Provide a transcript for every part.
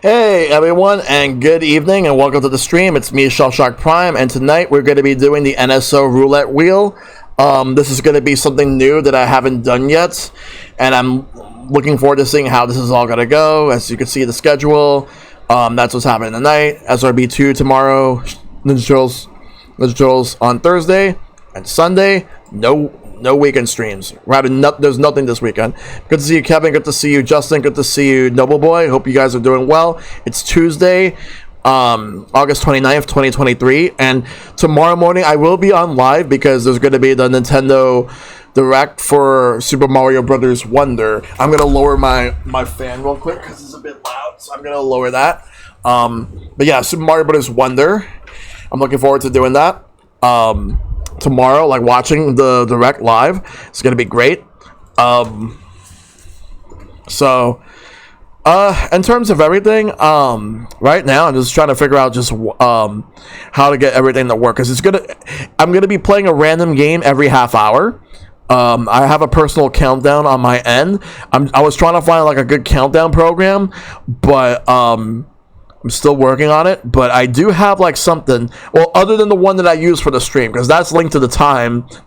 Hey everyone, and good evening, and welcome to the stream. It's me, ShellshockPrime, and tonight we're going to be doing the NSO Roulette Wheel. This is going to be something new that I haven't done yet, and I'm looking forward to seeing how this is all going to go. As you can see, the schedule, that's what's happening tonight. SRB2 tomorrow, Ninja Turtles on Thursday, and Sunday, no weekend streams. There's nothing this weekend. Good to see you, Kevin. Good to see you, Justin. Good to see you, Noble Boy. Hope you guys are doing well. It's Tuesday, August 29th, 2023. And tomorrow morning, I will be on live because there's going to be the Nintendo Direct for Super Mario Brothers Wonder. I'm going to lower my fan real quick because it's a bit loud. So I'm going to lower that. But yeah, Super Mario Brothers Wonder. I'm looking forward to doing that. Tomorrow, like watching the Direct live, it's gonna be great. So in terms of everything, right now I'm just trying to figure out just how to get everything to work, because I'm gonna be playing a random game every half hour. I have a personal countdown on my end. I was trying to find like a good countdown program, but I'm still working on it, but I do have like something, well, other than the one that I use for the stream, because that's linked to the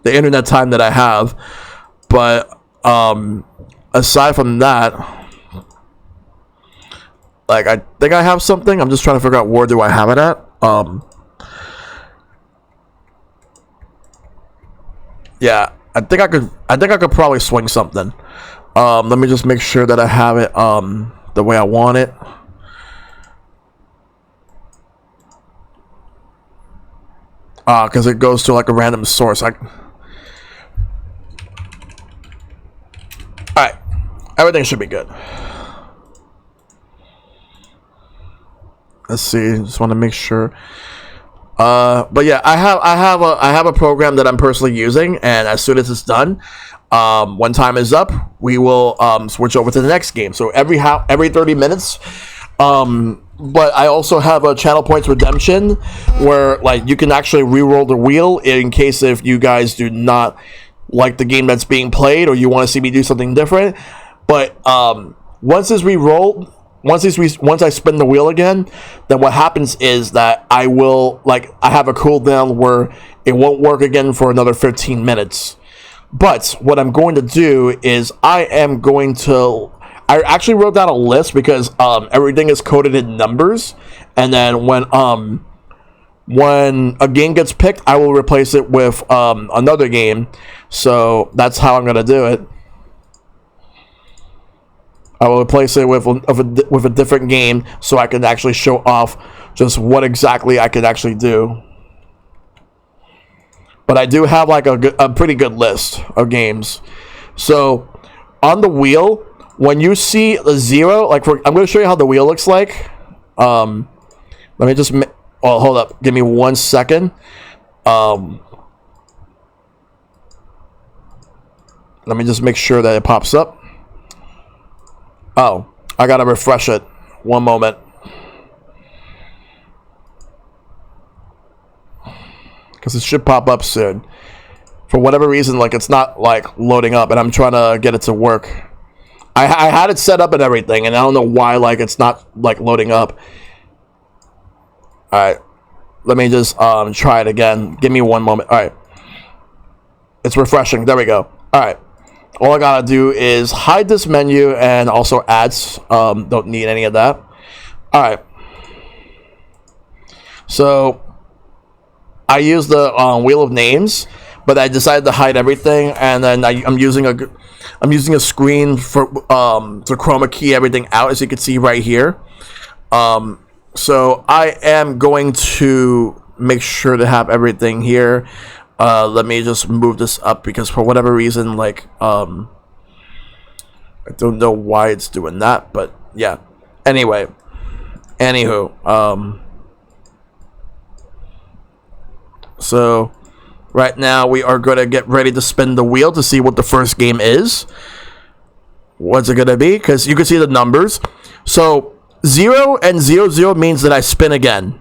internet time that I have. But aside from that, like, I think I have something. I'm just trying to figure out where do I have it at. Yeah, I think I could probably swing something. Let me just make sure that I have it the way I want it. Because it goes to like a random source. Alright, everything should be good. Let's see. Just want to make sure. But yeah, I have a program that I'm personally using, and as soon as it's done, when time is up, we will switch over to the next game. So every 30 minutes. But I also have a channel points redemption where like you can actually re-roll the wheel in case if you guys do not like the game that's being played or you want to see me do something different. But once it's re-rolled, once I spin the wheel again, then what happens is that I have a cooldown where it won't work again for another 15 minutes. But what I'm going to do is I actually wrote down a list because everything is coded in numbers, and then when a game gets picked, I will replace it with another game. So that's how I'm gonna do it. I will replace it with a different game so I can actually show off just what exactly I could actually do. But I do have like a pretty good list of games. So on the wheel, when you see the 0, I'm going to show you how the wheel looks like. Let me just... Oh, hold up. Give me 1 second. Let me just make sure that it pops up. Oh, I got to refresh it. 1 moment. because it should pop up soon. For whatever reason, like, it's not like loading up, and I'm trying to get it to work. I had it set up and everything, and I don't know why, like, it's not like loading up. All right, let me just try it again. Give me one moment. All right, it's refreshing. There we go. All right, all I gotta do is hide this menu and also ads. Don't need any of that. All right, so I use the wheel of names, but I decided to hide everything, and then I'm using a screen for to chroma key everything out, as you can see right here. So I am going to make sure to have everything here. Let me just move this up, because for whatever reason, like, I don't know why it's doing that, but yeah. Anyway, anywho, so right now we are going to get ready to spin the wheel to see what the first game is. What's it going to be? Because you can see the numbers. So 0 and 00 means that I spin again.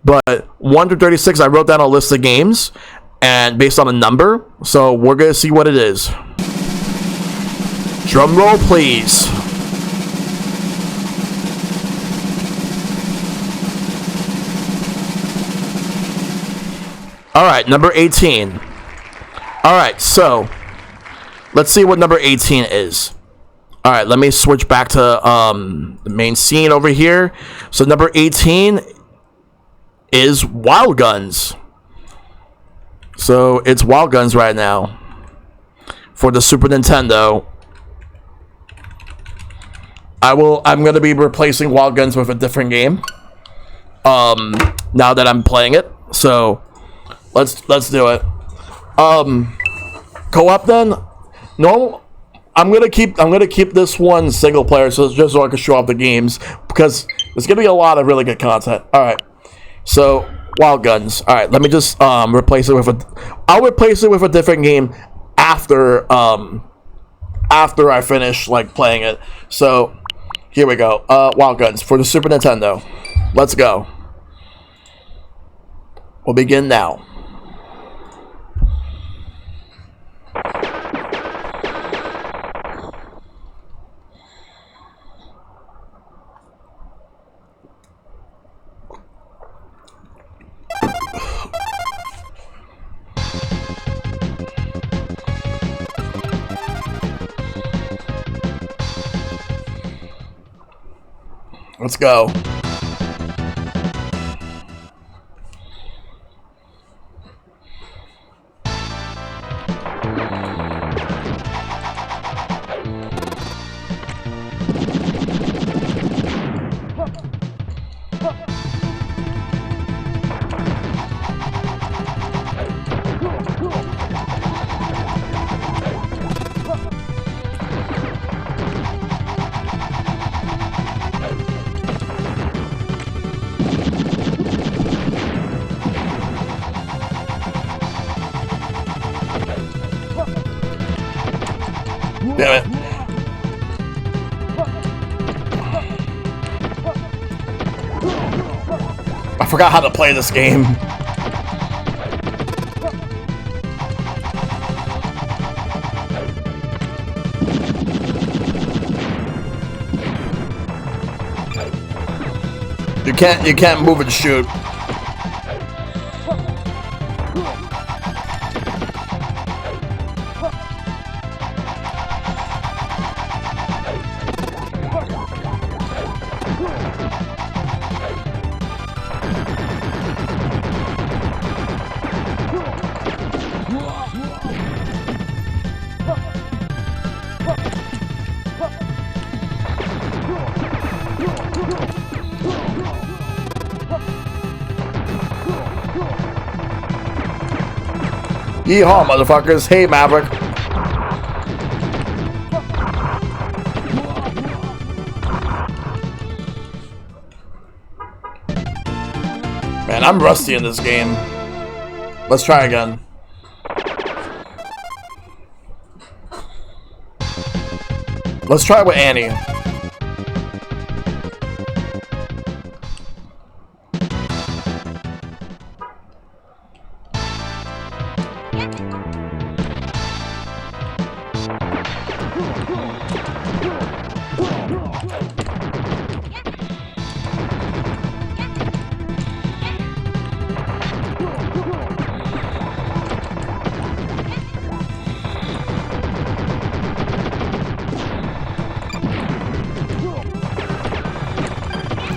But 1 to 36, I wrote down a list of games, and based on a number. So we're going to see what it is. Drum roll, please. All right, number 18. All right, so let's see what number 18 is. All right, let me switch back to the main scene over here. So number 18 is Wild Guns. So it's Wild Guns right now for the Super Nintendo. I'm going to be replacing Wild Guns with a different game now that I'm playing it. So let's do it. Co-op then. Normal. I'm gonna keep this one single player, so just so I can show off the games, because there's gonna be a lot of really good content. All right, so Wild Guns. All right, let me just replace it with I'll replace it with a different game after I finish like playing it. So here we go. Wild Guns for the Super Nintendo. Let's go. We'll begin now. Let's go. Damn it. I forgot how to play this game. You can't move and shoot. Yeehaw, motherfuckers. Hey, Maverick. Man, I'm rusty in this game. Let's try again. Let's try with Annie.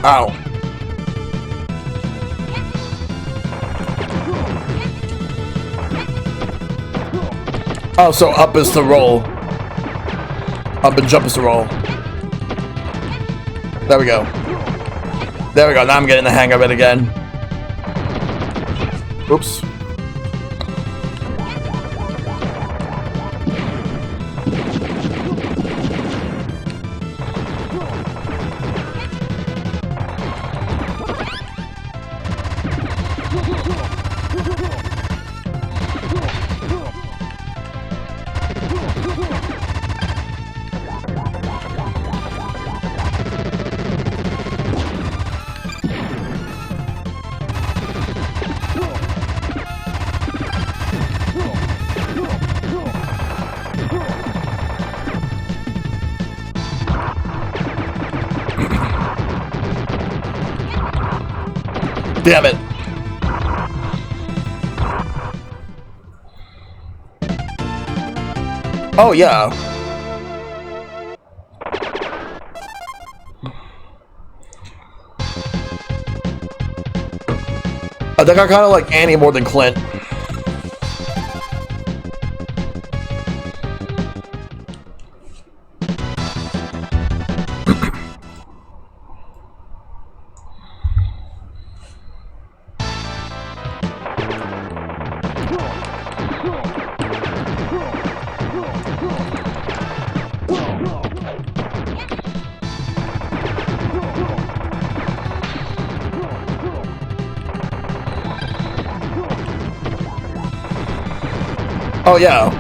Ow. Oh, so up is to roll. Up and jump is to roll. There we go. There we go. Now I'm getting the hang of it again. Oops. Damn it. Oh, yeah. I think I kind of like Annie more than Clint. Oh, yeah.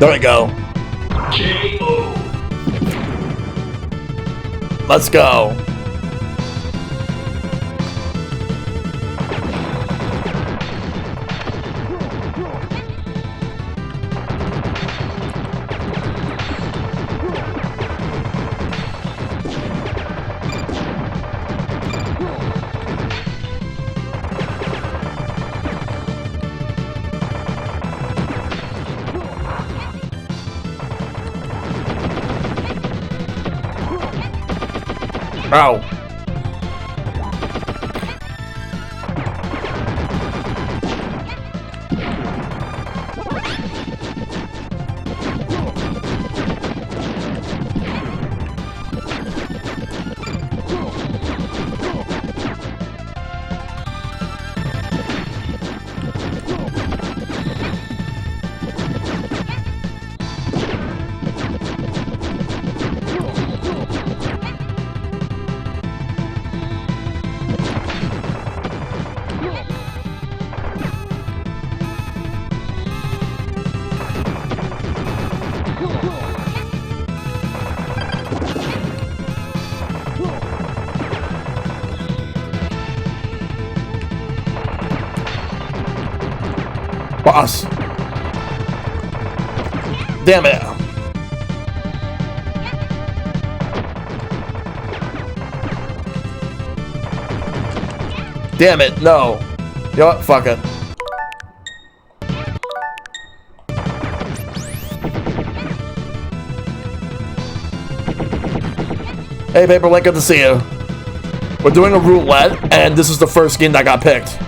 There we go. K.O. Let's go. Ow. Boss. Damn it. Damn it, no. You know what? Fuck it. Hey, Paperlink, good to see you. We're doing a roulette, and this is the first game that got picked.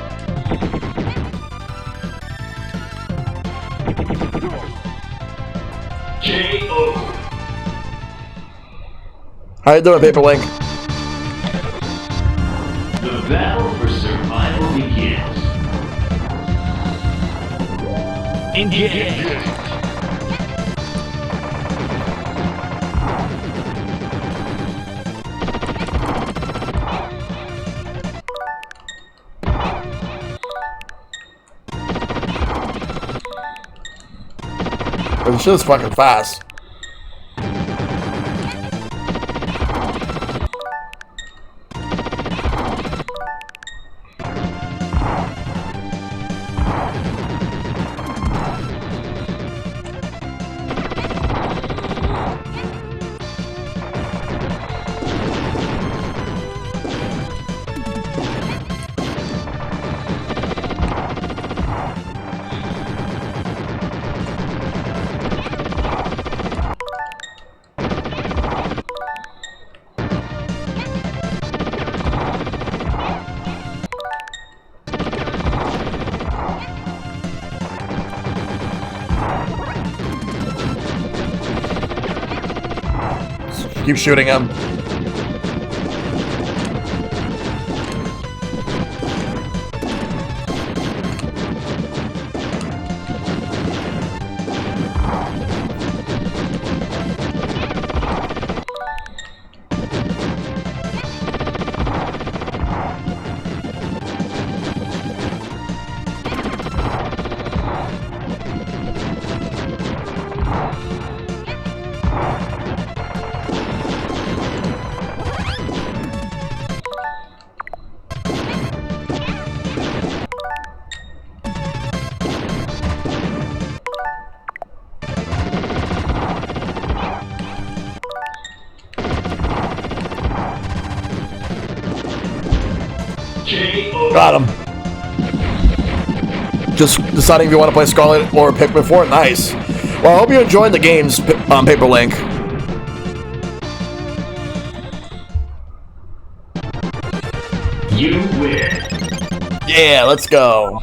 K.O. How you doing, Paperlink? The battle for survival begins. Engage. This shit is fucking fast. Keep shooting him. Got him. Just deciding if you want to play Scarlet or Pikmin 4. Nice. Well, I hope you're enjoying the games, Paperlink. You win. Yeah, let's go.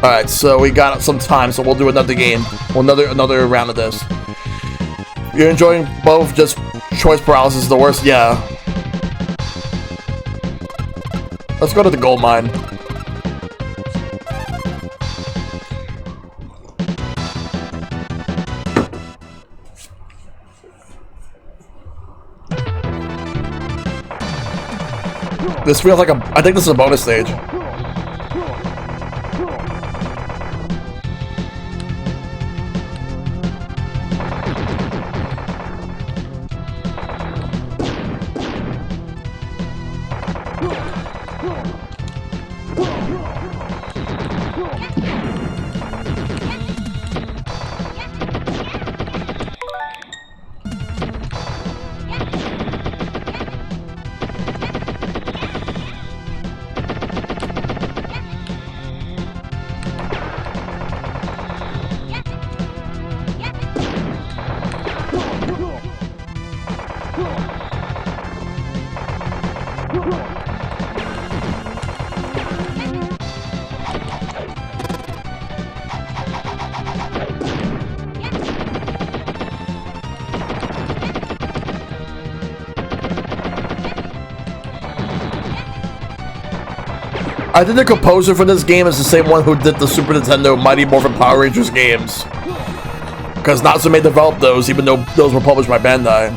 Alright, so we got some time, so we'll do another game. Well, another round of this. You're enjoying both, just choice paralysis is the worst? Yeah. Let's go to the gold mine. This feels like I think this is a bonus stage. I think the composer for this game is the same one who did the Super Nintendo Mighty Morphin Power Rangers games. Because Natsume developed those, even though those were published by Bandai.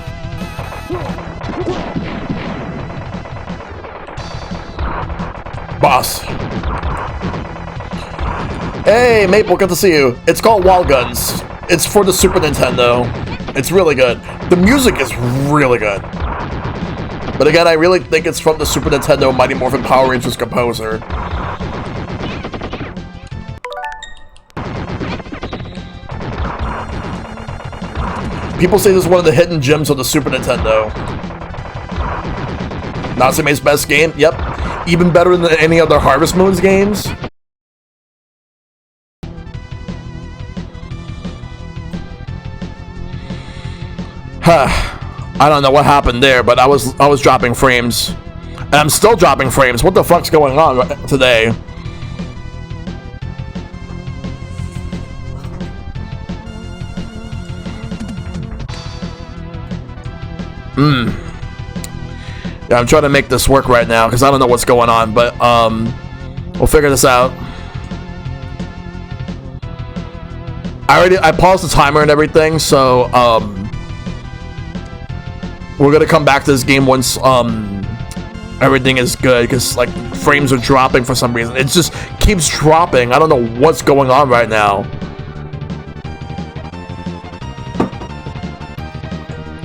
Boss. Hey, Maple, good to see you. It's called Wild Guns. It's for the Super Nintendo. It's really good. The music is really good. But again, I really think it's from the Super Nintendo Mighty Morphin Power Rangers composer. People say this is one of the hidden gems of the Super Nintendo. Natsume's best game? Yep. Even better than any other Harvest Moon's games? I don't know what happened there, but I was dropping frames. And I'm still dropping frames. What the fuck's going on today? Yeah, I'm trying to make this work right now because I don't know what's going on, but we'll figure this out. I paused the timer and everything, so we're gonna come back to this game once everything is good, because like frames are dropping for some reason. It just keeps dropping. I don't know what's going on right now.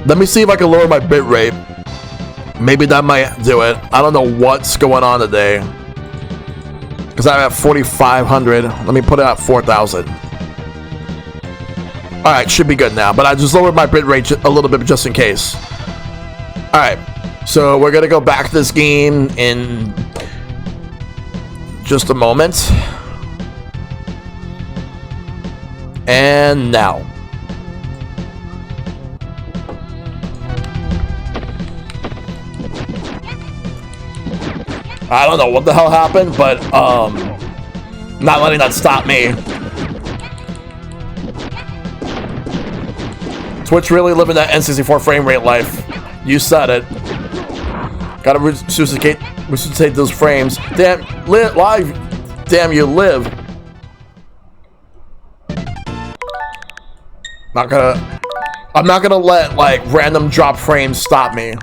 Let me see if I can lower my bit rate. Maybe that might do it. I don't know what's going on today, because I'm at 4,500. Let me put it at 4,000. All right, should be good now. But I just lowered my bit rate a little bit just in case. All right, so we're gonna go back to this game in just a moment. And now. I don't know what the hell happened, but not letting that stop me. Twitch really living that N64 frame rate life. You said it. Gotta resuscitate those frames. Damn, live. Damn, you live. I'm not gonna let like random drop frames stop me.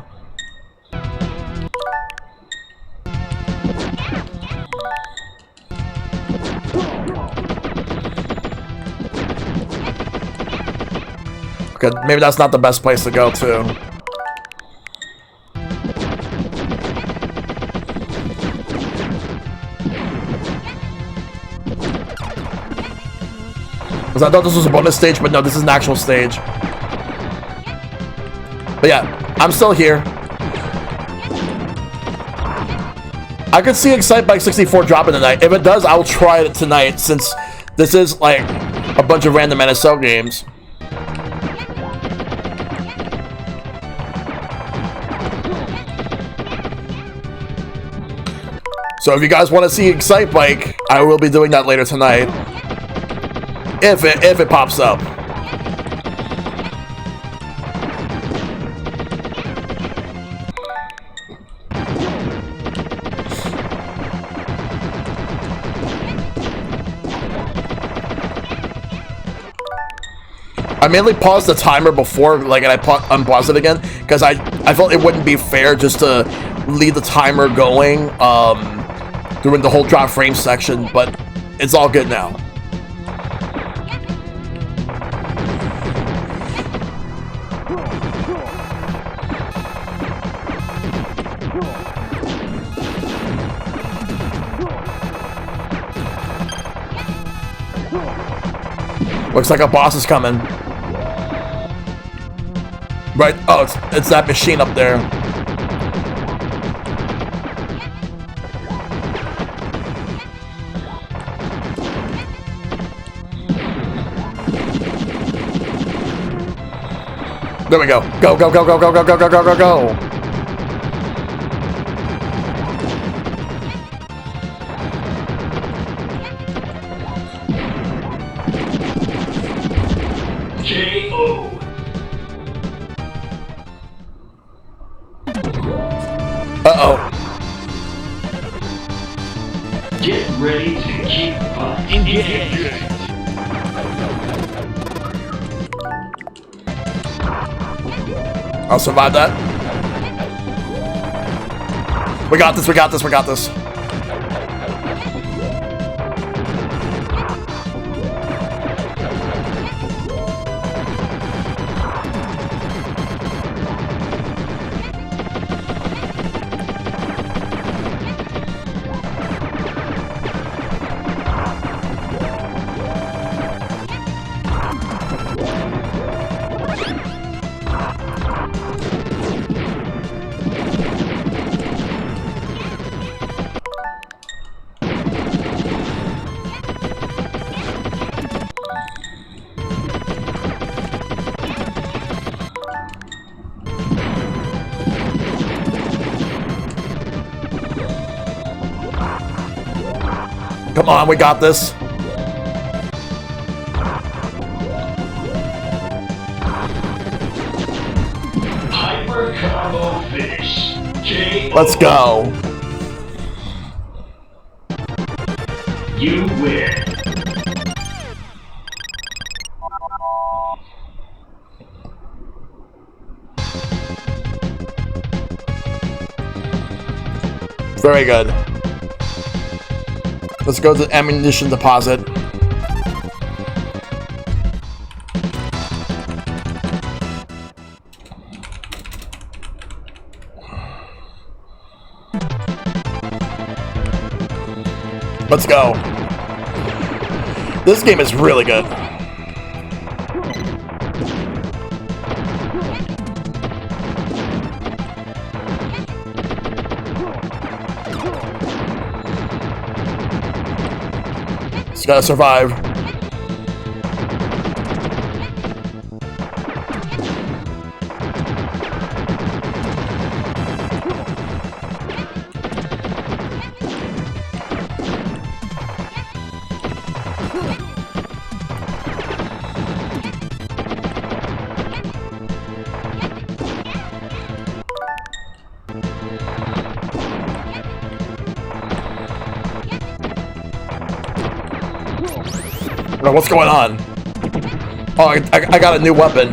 Okay, maybe that's not the best place to go to. Because I thought this was a bonus stage, but no, this is an actual stage. But yeah, I'm still here. I could see Excite Bike 64 dropping tonight. If it does, I'll try it tonight, since this is like a bunch of random NSO games. So if you guys want to see Excite Bike, I will be doing that later tonight. If it pops up. I mainly paused the timer before, like, and I unpaused it again, because I felt it wouldn't be fair just to leave the timer going during the whole drop frame section, but it's all good now. Looks like a boss is coming. Right, oh, it's that machine up there. There we go. Go, go, go, go, go, go, go, go, go, go, go. K.O. Uh-oh. Get ready to keep fighting. Engage. I'll survive that. We got this, we got this, we got this. Come on, we got this. Hyper combo finish. J.O. Let's go. You win. Very good. Let's go to the ammunition deposit. Let's go. This game is really good. Just gotta survive. Oh, what's going on? Oh, I got a new weapon.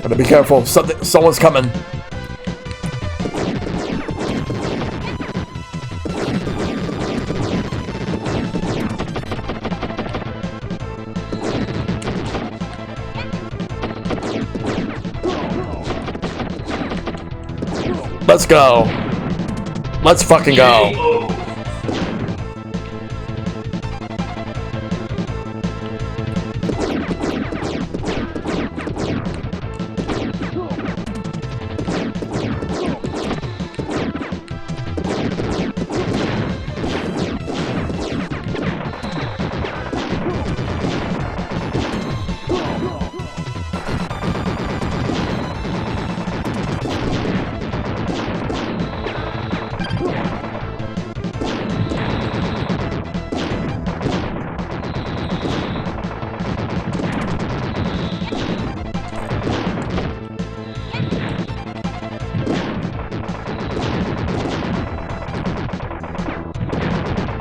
Gotta be careful. Someone's coming. Let's go. Let's fucking go. J.O.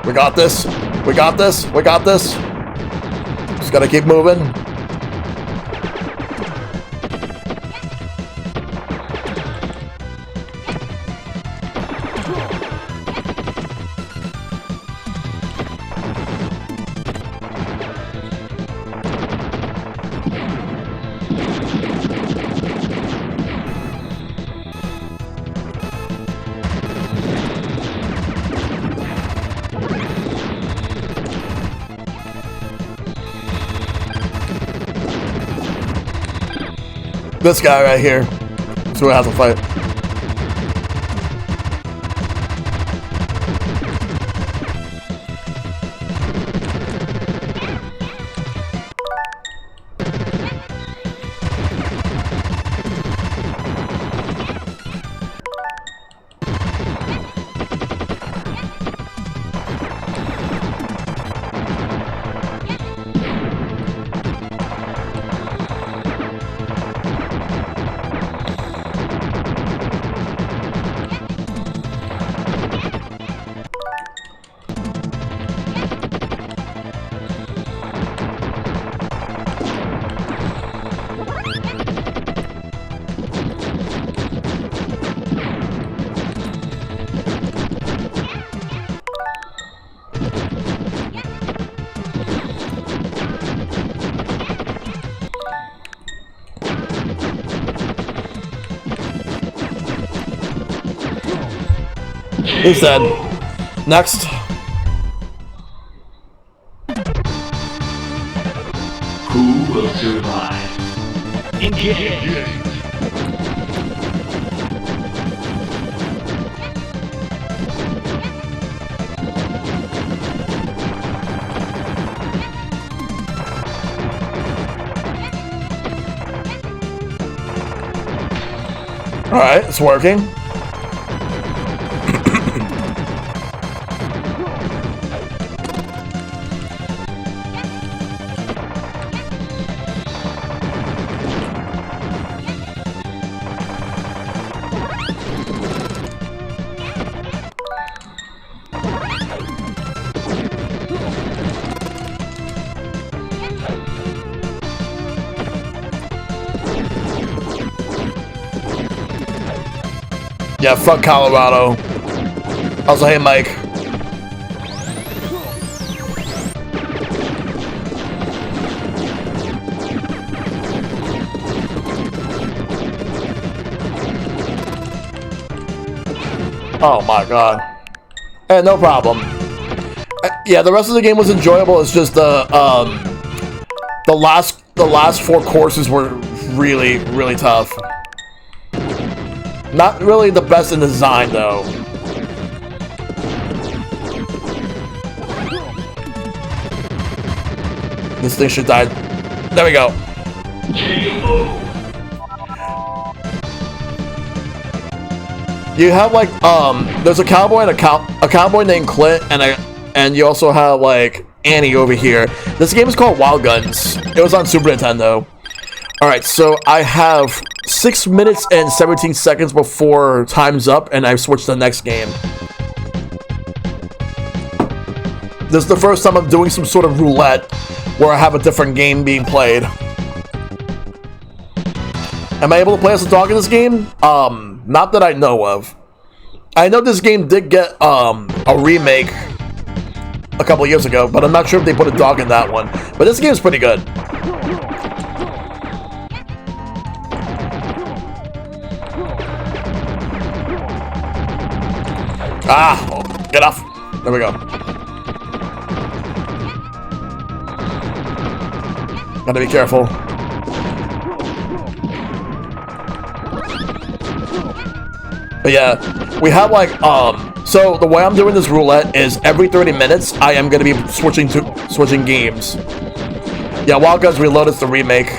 We got this. We got this. We got this. Just gotta keep moving. This guy right here. That's who I have to fight. He's dead. Next. Who will survive? Engage. Alright, it's working. Yeah, fuck Colorado. Also, hey, Mike. Oh my god. Hey, no problem. Yeah, the rest of the game was enjoyable. It's just the last 4 courses were really tough. Not really the best in design, though. This thing should die. There we go. You have like there's a cowboy and a cowboy named Clint, and you also have like Annie over here. This game is called Wild Guns. It was on Super Nintendo. All right, so I have 6 minutes and 17 seconds before time's up, and I've switched to the next game. This is the first time I'm doing some sort of roulette where I have a different game being played. Am I able to play as a dog in this game? Not that I know of. I know this game did get a remake a couple years ago, but I'm not sure if they put a dog in that one. But this game is pretty good. Ah, get off. There we go. Gotta be careful. But yeah, we have like, so the way I'm doing this roulette is every 30 minutes, I am gonna be switching games. Yeah, Wild Guns Reloaded is the remake.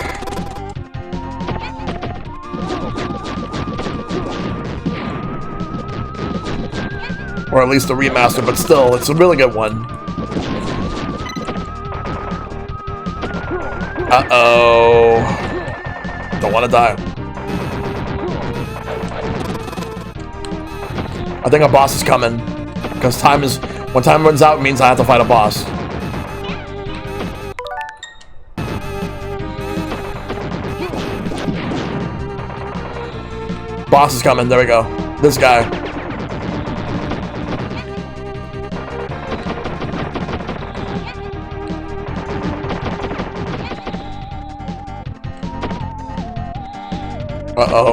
Or at least a remaster, but still, it's a really good one. Uh-oh. Don't want to die. I think a boss is coming. Because when time runs out, it means I have to fight a boss. Boss is coming, there we go. This guy. Uh-oh.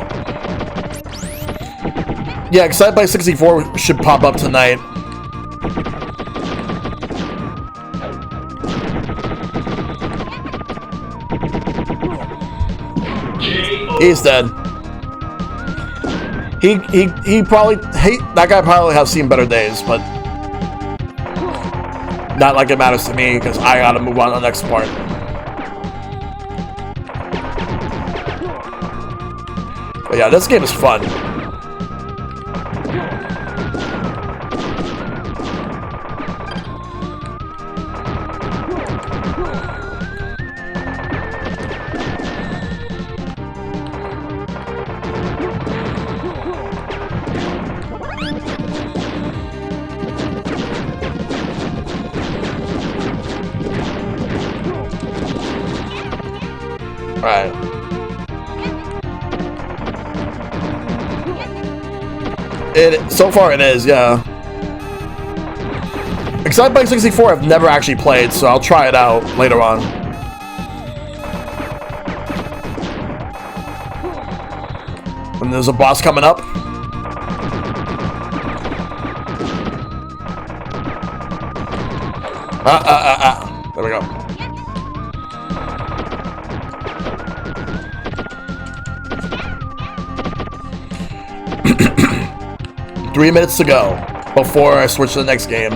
Yeah, Excite by 64 should pop up tonight. He's dead. That guy probably has seen better days, but not like it matters to me because I gotta move on to the next part. But yeah, this game is fun. Alright. So far it is, yeah. Excite Bike 64 I've never actually played, so I'll try it out later on. And there's a boss coming up. There we go. Three minutes to go before I switch to the next game.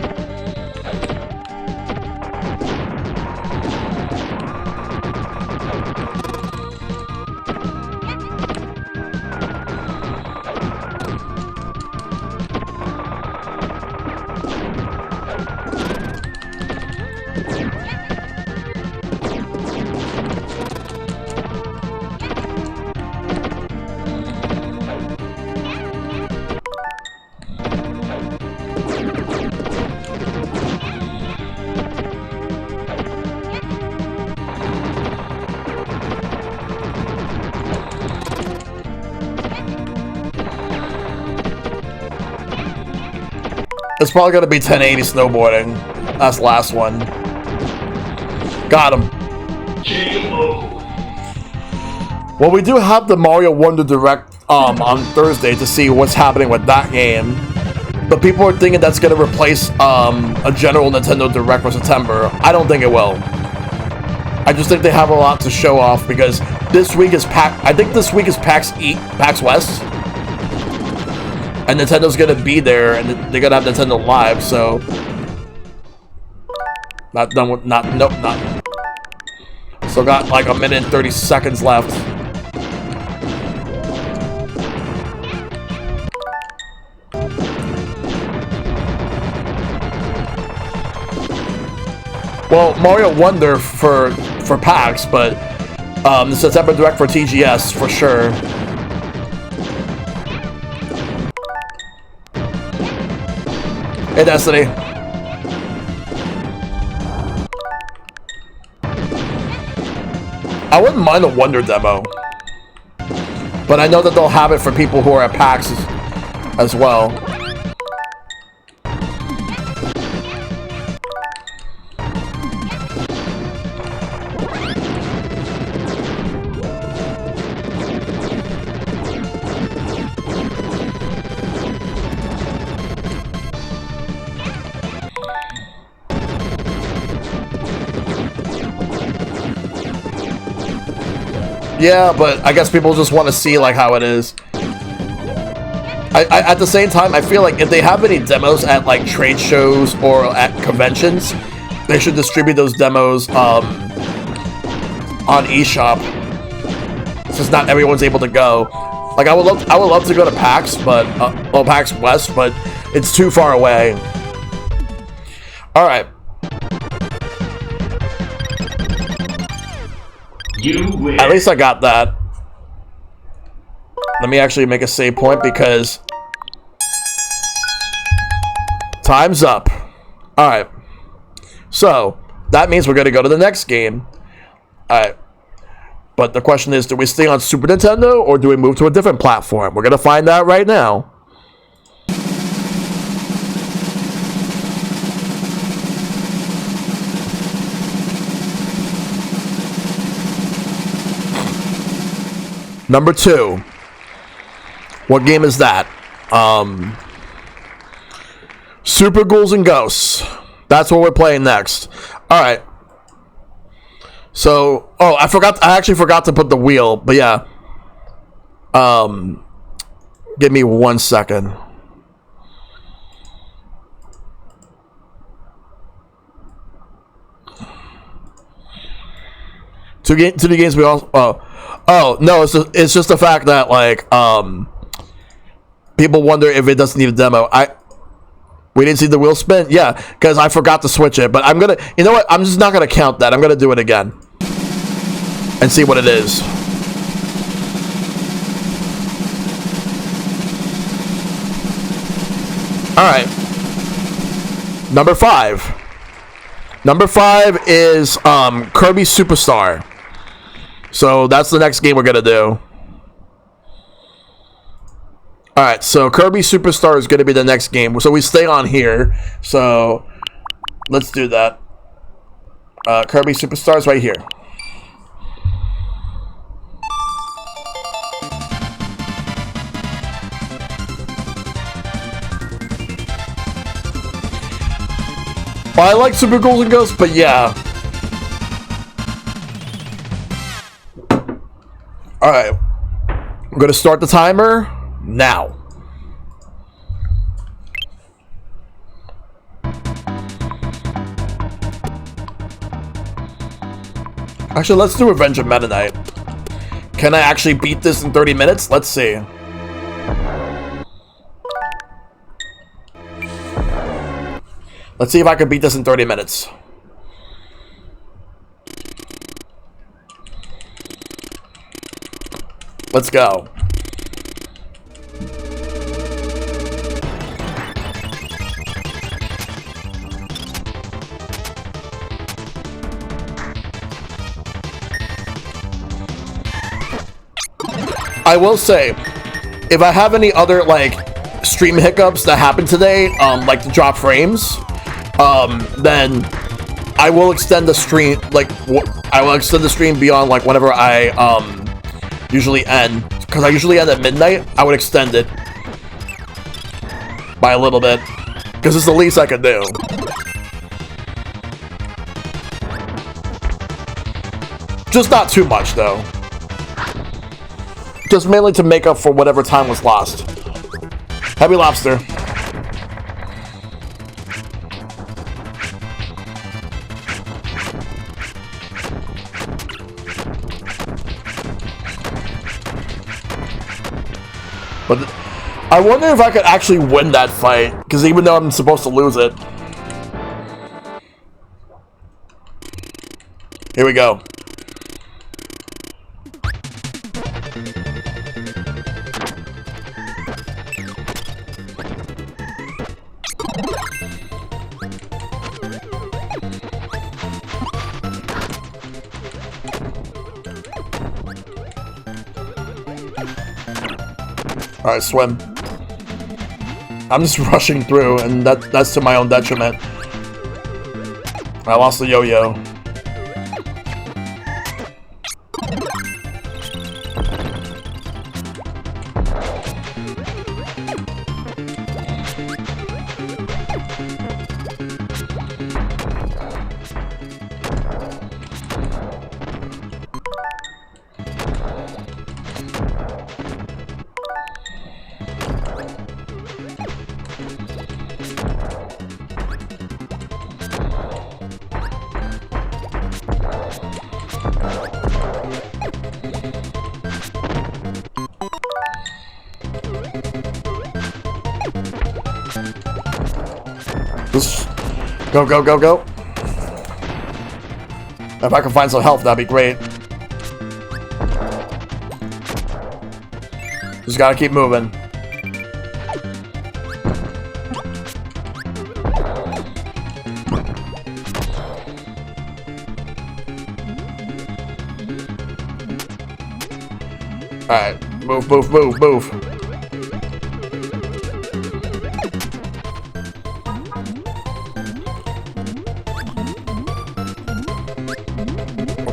It's probably gonna be 1080 snowboarding. That's the last one. Got him. Well, we do have the Mario Wonder Direct on Thursday to see what's happening with that game. But people are thinking that's gonna replace a general Nintendo Direct for September. I don't think it will. I just think they have a lot to show off because this week is I think this week is PAX West. And Nintendo's gonna be there, and they're gonna have Nintendo Live, so not done with not. Still got like a minute and 30 seconds left. Well, Mario Wonder for PAX, but the September Direct for TGS for sure. Hey, Destiny. I wouldn't mind a Wonder demo, but I know that they'll have it for people who are at PAX as well. Yeah, but I guess people just want to see like how it is. At the same time, I feel like if they have any demos at like trade shows or at conventions, they should distribute those demos on eShop, since not everyone's able to go. Like I would love to go to PAX, but PAX West, but it's too far away. All right. You win. At least I got that. Let me actually make a save point because time's up. Alright. So, that means we're going to go to the next game. Alright. But the question is, do we stay on Super Nintendo or do we move to a different platform? We're going to find out right now. Number 2. What game is that? Super Ghouls and Ghosts. That's what we're playing next. Alright. So, oh, I actually forgot to put the wheel, but yeah. Give me 1 second. Two the games we all Oh no, it's just the fact that like people wonder if it doesn't need a demo. We didn't see the wheel spin, yeah, because I forgot to switch it. But I'm gonna, you know what? I'm just not gonna count that. I'm gonna do it again and see what it is. All right, number 5. Number 5 is Kirby Superstar. So that's the next game we're gonna do. Alright, so Kirby Superstar is gonna be the next game. So we stay on here. So let's do that. Kirby Superstar is right here. I like Super Ghouls and Ghosts, but yeah. Alright, I'm going to start the timer now. Actually, let's do Revenge of Meta Knight. Can I actually beat this in 30 minutes? Let's see. Let's see if I can beat this in 30 minutes. Let's go. I will say, if I have any other like stream hiccups that happened today, like the drop frames, then I will extend the stream, I will extend the stream beyond, like, whenever I, usually end. Because I usually end at midnight, I would extend it by a little bit. Because it's the least I could do. Just not too much, though. Just mainly to make up for whatever time was lost. Heavy lobster. But I wonder if I could actually win that fight, because even though I'm supposed to lose it. Here we go. Alright, swim. I'm just rushing through, and that's to my own detriment. I lost the yo-yo. Just go, go, go, go. If I can find some health, that'd be great. Just gotta keep moving. Alright, move, move, move, move.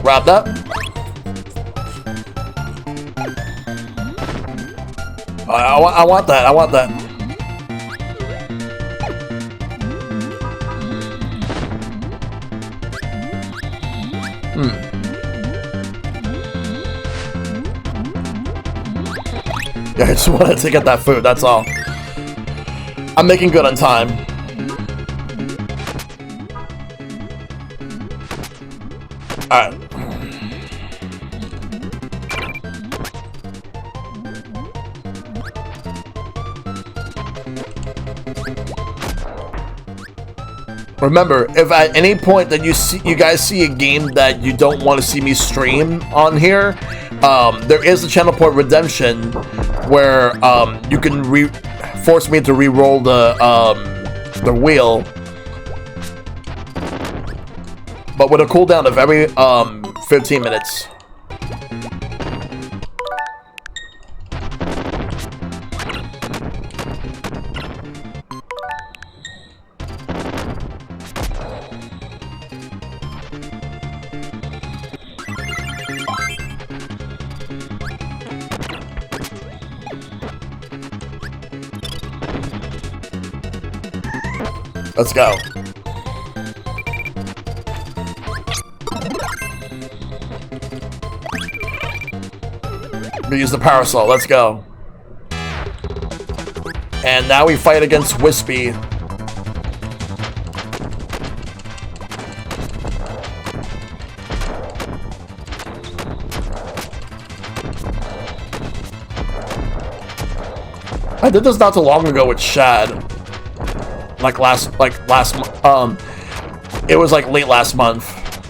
Grab that. I want that. I want that. Yeah, I just wanted to get that food, that's all. I'm making good on time. Alright. Remember, if at any point that you guys see a game that you don't want to see me stream on here, there is a channel port redemption where you can force me to re-roll the wheel, but with a cooldown of every 15 minutes. Let's go. We use the parasol. Let's go. And now we fight against Wispy. I did this not too long ago with Shad. It was like late last month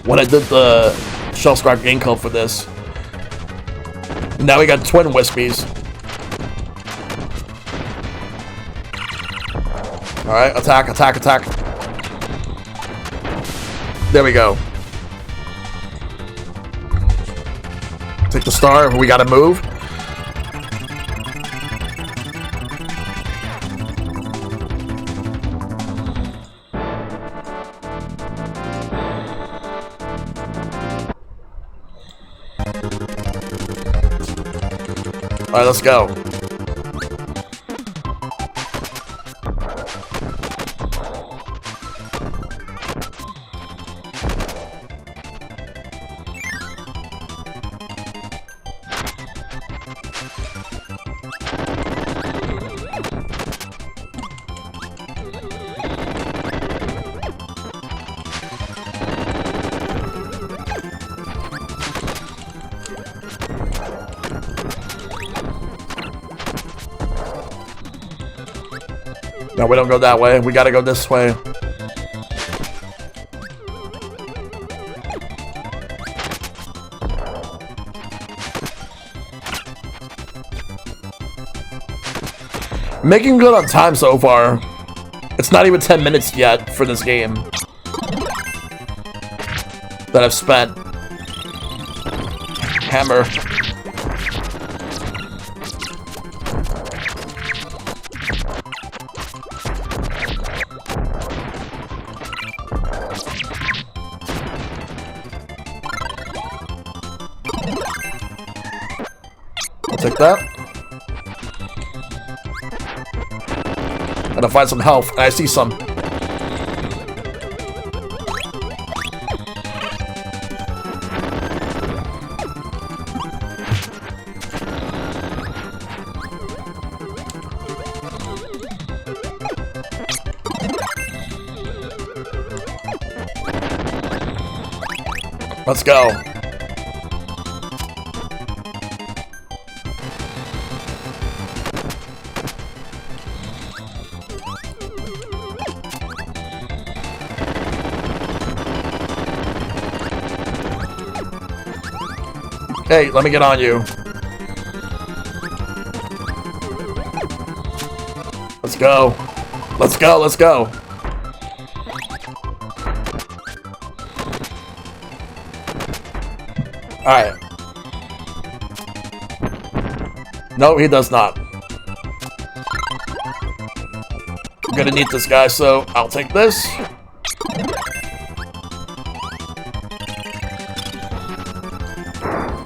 when I did the ShellshockPrime game code for this. Now we got twin Wispies. Alright, attack, attack, attack. There we go. Take the star, we gotta move. Alright, let's go. No, we don't go that way. We gotta go this way. Making good on time so far. It's not even 10 minutes yet for this game that I've spent. Hammer. Take that. Gotta find some health. I see some. Let's go. Hey, let me get on you. Let's go. Let's go, let's go. Alright. No, he does not. I'm gonna need this guy, so I'll take this.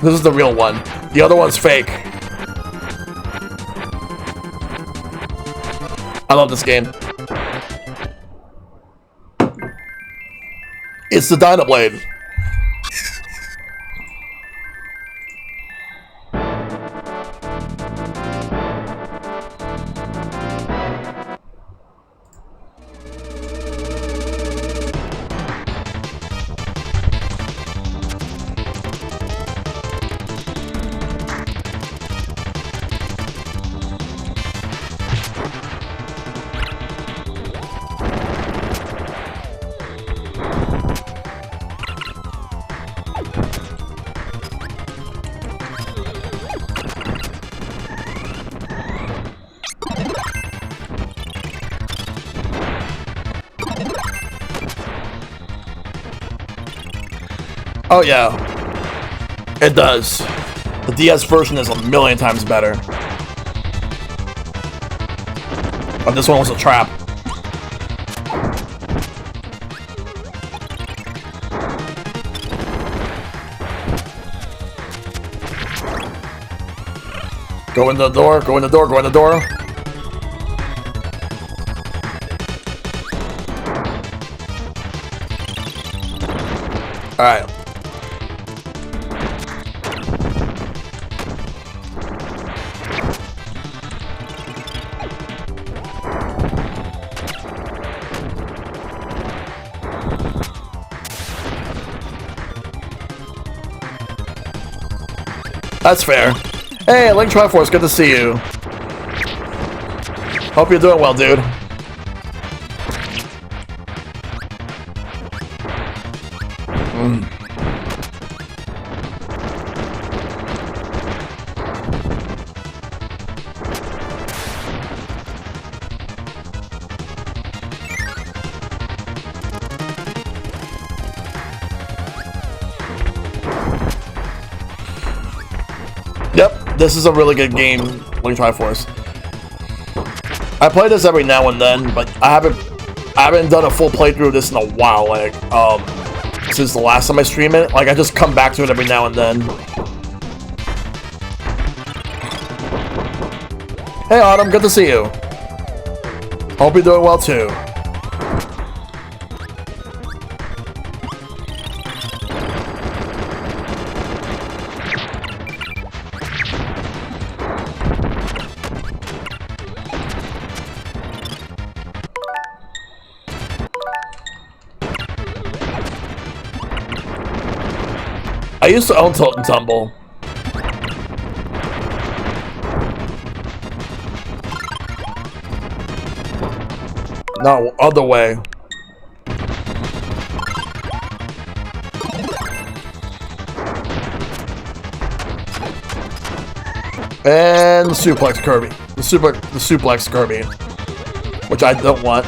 This is the real one. The other one's fake. I love this game. It's the Dynablade. Oh yeah, it does. The DS version is a million times better. But this one was a trap. Go in the door, go in the door, go in the door. Alright. That's fair. Hey, Link Triforce, good to see you. Hope you're doing well, dude. Yep, this is a really good game, Link Triforce. I play this every now and then, but I haven't done a full playthrough of this in a while, like, since the last time I stream it. Like, I just come back to it every now and then. Hey, Autumn, good to see you. Hope you're doing well, too. I used to own Tilt and Tumble. No, other way. And the suplex Kirby. The suplex Kirby. Which I don't want.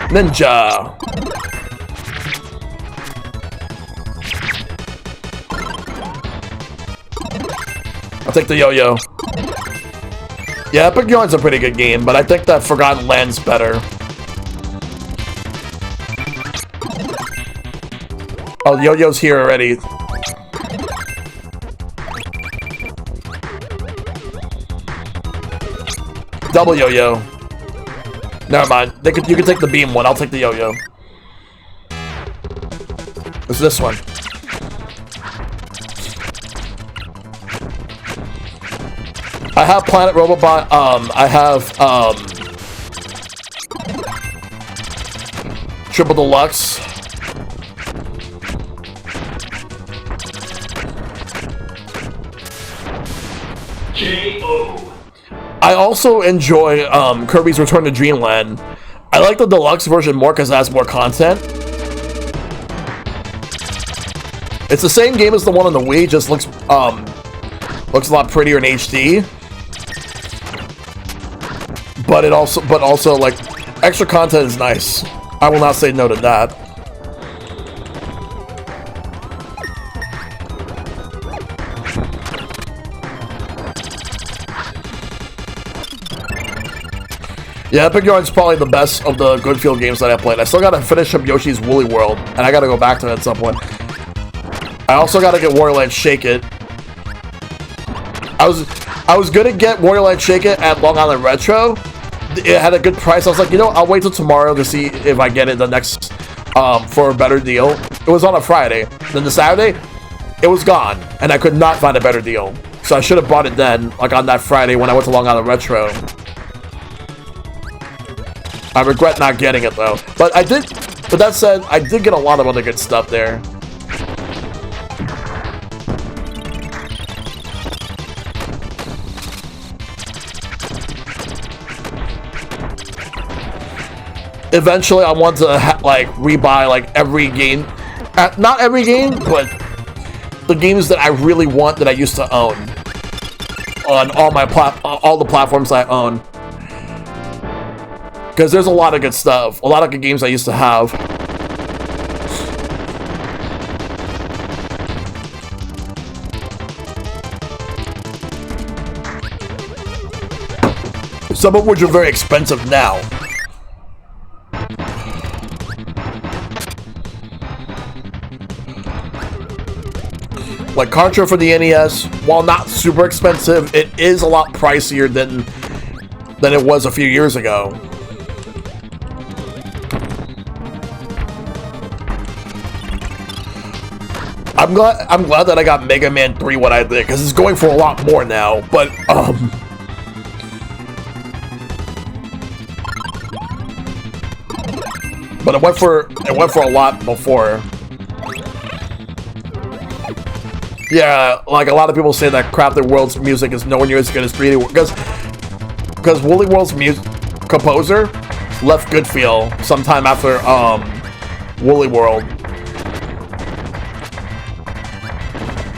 Ninja. I'll take the yo-yo. Yeah, Epic Yarn's a pretty good game, but I think that Forgotten Land's better. Oh, yo-yo's here already. Double yo-yo. Never mind. You can take the beam one. I'll take the yo-yo. It's this one. I have Planet Robobot. I have Triple Deluxe. J.O. I also enjoy Kirby's Return to Dreamland. I like the deluxe version more because it has more content. It's the same game as the one on the Wii, just looks a lot prettier in HD. But also like extra content is nice. I will not say no to that. Yeah, Epic Yarn's probably the best of the Goodfield games that I played. I still gotta finish up Yoshi's Woolly World, and I gotta go back to it at some point. I also gotta get Warrior Land Shake It. I was gonna get Warrior Land Shake It at Long Island Retro. It had a good price. I was like, you know, I'll wait till tomorrow to see if I get it the next for a better deal. It was on a Friday. Then the Saturday, it was gone, and I could not find a better deal. So I should have bought it then, like on that Friday when I went to Long Island Retro. I regret not getting it though. But that said, I did get a lot of other good stuff there. Eventually, I want to like rebuy like every game, not every game, but the games that I really want that I used to own on all the platforms I own. Because there's a lot of good stuff, a lot of good games I used to have. Some of which are very expensive now. Like Contra for the NES, while not super expensive, it is a lot pricier than it was a few years ago. I'm glad that I got Mega Man 3 when I did, because it's going for a lot more now, but it went for a lot before. Yeah, like a lot of people say that Crafted World's music is nowhere near as good as 3D World, because Woolly World's composer left Goodfield sometime after Woolly World.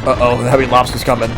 Uh-oh, the heavy lobster's coming.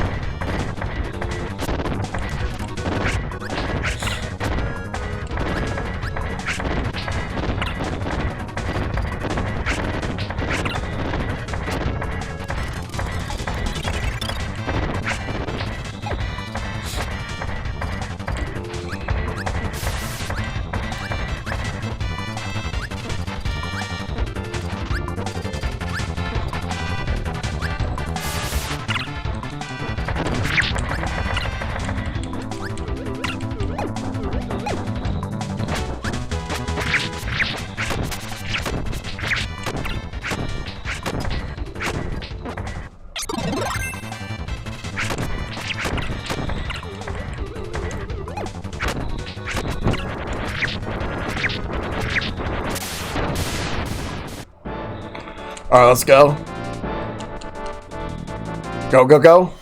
Alright, let's go. Go, go, go.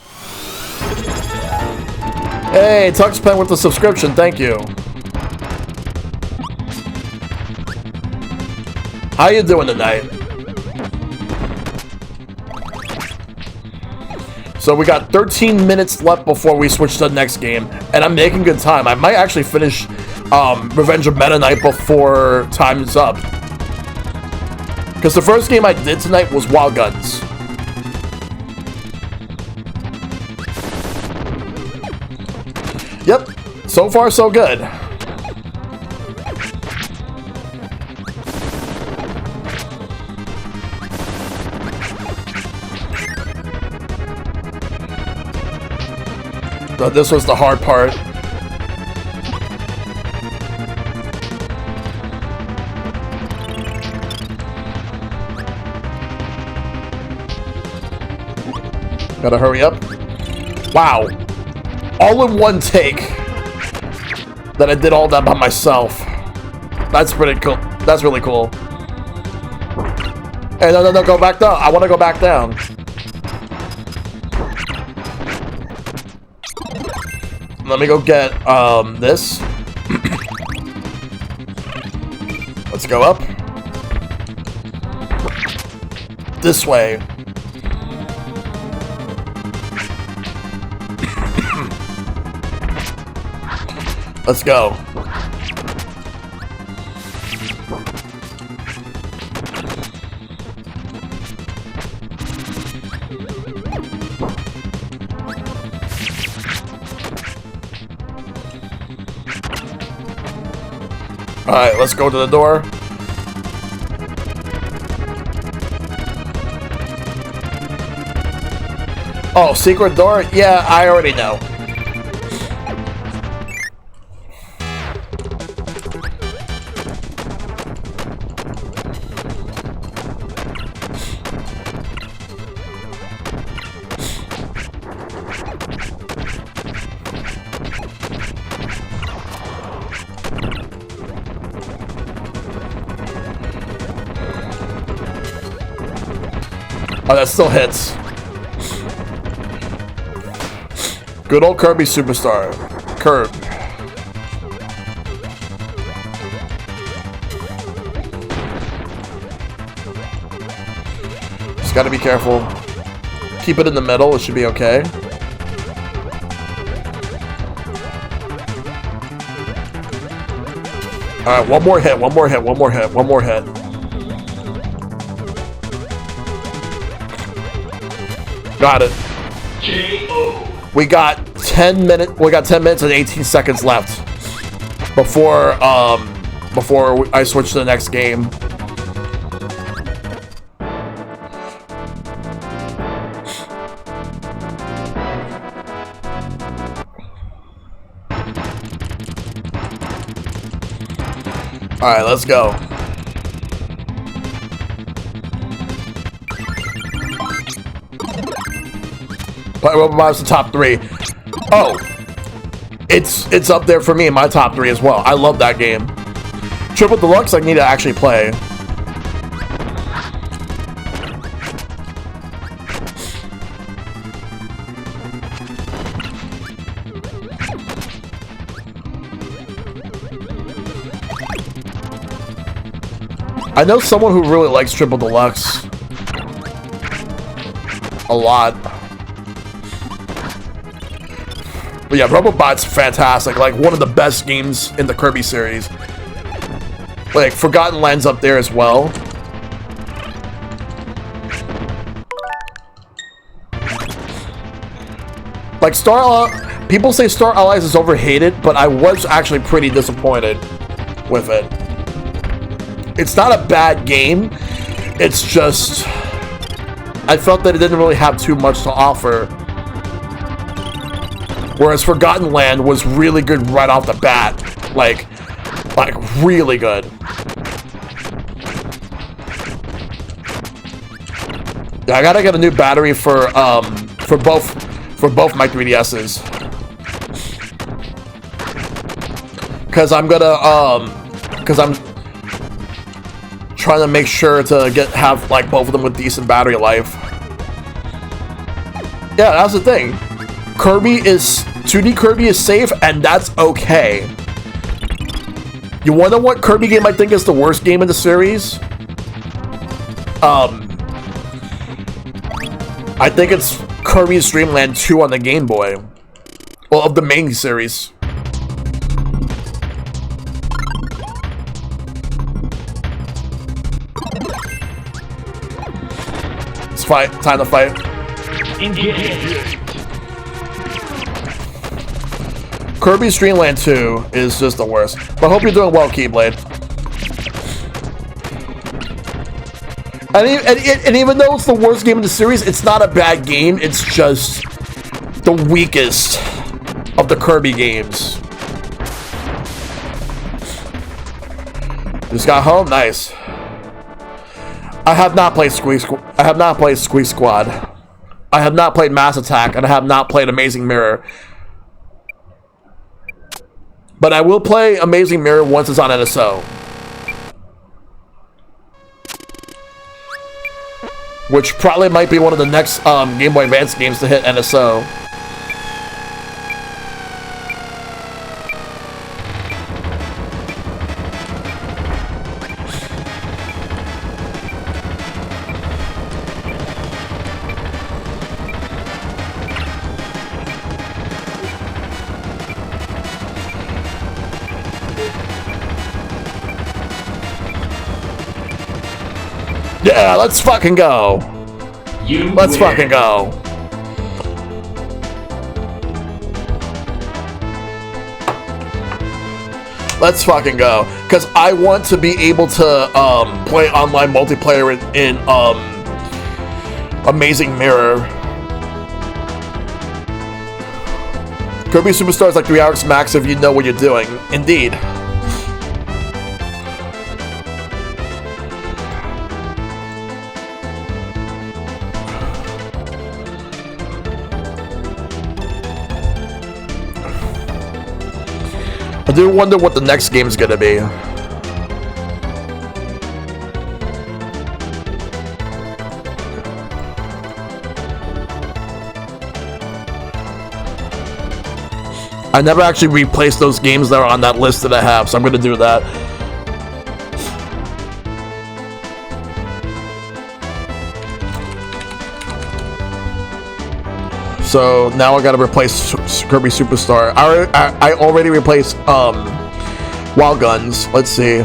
Hey, TuxPen with the subscription, thank you. How you doing tonight? So we got 13 minutes left before we switch to the next game, and I'm making good time. I might actually finish Revenge of Meta Knight before time's up. Because the first game I did tonight was Wild Guns. Yep, so far so good. But this was the hard part. Gotta hurry up. Wow. All in one take. That I did all that by myself. That's pretty cool. That's really cool. Hey, no, go back down. I want to go back down. Let me go get this. Let's go up. This way. Let's go. Alright, let's go to the door. Oh, secret door? Yeah, I already know. Oh, that still hits. Good old Kirby superstar. Kirby. Just gotta be careful. Keep it in the middle, it should be okay. Alright, one more hit. Got it. K.O. We got 10 minutes and 18 seconds left before I switch to the next game. All right, let's go. What's the top 3? Oh, it's up there for me in my top 3 as well. I love that game. Triple Deluxe, I need to actually play. I know someone who really likes Triple Deluxe a lot. But yeah, Robobot's fantastic. Like, one of the best games in the Kirby series. Like, Forgotten Land's up there as well. Like, people say Star Allies is overhated, but I was actually pretty disappointed with it. It's not a bad game. It's just, I felt that it didn't really have too much to offer. Whereas Forgotten Land was really good right off the bat. Like really good. Yeah, I gotta get a new battery for both my 3DSs. Cause I'm gonna trying to make sure to have like both of them with decent battery life. Yeah, that's the thing. 2D Kirby is safe, and that's okay. You wanna know what Kirby game I think is the worst game in the series? I think it's Kirby's Dream Land 2 on the Game Boy. Well, of the main series. Let's fight. Time to fight. Kirby's Dream Land 2 is just the worst. But I hope you're doing well, Keyblade. And even though it's the worst game in the series, it's not a bad game. It's just the weakest of the Kirby games. Just got home, nice. I have not played Squeak Squad. I have not played Mass Attack, and I have not played Amazing Mirror. But I will play Amazing Mirror once it's on NSO. Which probably might be one of the next Game Boy Advance games to hit NSO. Yeah, let's fucking go. Let's fucking go. Let's fucking go. Because I want to be able to play online multiplayer in Amazing Mirror. Kirby Superstar is like 3 hours max if you know what you're doing. Indeed. I do wonder what the next game is going to be. I never actually replaced those games that are on that list that I have, so I'm going to do that. So now I gotta replace Kirby Superstar. I already replaced Wild Guns. Let's see.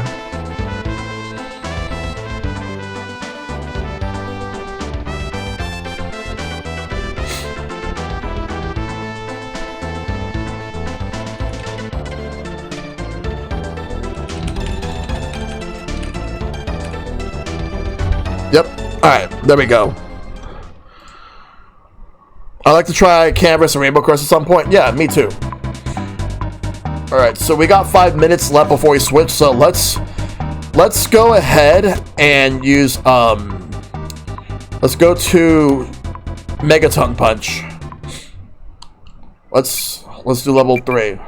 Yep. Alright, there we go. I like to try Canvas and Rainbow Cross at some point. Yeah, me too. Alright, so we got 5 minutes left before we switch, so let's go ahead and use let's go to Megaton Punch. Let's do level 3.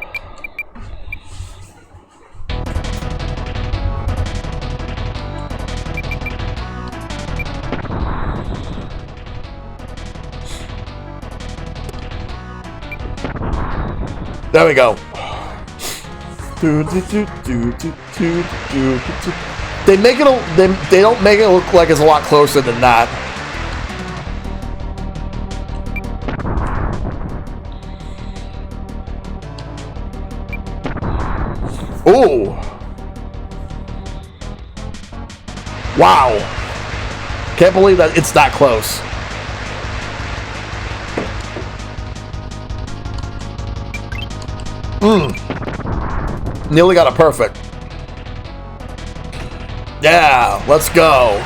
There we go. They make it. They don't make it look like it's a lot closer than that. Ooh! Wow! Can't believe that it's that close. Nearly got a perfect. Yeah, let's go.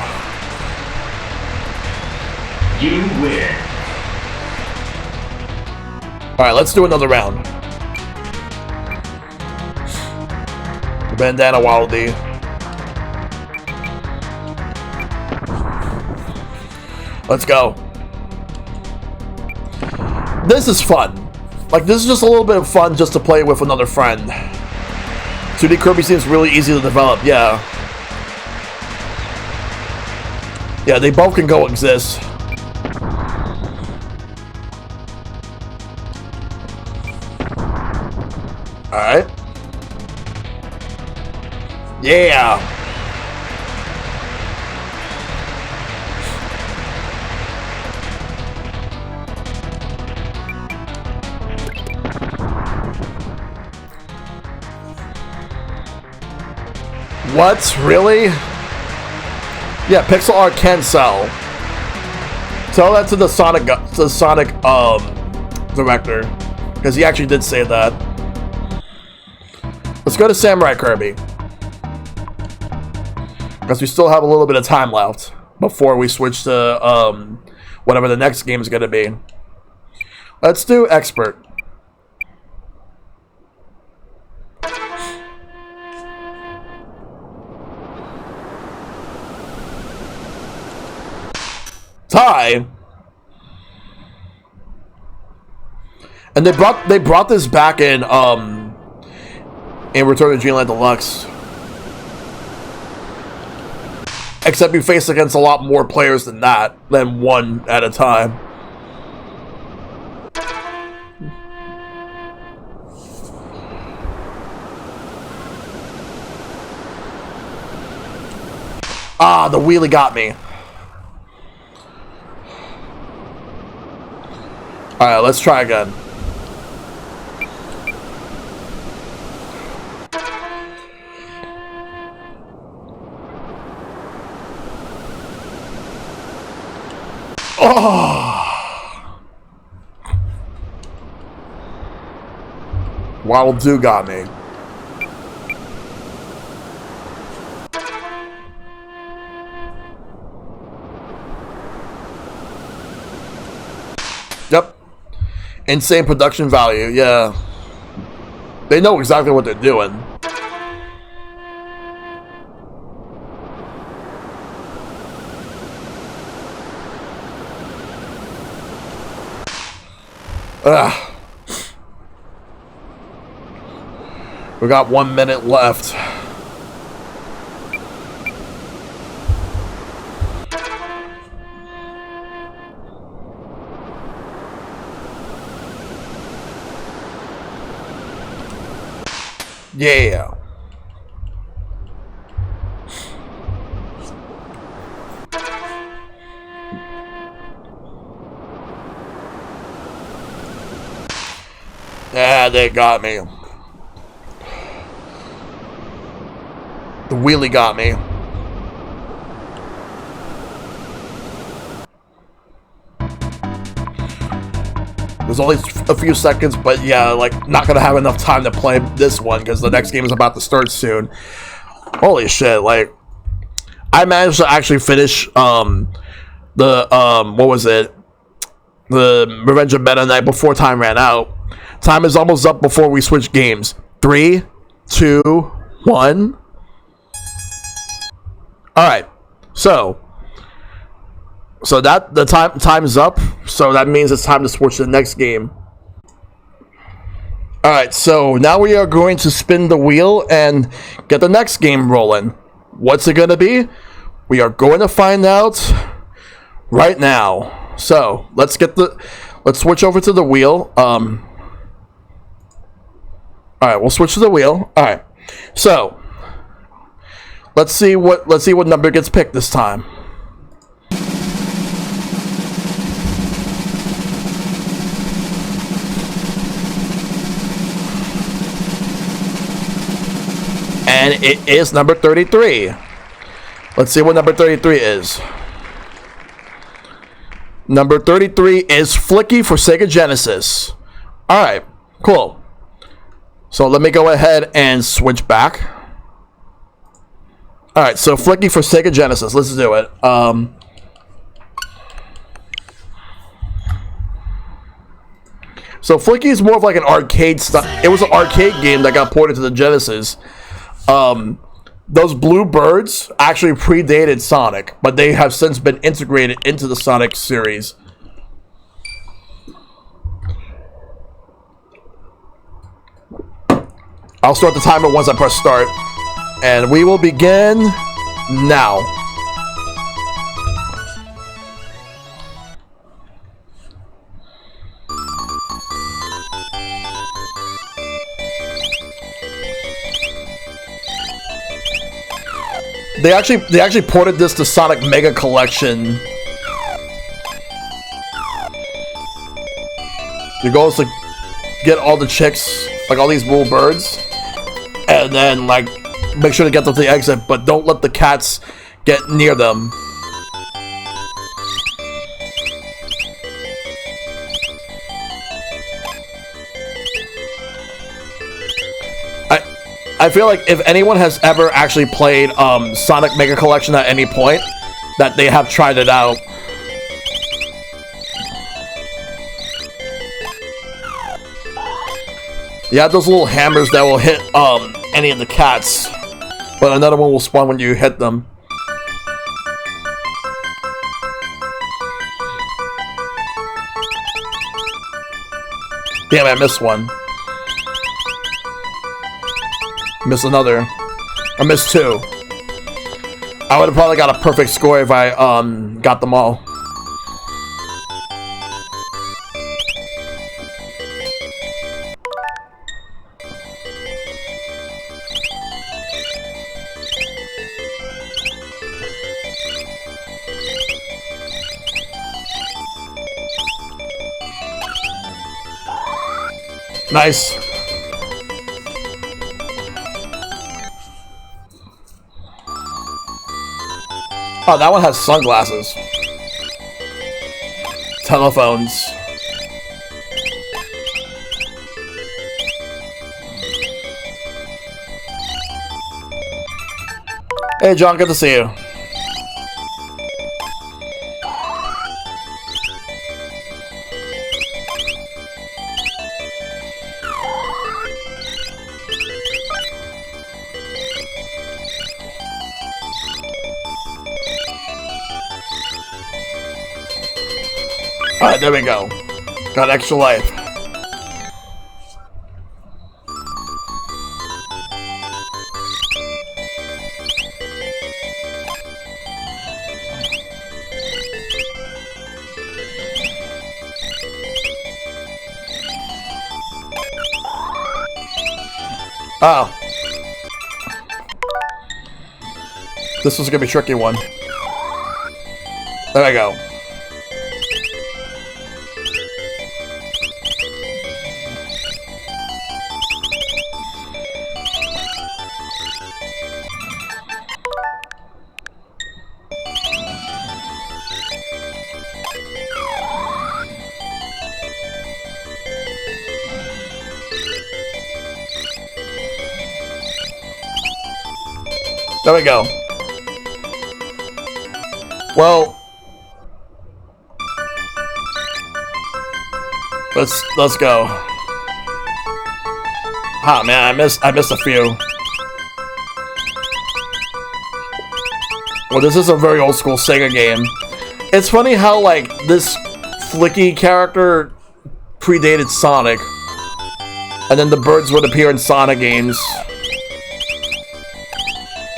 You win. Alright, let's do another round. Bandana Waldy. Let's go. This is fun. Like, this is just a little bit of fun just to play with another friend. 2D Kirby seems really easy to develop, yeah. Yeah, they both can coexist. Alright. Yeah. What? Really? Yeah, pixel art can sell. Tell that to the Sonic director, because he actually did say that. Let's go to Samurai Kirby, because we still have a little bit of time left before we switch to whatever the next game is going to be. Let's do Expert. Tie. And they brought this back in Return of Dreamland Deluxe. Except you face against a lot more players than that, than one at a time. Ah, the wheelie got me. Alright, let's try again. Oh! Waddle Doo got me. Yep. Insane production value, yeah. They know exactly what they're doing. Ugh. We got 1 minute left. Yeah. Yeah, they got me. The wheelie got me. There's only a few seconds, but yeah, like, not gonna have enough time to play this one because the next game is about to start soon. Holy shit, like, I managed to actually finish, what was it? The Revenge of Meta Knight before time ran out. Time is almost up before we switch games. 3, 2, 1. Alright, so that the time's up, so that means it's time to switch to the next game. Alright, so now we are going to spin the wheel and get the next game rolling. What's it gonna be? We are going to find out right now. So let's switch over to the wheel. Alright, we'll switch to the wheel. Alright. So let's see what number gets picked this time. And it is number 33. Let's see what number 33 is. Number 33 is Flicky for Sega Genesis. Alright, cool. So let me go ahead and switch back. Alright, so Flicky for Sega Genesis. Let's do it. So Flicky is more of like an arcade stuff. It was an arcade game that got ported to the Genesis. Those blue birds actually predated Sonic, but they have since been integrated into the Sonic series. I'll start the timer once I press start. And we will begin now. They actually ported this to Sonic Mega Collection. Your goal is to get all the chicks, like all these little birds, and then like make sure to get them to the exit, but don't let the cats get near them. I feel like if anyone has ever actually played Sonic Mega Collection at any point, that they have tried it out. You have those little hammers that will hit any of the cats, but another one will spawn when you hit them. Damn, I missed one. Missed another. I missed two. I would have probably got a perfect score if I got them all. Nice. Oh, that one has sunglasses. Telephones. Hey, John, good to see you. Alright, there we go. Got extra life. Oh. This was gonna be a tricky one. There we go. There we go. Well, let's go. Ah, man, I missed a few. Well, this is a very old school Sega game. It's funny how like this flicky character predated Sonic, and then the birds would appear in Sonic games.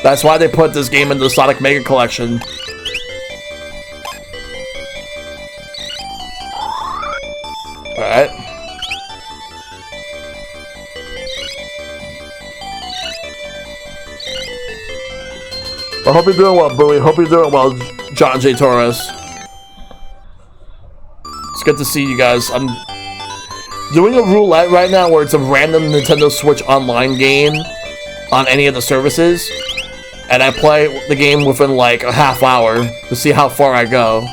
That's why they put this game into the Sonic Mega Collection. Alright. I hope you're doing well, Bowie. Hope you're doing well, John J. Torres. It's good to see you guys. I'm doing a roulette right now where it's a random Nintendo Switch Online game on any of the services. And I play the game within like a half hour to see how far I go.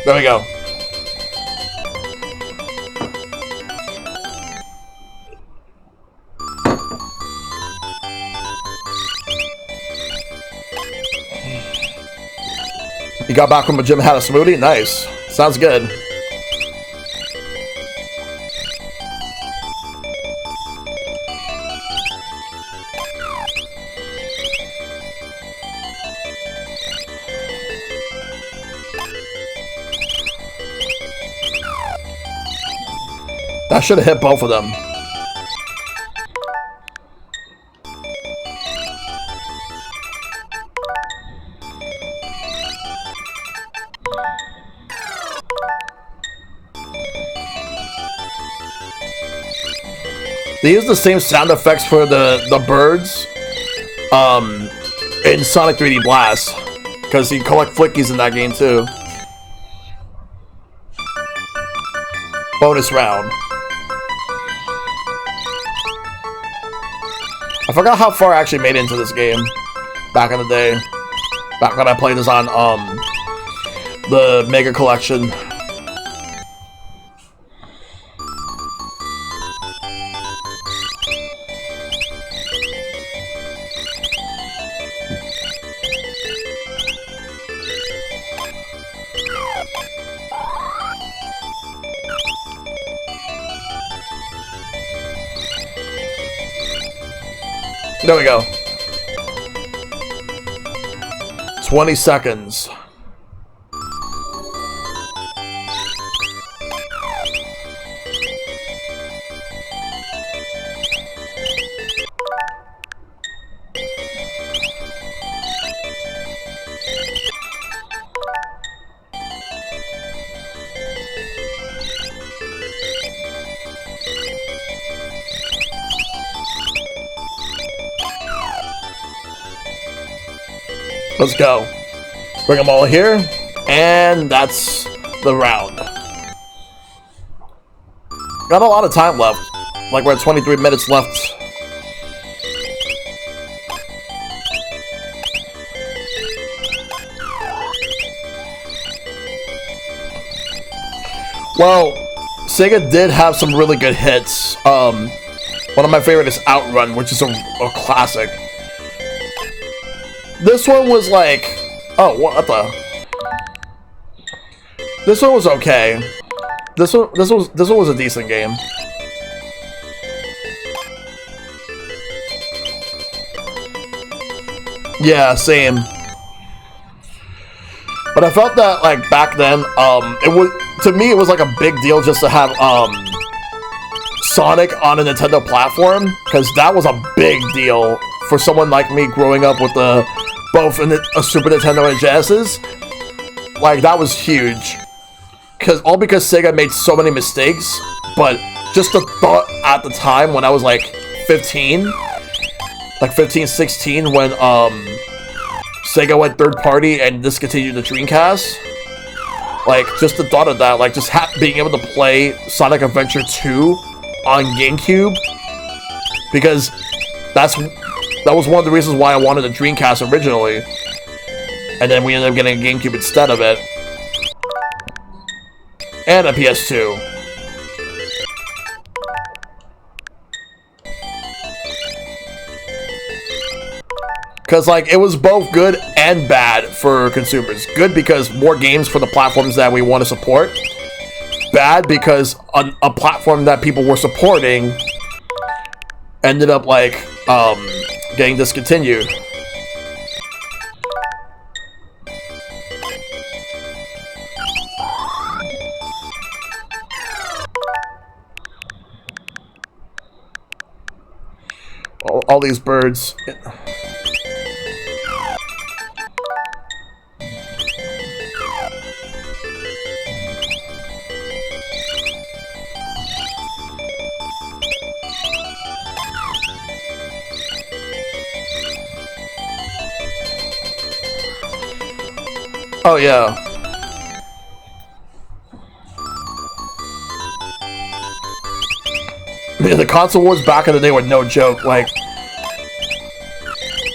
There we go. You got back from the gym and had a smoothie? Nice. Sounds good. That should have hit both of them. They use the same sound effects for the birds in Sonic 3D Blast, because you collect flickies in that game too. Bonus round. I forgot how far I actually made into this game back in the day. Back when I played this on the Mega Collection. There we go. 20 seconds. Let's go. Bring them all here, and that's the round. Got a lot of time left. Like, we're at 23 minutes left. Well, Sega did have some really good hits. One of my favorite is Outrun, which is a classic. This one was like, oh, what the? This one was okay. This one was a decent game. Yeah, same. But I felt that like back then, it was, to me it was like a big deal just to have Sonic on a Nintendo platform, because that was a big deal for someone like me growing up with both a Super Nintendo and Genesis. Like, that was huge. Because Sega made so many mistakes, but just the thought at the time when I was like 15, like 15, 16, when Sega went third party and discontinued the Dreamcast. Like, just the thought of that, like, just being able to play Sonic Adventure 2 on GameCube, because that was one of the reasons why I wanted a Dreamcast originally. And then we ended up getting a GameCube instead of it. And a PS2. Because, like, it was both good and bad for consumers. Good because more games for the platforms that we want to support. Bad because a platform that people were supporting ended up, like, getting discontinued. All these birds. Oh, yeah. Yeah, the console wars back in the day were no joke, like,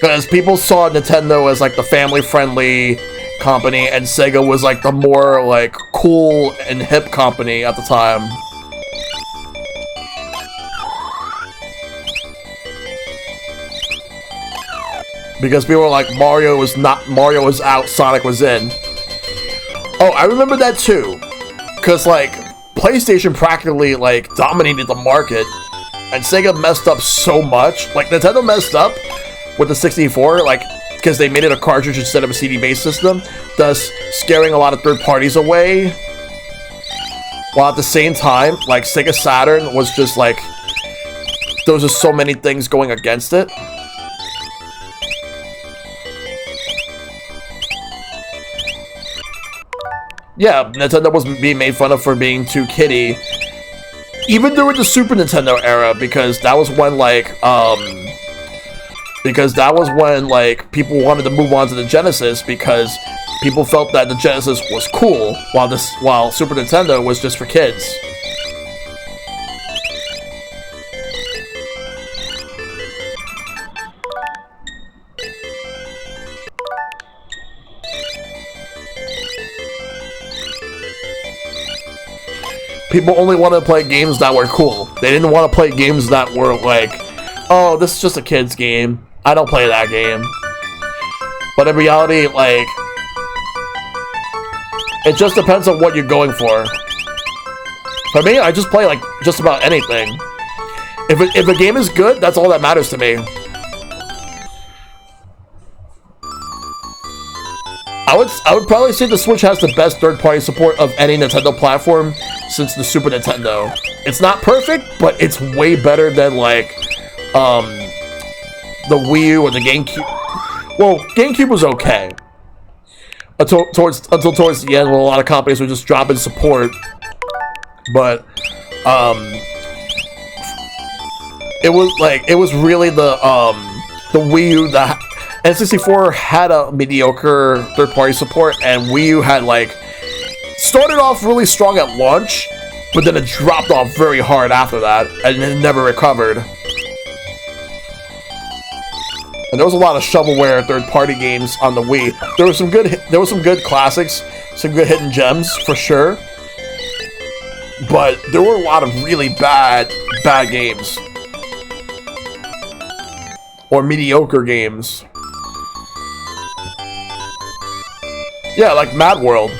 because people saw Nintendo as, like, the family-friendly company, and Sega was, like, the more, like, cool and hip company at the time. Because people were like, Mario was out, Sonic was in. Oh, I remember that too. Because, like, PlayStation practically, like, dominated the market. And Sega messed up so much. Like, Nintendo messed up with the 64, like, because they made it a cartridge instead of a CD-based system, thus scaring a lot of third parties away. While at the same time, like, Sega Saturn was just, like, there was just so many things going against it. Yeah, Nintendo was being made fun of for being too kiddie, even during the Super Nintendo era, because that was when people wanted to move on to the Genesis because people felt that the Genesis was cool, while Super Nintendo was just for kids. People only wanted to play games that were cool. They didn't want to play games that were like, oh, this is just a kid's game. I don't play that game. But in reality, like, it just depends on what you're going for. For me, I just play, like, just about anything. If a game is good, that's all that matters to me. I would probably say the Switch has the best third-party support of any Nintendo platform since the Super Nintendo. It's not perfect, but it's way better than, like, the Wii U or the GameCube. Well, GameCube was okay. Until towards the end, when a lot of companies were just dropping support. But, it was really the Wii U that... N64 had a mediocre third-party support, and Wii U had, like, started off really strong at launch, but then it dropped off very hard after that, and it never recovered. And there was a lot of shovelware third-party games on the Wii. There were some good classics, some good hidden gems for sure, but there were a lot of really bad games, or mediocre games. Yeah, like Mad World.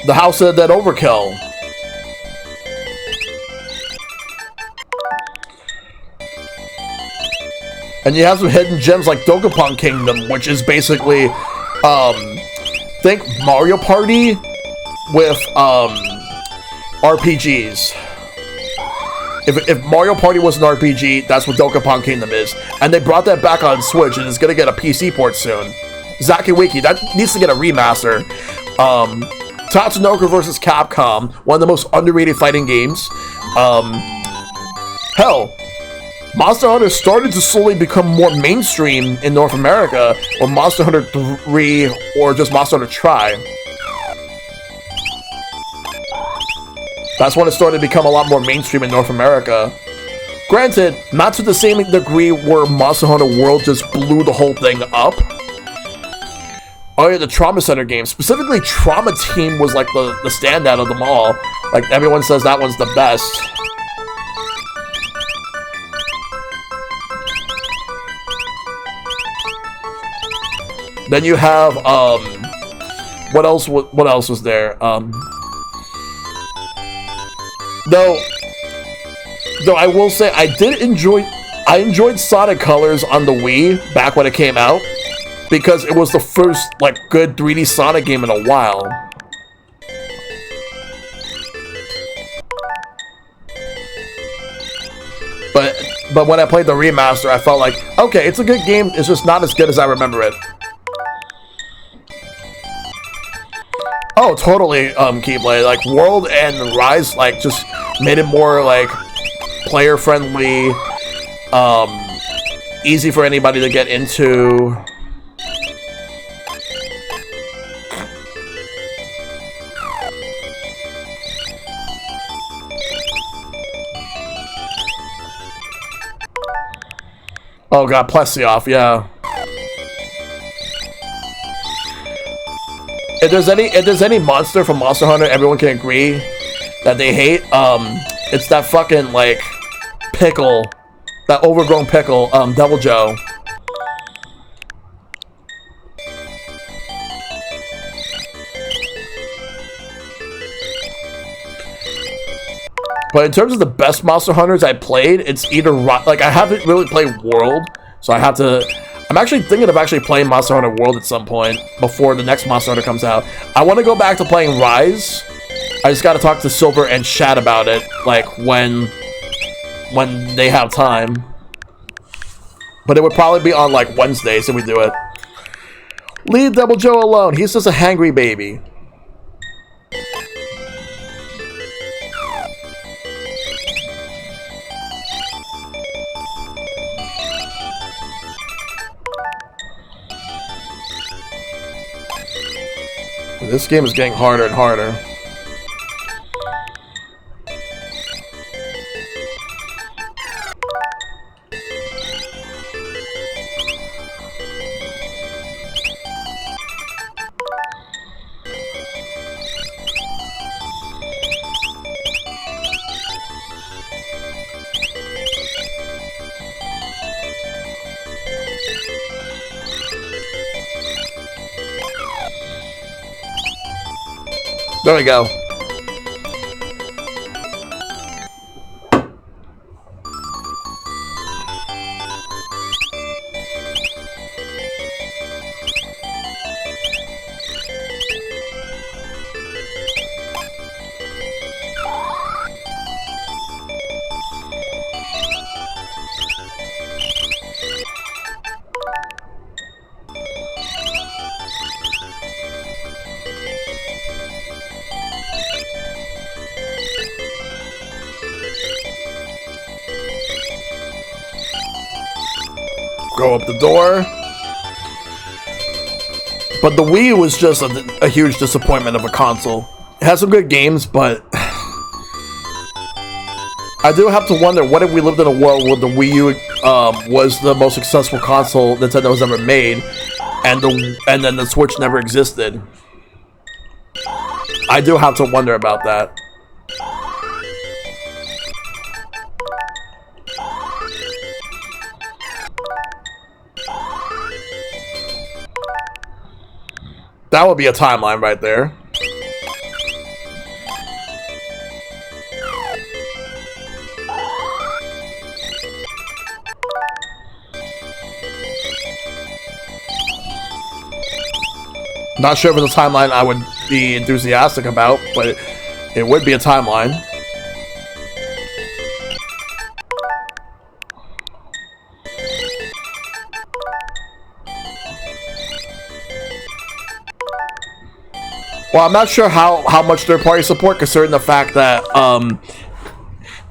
The House of the Dead Overkill. And you have some hidden gems like Dokapon Kingdom, which is basically, think Mario Party with, RPGs. If Mario Party was an RPG, that's what Dokapon Kingdom is. And they brought that back on Switch, and it's gonna get a PC port soon. Zakiwiki, that needs to get a remaster. Tatsunoko vs. Capcom, one of the most underrated fighting games. Hell, Monster Hunter started to slowly become more mainstream in North America, or Monster Hunter 3, or just Monster Hunter Tri. That's when it started to become a lot more mainstream in North America. Granted, not to the same degree where Monster Hunter World just blew the whole thing up. Oh yeah, the Trauma Center game. Specifically, Trauma Team was like the standout of them all. Like, everyone says that one's the best. Then you have, what else was there? Though I will say I enjoyed Sonic Colors on the Wii back when it came out, because it was the first, like, good 3D Sonic game in a while. But when I played the remaster, I felt like, okay, it's a good game, it's just not as good as I remember it. Oh, totally, Keyblade. Like, World and Rise, like, just made it more, like, player-friendly, easy for anybody to get into. Oh god, Plesioff, yeah. If there's any monster from Monster Hunter everyone can agree that they hate, it's that fucking, like, pickle, that overgrown pickle, Devil Joe. But in terms of the best Monster Hunters I played, it's either, like, I haven't really played World, so I have to... I'm actually thinking of actually playing Monster Hunter World at some point, before the next Monster Hunter comes out. I want to go back to playing Rise. I just gotta talk to Silver and Chad about it, like, when they have time. But it would probably be on, like, Wednesdays if we do it. Leave Devil Joe alone, he's just a hangry baby. This game is getting harder and harder. There we go. Go up the door. But the Wii U was just a huge disappointment of a console. It has some good games, but I do have to wonder, what if we lived in a world where the Wii U was the most successful console Nintendo's ever made, and then the Switch never existed? I do have to wonder about that. That would be a timeline right there. Not sure if it's a timeline I would be enthusiastic about, but it would be a timeline. Well, I'm not sure how much third-party support, considering the fact that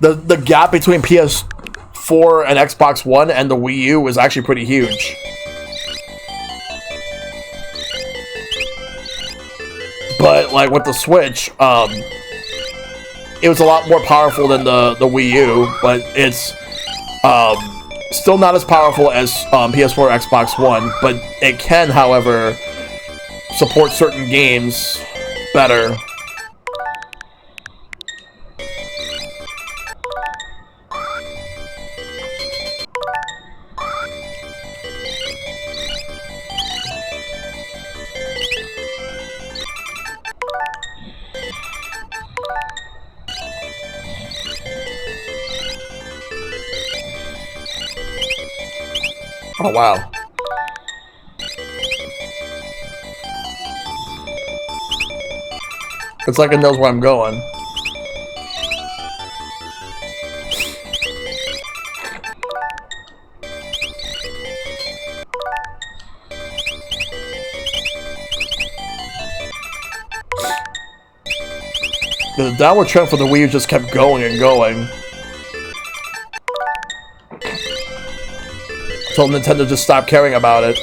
the gap between PS4 and Xbox One and the Wii U was actually pretty huge. But like with the Switch, it was a lot more powerful than the Wii U, but it's still not as powerful as PS4 or Xbox One. But it can, however, support certain games better. Oh, wow. It's like it knows where I'm going. The downward trend for the Wii U just kept going and going. Until Nintendo just stopped caring about it.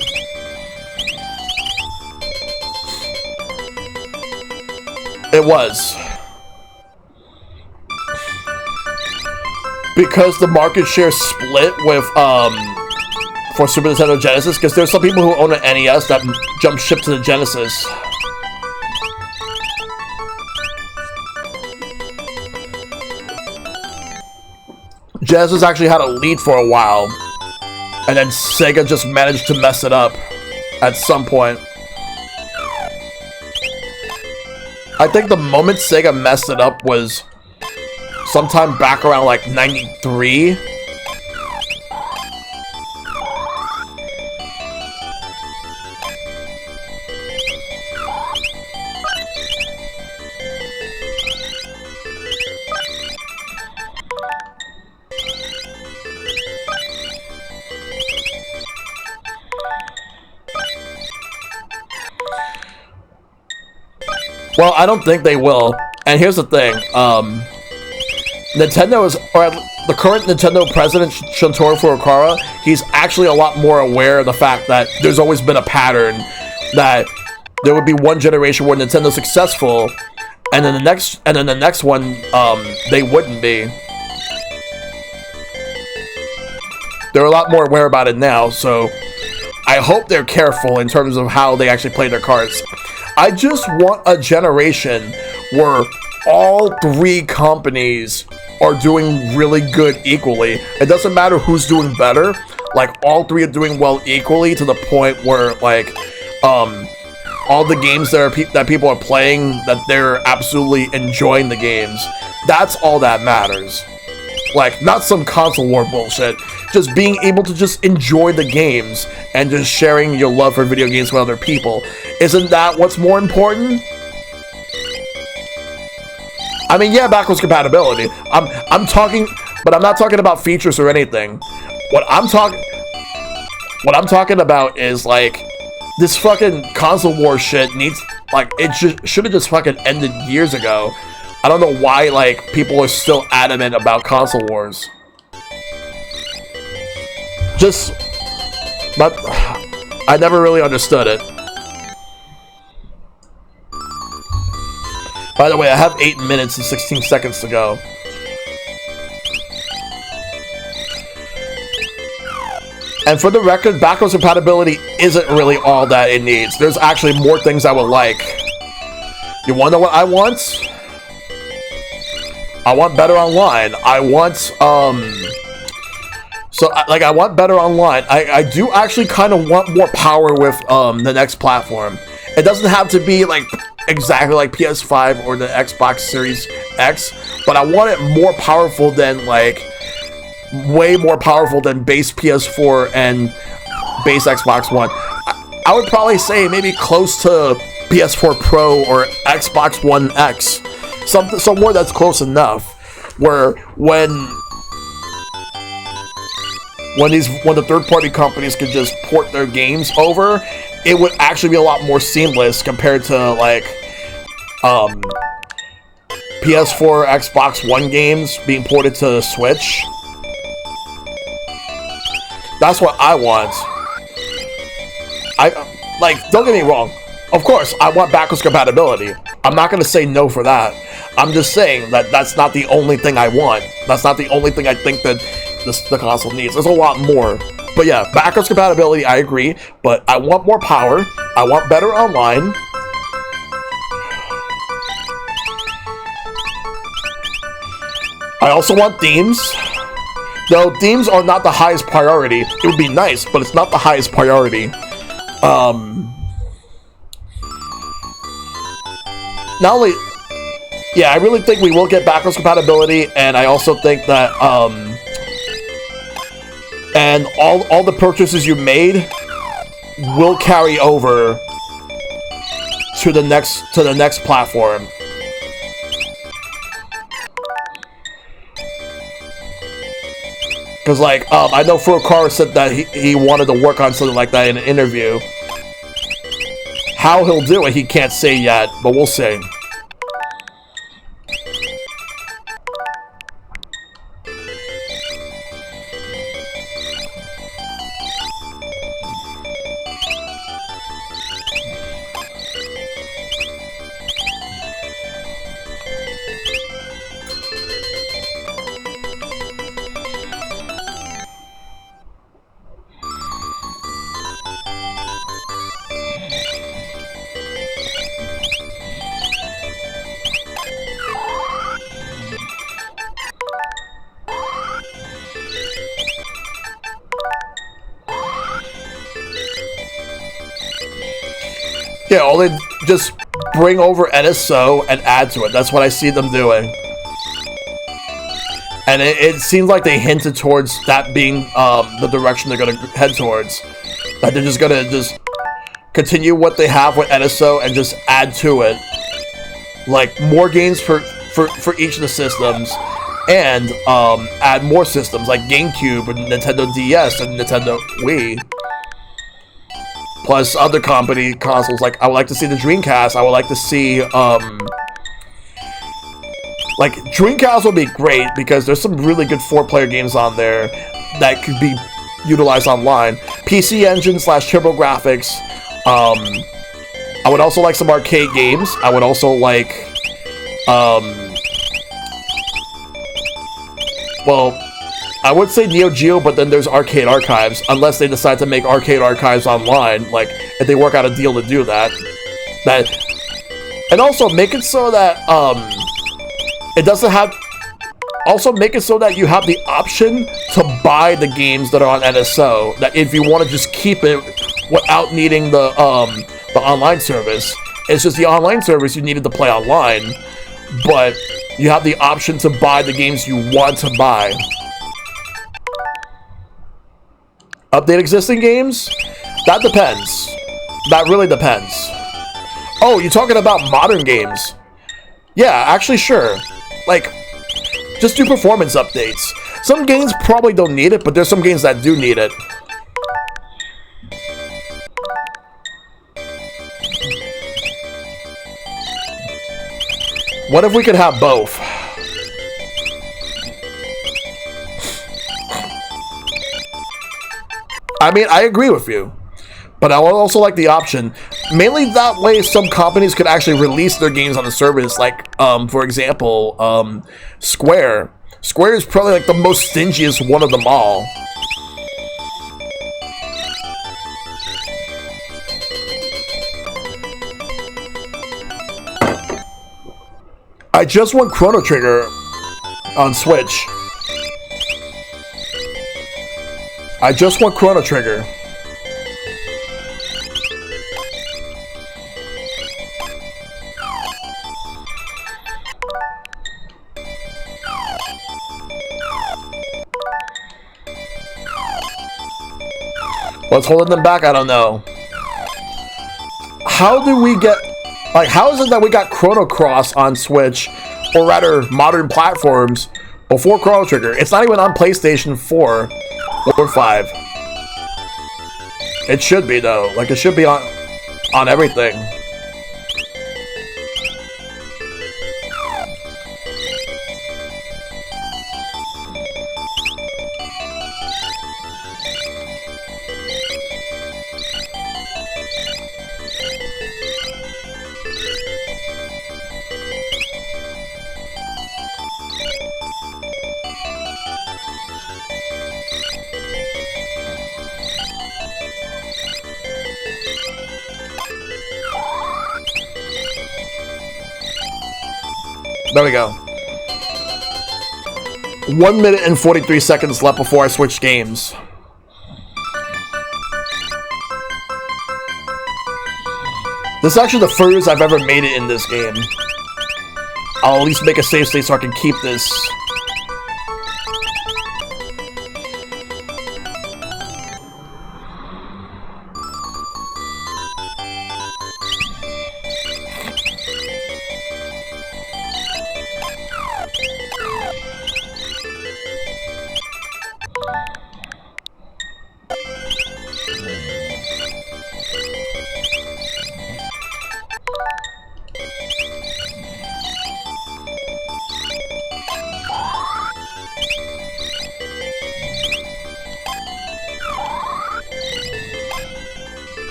It was. Because the market share split with, for Super Nintendo Genesis, because there's some people who own an NES that jumped ship to the Genesis. Genesis actually had a lead for a while, and then Sega just managed to mess it up at some point. I think the moment Sega messed it up was sometime back around like 93. Well, I don't think they will. And here's the thing. Nintendo is, or the current Nintendo president, Shuntaro Furukawa, he's actually a lot more aware of the fact that there's always been a pattern that there would be one generation where Nintendo's successful, and then the next one, they wouldn't be. They're a lot more aware about it now, so I hope they're careful in terms of how they actually play their cards. I just want a generation where all three companies are doing really good equally. It doesn't matter who's doing better. Like, all three are doing well equally, to the point where, like, all the games that people are playing, that they're absolutely enjoying the games. That's all that matters. Like, not some console war bullshit. Just being able to just enjoy the games and just sharing your love for video games with other people. Isn't that what's more important? I mean, yeah, backwards compatibility. I'm talking, but I'm not talking about features or anything. What I'm talking about is, like, this fucking console war shit needs, like, it should have just fucking ended years ago. I don't know why, like, people are still adamant about console wars. But I never really understood it. By the way, I have 8 minutes and 16 seconds to go. And for the record, backwards compatibility isn't really all that it needs. There's actually more things I would like. You wanna know what I want? I want better online. I want, I want better online. I do actually kind of want more power with, the next platform. It doesn't have to be, like, exactly like PS5 or the Xbox Series X, but I want it more powerful than, like, way more powerful than base PS4 and base Xbox One. I would probably say maybe close to PS4 Pro or Xbox One X. Somewhere that's close enough, where when the third-party companies could just port their games over, it would actually be a lot more seamless compared to, like, PS4, Xbox One games being ported to the Switch. That's what I want. Don't get me wrong. Of course, I want backwards compatibility. I'm not going to say no for that. I'm just saying that that's not the only thing I want. That's not the only thing I think that the console needs. There's a lot more. But yeah, backwards compatibility, I agree. But I want more power. I want better online. I also want themes. Though themes are not the highest priority. It would be nice, but it's not the highest priority. Not only, yeah, I really think we will get backwards compatibility, and I also think that, and all the purchases you made will carry over to the next platform. Because, like, I know Furukawa said that he wanted to work on something like that in an interview. How he'll do it, he can't say yet, but we'll see. Yeah, or they just bring over NSO and add to it. That's what I see them doing. And it seems like they hinted towards that being the direction they're going to head towards. That they're just going to just continue what they have with NSO and just add to it. Like, more games for each of the systems. And add more systems like GameCube and Nintendo DS and Nintendo Wii. Plus other company consoles, like I would like to see the Dreamcast. I would like to see, like, Dreamcast would be great because there's some really good 4-player games on there that could be utilized online. PC Engine / TurboGrafx, I would also like some arcade games. I would also like, well, I would say Neo Geo, but then there's Arcade Archives, unless they decide to make Arcade Archives online, like, if they work out a deal to do that. And also make it so that, it doesn't have, also make it so that you have the option to buy the games that are on NSO, that if you want to just keep it without needing the online service. It's just the online service you needed to play online, but you have the option to buy the games you want to buy. Update existing games? That depends. That really depends. Oh, you're talking about modern games? Yeah, actually, sure. Like, just do performance updates. Some games probably don't need it, but there's some games that do need it. What if we could have both? I mean, I agree with you, but I would also like the option. Mainly that way, some companies could actually release their games on the service. Like, for example, Square. Square is probably like the most stingiest one of them all. I just want Chrono Trigger on Switch. I just want Chrono Trigger. What's holding them back? I don't know. How do we get... Like, how is it that we got Chrono Cross on Switch, or rather, modern platforms, before Chrono Trigger? It's not even on PlayStation 4 or 5. It should be, though. Like, it should be on everything. There we go. 1 minute and 43 seconds left before I switch games. This is actually the furthest I've ever made it in this game. I'll at least make a save state so I can keep this.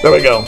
There we go.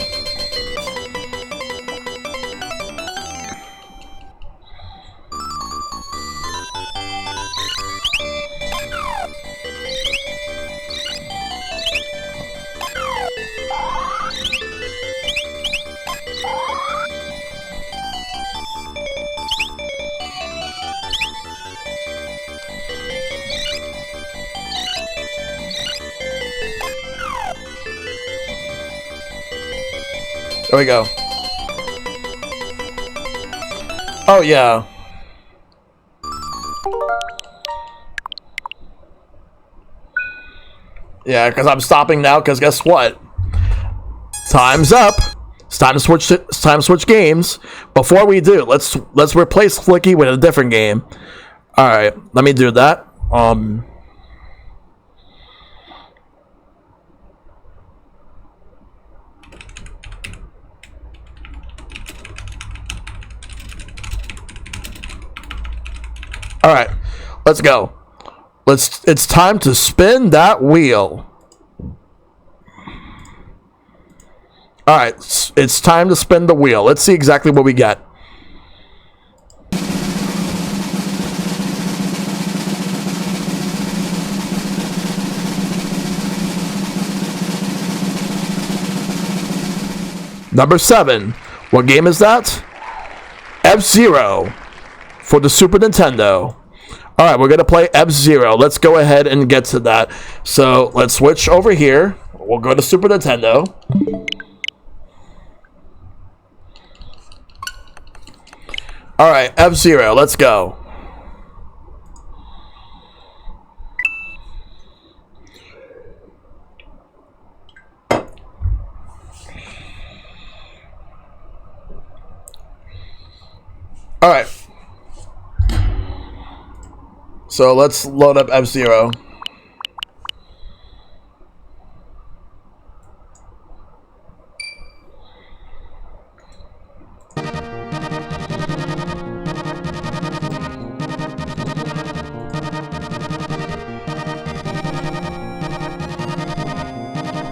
There we go. Oh, yeah. Yeah, because I'm stopping now, because guess what? Time's up. It's time to switch games. Before we do, let's replace Flicky with a different game. Alright, let me do that. Alright, let's go. It's time to spin that wheel. All right, it's time to spin the wheel. Let's see exactly what we get. Number 7. What game is that? F-Zero for the Super Nintendo. All right, we're going to play F-Zero. Let's go ahead and get to that. So let's switch over here. We'll go to Super Nintendo. All right, F-Zero. Let's go. All right. So let's load up F-Zero.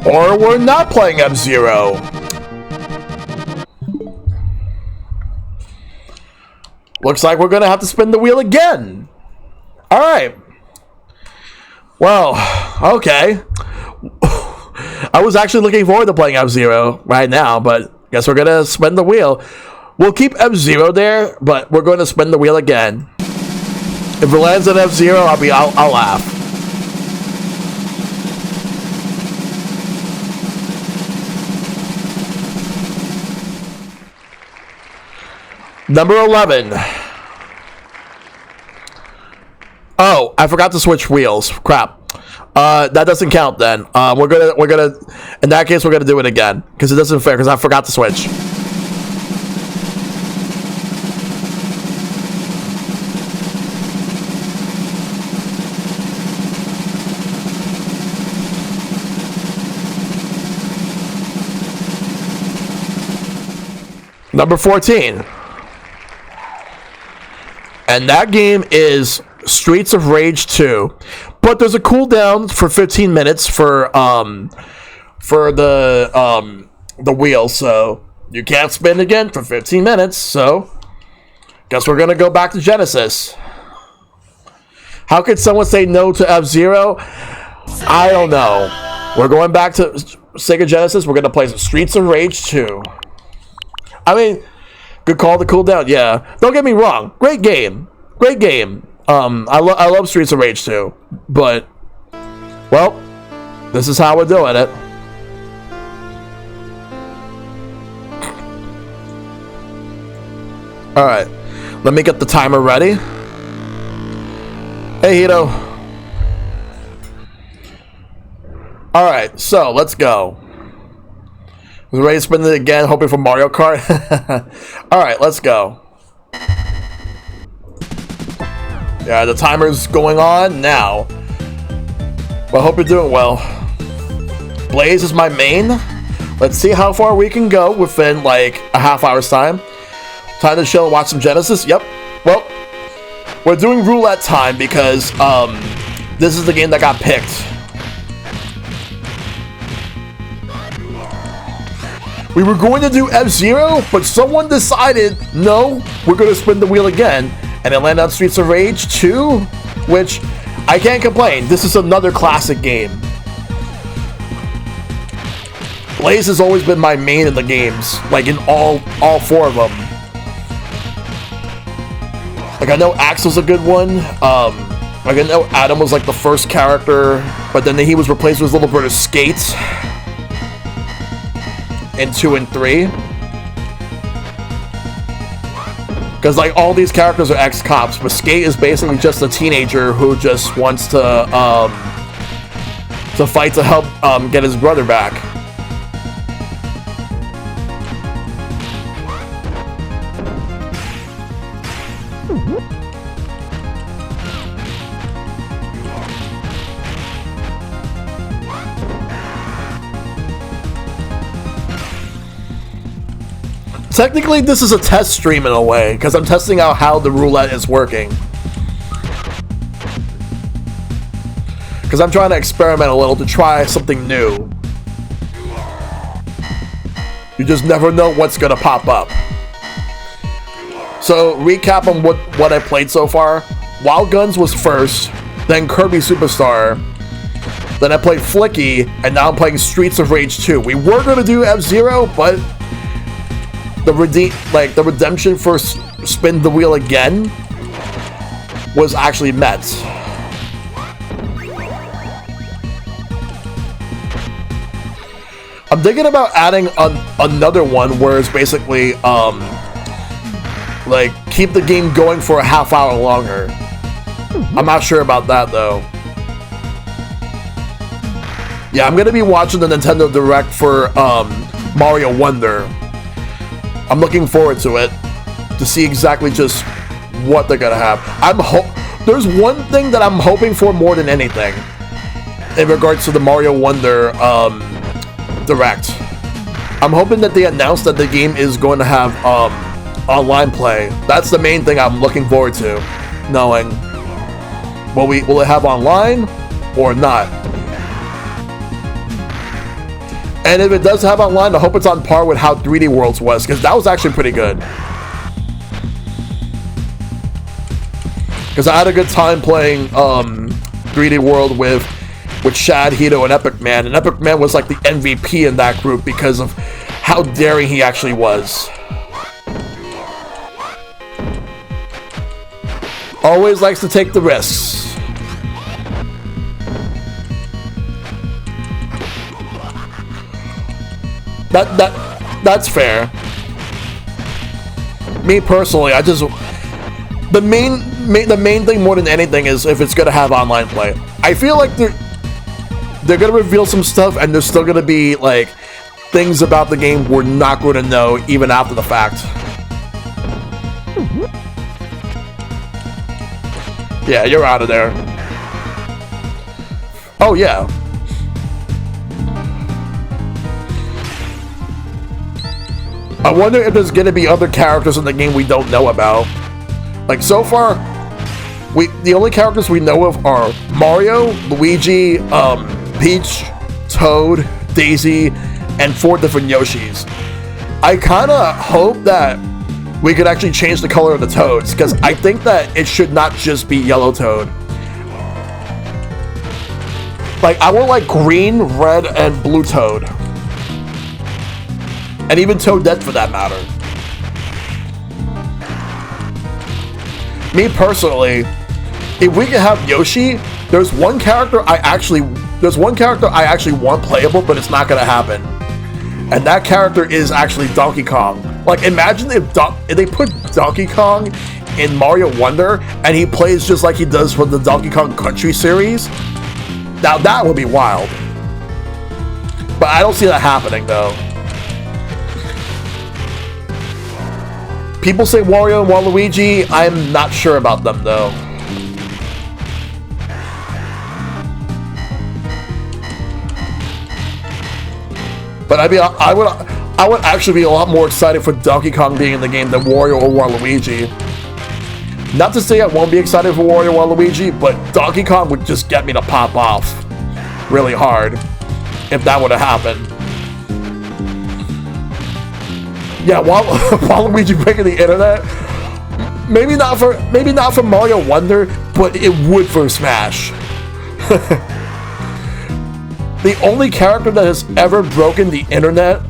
Or we're not playing F-Zero. Looks like we're going to have to spin the wheel again. All right. Well, okay. I was actually looking forward to playing F-Zero right now, but guess we're going to spin the wheel. We'll keep F-Zero there, but we're going to spin the wheel again. If it lands at F-Zero, I'll laugh. Number 11. Oh, I forgot to switch wheels. Crap. That doesn't count then. We're gonna in that case we're gonna do it again because it doesn't fair because I forgot to switch. Number 14. And that game is Streets of Rage 2. But there's a cooldown for 15 minutes for the wheel, so you can't spin again for 15 minutes, so guess we're gonna go back to Genesis. How could someone say no to F-Zero? I don't know. We're going back to Sega Genesis. We're gonna play some Streets of Rage 2. I mean, good call to cool down, yeah. Don't get me wrong. Great game. Great game. I love Streets of Rage 2. But, well, this is how we're doing it. Alright. Let me get the timer ready. Hey, Hito. Alright, so let's go. We're ready to spin it again, hoping for Mario Kart. Alright, let's go. Yeah, the timer's going on now. Well, I hope you're doing well. Blaze is my main. Let's see how far we can go within like a half hour's time. Time to chill and watch some Genesis. Yep. Well, we're doing roulette time because this is the game that got picked. We were going to do F-Zero, but someone decided, no, we're going to spin the wheel again. And it landed on Streets of Rage 2, which I can't complain. This is another classic game. Blaze has always been my main in the games, like in all four of them. Like I know Axel's a good one. Like I know Adam was like the first character, but then he was replaced with his little brother Skate in 2 and 3. Because like all these characters are ex-cops, but Skate is basically just a teenager who just wants to fight to help get his brother back. Technically, this is a test stream in a way, because I'm testing out how the roulette is working. Because I'm trying to experiment a little to try something new. You just never know what's gonna pop up. So, recap on what I played so far. Wild Guns was first, then Kirby Superstar, then I played Flicky, and now I'm playing Streets of Rage 2. We were gonna do F-Zero, but the redemption for Spin the Wheel Again was actually met. I'm thinking about adding another one where it's basically like keep the game going for a half hour longer. I'm not sure about that though. Yeah, I'm gonna be watching the Nintendo Direct for Mario Wonder. I'm looking forward to it to see exactly just what they're gonna have. There's one thing that I'm hoping for more than anything in regards to the Mario Wonder Direct. I'm hoping that they announce that the game is going to have online play. That's the main thing I'm looking forward to knowing. Will it have online or not? And if it does have online, I hope it's on par with how 3D Worlds was, because that was actually pretty good. Because I had a good time playing 3D World with Shad, Hito, and Epic Man. And Epic Man was like the MVP in that group because of how daring he actually was. Always likes to take the risks. That's fair. Me personally, I just the main thing more than anything is if it's gonna have online play. I feel like they're gonna reveal some stuff, and there's still gonna be like things about the game we're not going to know even after the fact. Yeah, you're out of there. Oh yeah. I wonder if there's gonna be other characters in the game we don't know about. Like so far, the only characters we know of are Mario, Luigi, Peach, Toad, Daisy, and 4 different Yoshis. I kinda hope that we could actually change the color of the Toads, because I think that it should not just be yellow Toad. Like, I want like green, red, and blue Toad. And even Toadette for that matter. Me personally, if we could have Yoshi, there's one character I actually want playable, but it's not gonna happen. And that character is actually Donkey Kong. Like, imagine if they put Donkey Kong in Mario Wonder and he plays just like he does for the Donkey Kong Country series. Now that would be wild. But I don't see that happening though. People say Wario and Waluigi. I'm not sure about them though. But I would actually be a lot more excited for Donkey Kong being in the game than Wario or Waluigi. Not to say I won't be excited for Wario or Waluigi, but Donkey Kong would just get me to pop off really hard if that would have happened. Yeah, Waluigi breaking the internet. Maybe not for Mario Wonder, but it would for Smash. The only character that has ever broken the internet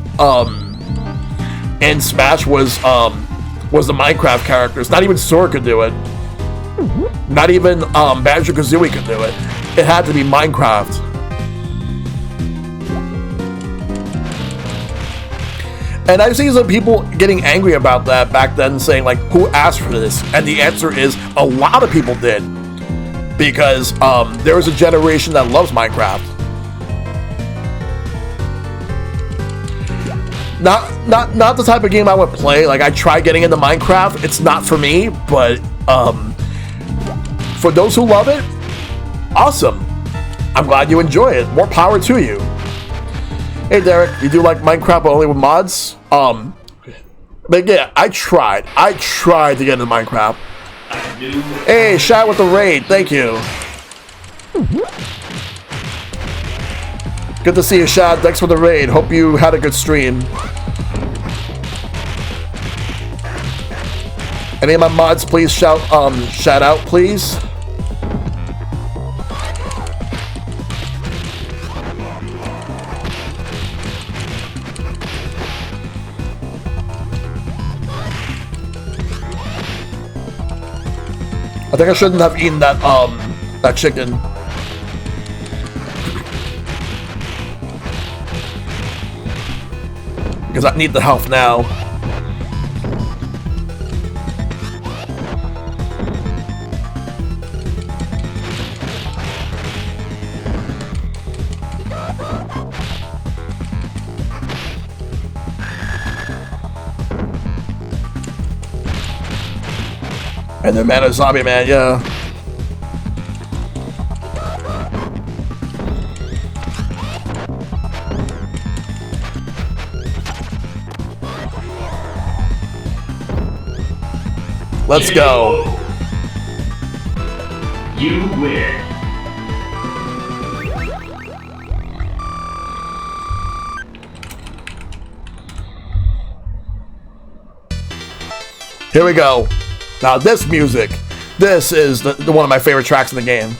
in Smash was the Minecraft characters. Not even Sora could do it. Not even Banjo-Kazooie could do it. It had to be Minecraft. And I've seen some people getting angry about that back then, saying like, who asked for this? And the answer is a lot of people did. Because there is a generation that loves Minecraft. Not the type of game I would play. Like, I tried getting into Minecraft. It's not for me, but for those who love it, awesome. I'm glad you enjoy it. More power to you. Hey Derek, you do like Minecraft but only with mods? But yeah, I tried to get into Minecraft. Hey, Shad with the raid, thank you. Good to see you, Shad. Thanks for the raid. Hope you had a good stream. Any of my mods, please shout out, please. I think I shouldn't have eaten that chicken. Because I need the health now. And then man, a zombie man, yeah. Let's go. You win. Here we go. Now this music, this is the one of my favorite tracks in the game.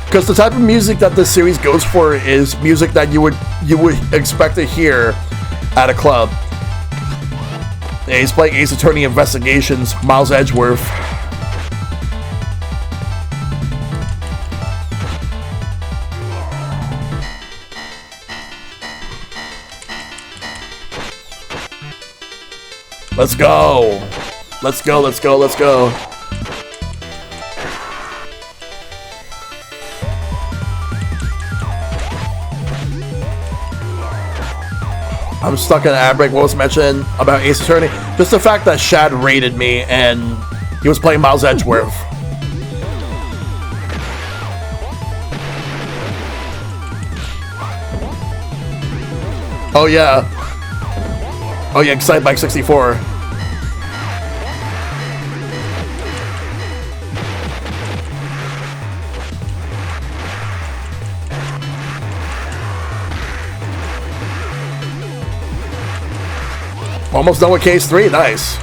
Because the type of music that this series goes for is music that you would expect to hear at a club. Yeah, he's playing Ace Attorney Investigations, Miles Edgeworth. Let's go. Let's go, let's go, let's go. I'm stuck in an ad break. What was mentioned about Ace Attorney? Just the fact that Shad raided me and he was playing Miles Edgeworth. Oh yeah. Oh yeah, Excitebike 64. Almost done with case 3, nice.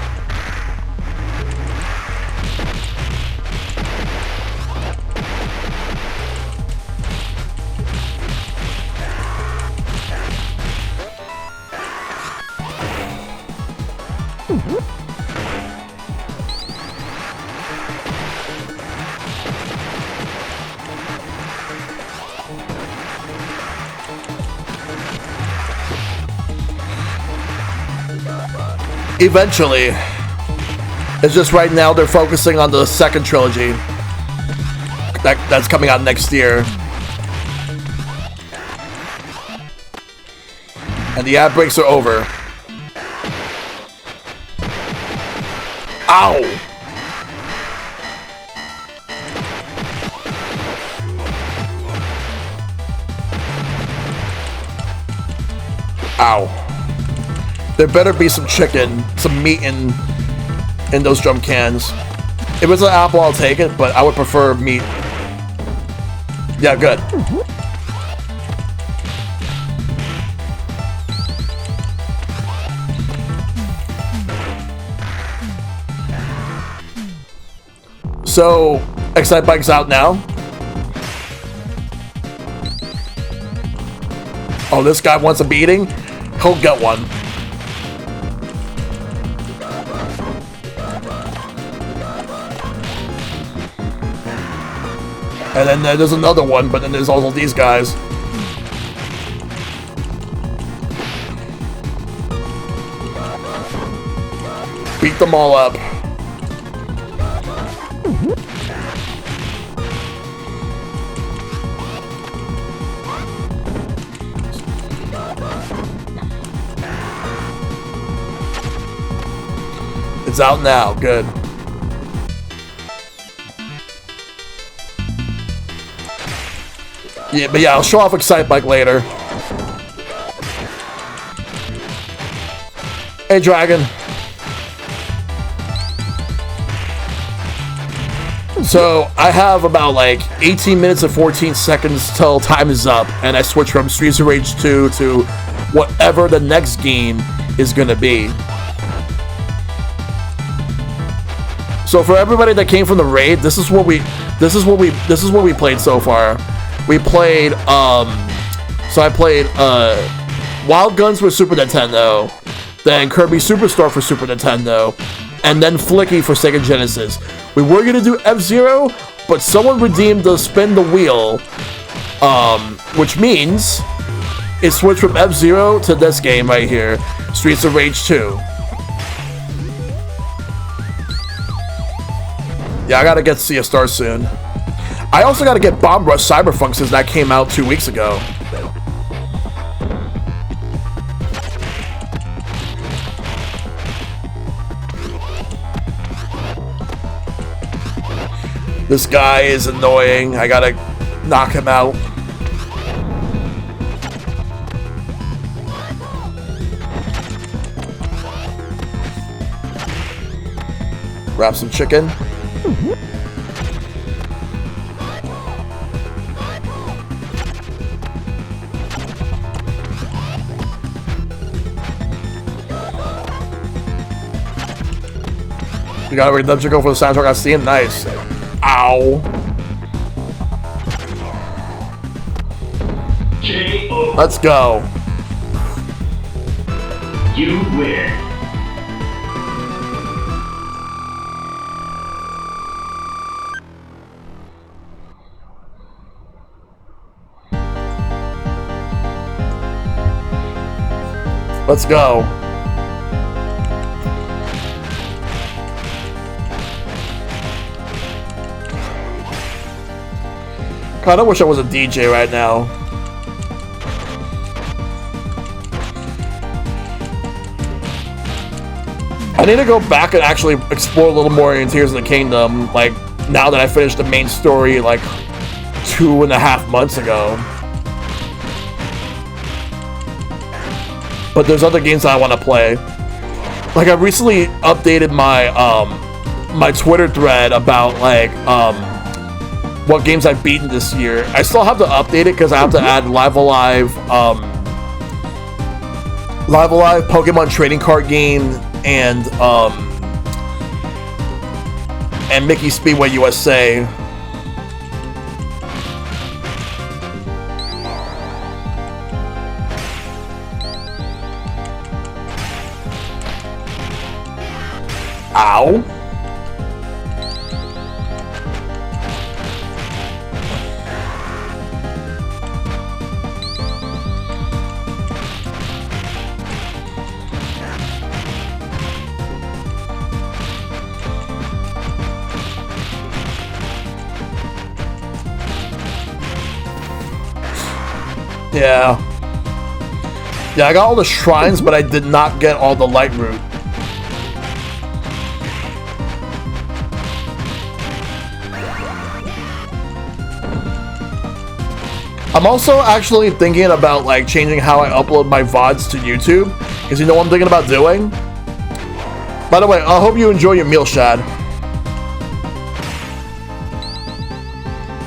Eventually. It's just right now they're focusing on the second trilogy that's coming out next year. And the ad breaks are over. Ow! Ow. There better be some chicken, some meat in those drum cans. If it's an apple, I'll take it, but I would prefer meat. Yeah, good. So, Excitebike's out now. Oh, this guy wants a beating? He'll get one. And then there's another one, but then there's also these guys. Beat them all up. It's out now, good. Yeah, but yeah, I'll show off Excitebike later. Hey, Dragon. So I have about like 18 minutes and 14 seconds till time is up, and I switch from Streets of Rage 2 to whatever the next game is gonna be. So for everybody that came from the raid, this is what we played so far. We played so I played Wild Guns for Super Nintendo, then Kirby Superstar for Super Nintendo, and then Flicky for Sega Genesis. We were gonna do F-Zero, but someone redeemed the spin the wheel, which means it switched from F-Zero to this game right here, Streets of Rage 2. Yeah, I gotta get to see a star soon. I also gotta get Bomb Rush Cyberpunk since that came out 2 weeks ago. This guy is annoying. I gotta knock him out. Grab some chicken. You got a redemption code for the soundtrack on Steam? Nice. Ow. J.O. Let's go. You win. Let's go. Kinda wish I was a DJ right now. I need to go back and actually explore a little more in Tears of the Kingdom, like, now that I finished the main story, like, 2.5 months ago. But there's other games that I want to play. Like, I recently updated my, my Twitter thread about, like, what games I've beaten this year. I still have to update it because I have to add Live Alive, Pokemon Trading Card Game, and Mickey Speedway USA. Ow. Yeah. Yeah, I got all the shrines, but I did not get all the light route. I'm also actually thinking about, like, changing how I upload my VODs to YouTube. Because you know what I'm thinking about doing? By the way, I hope you enjoy your meal, Shad.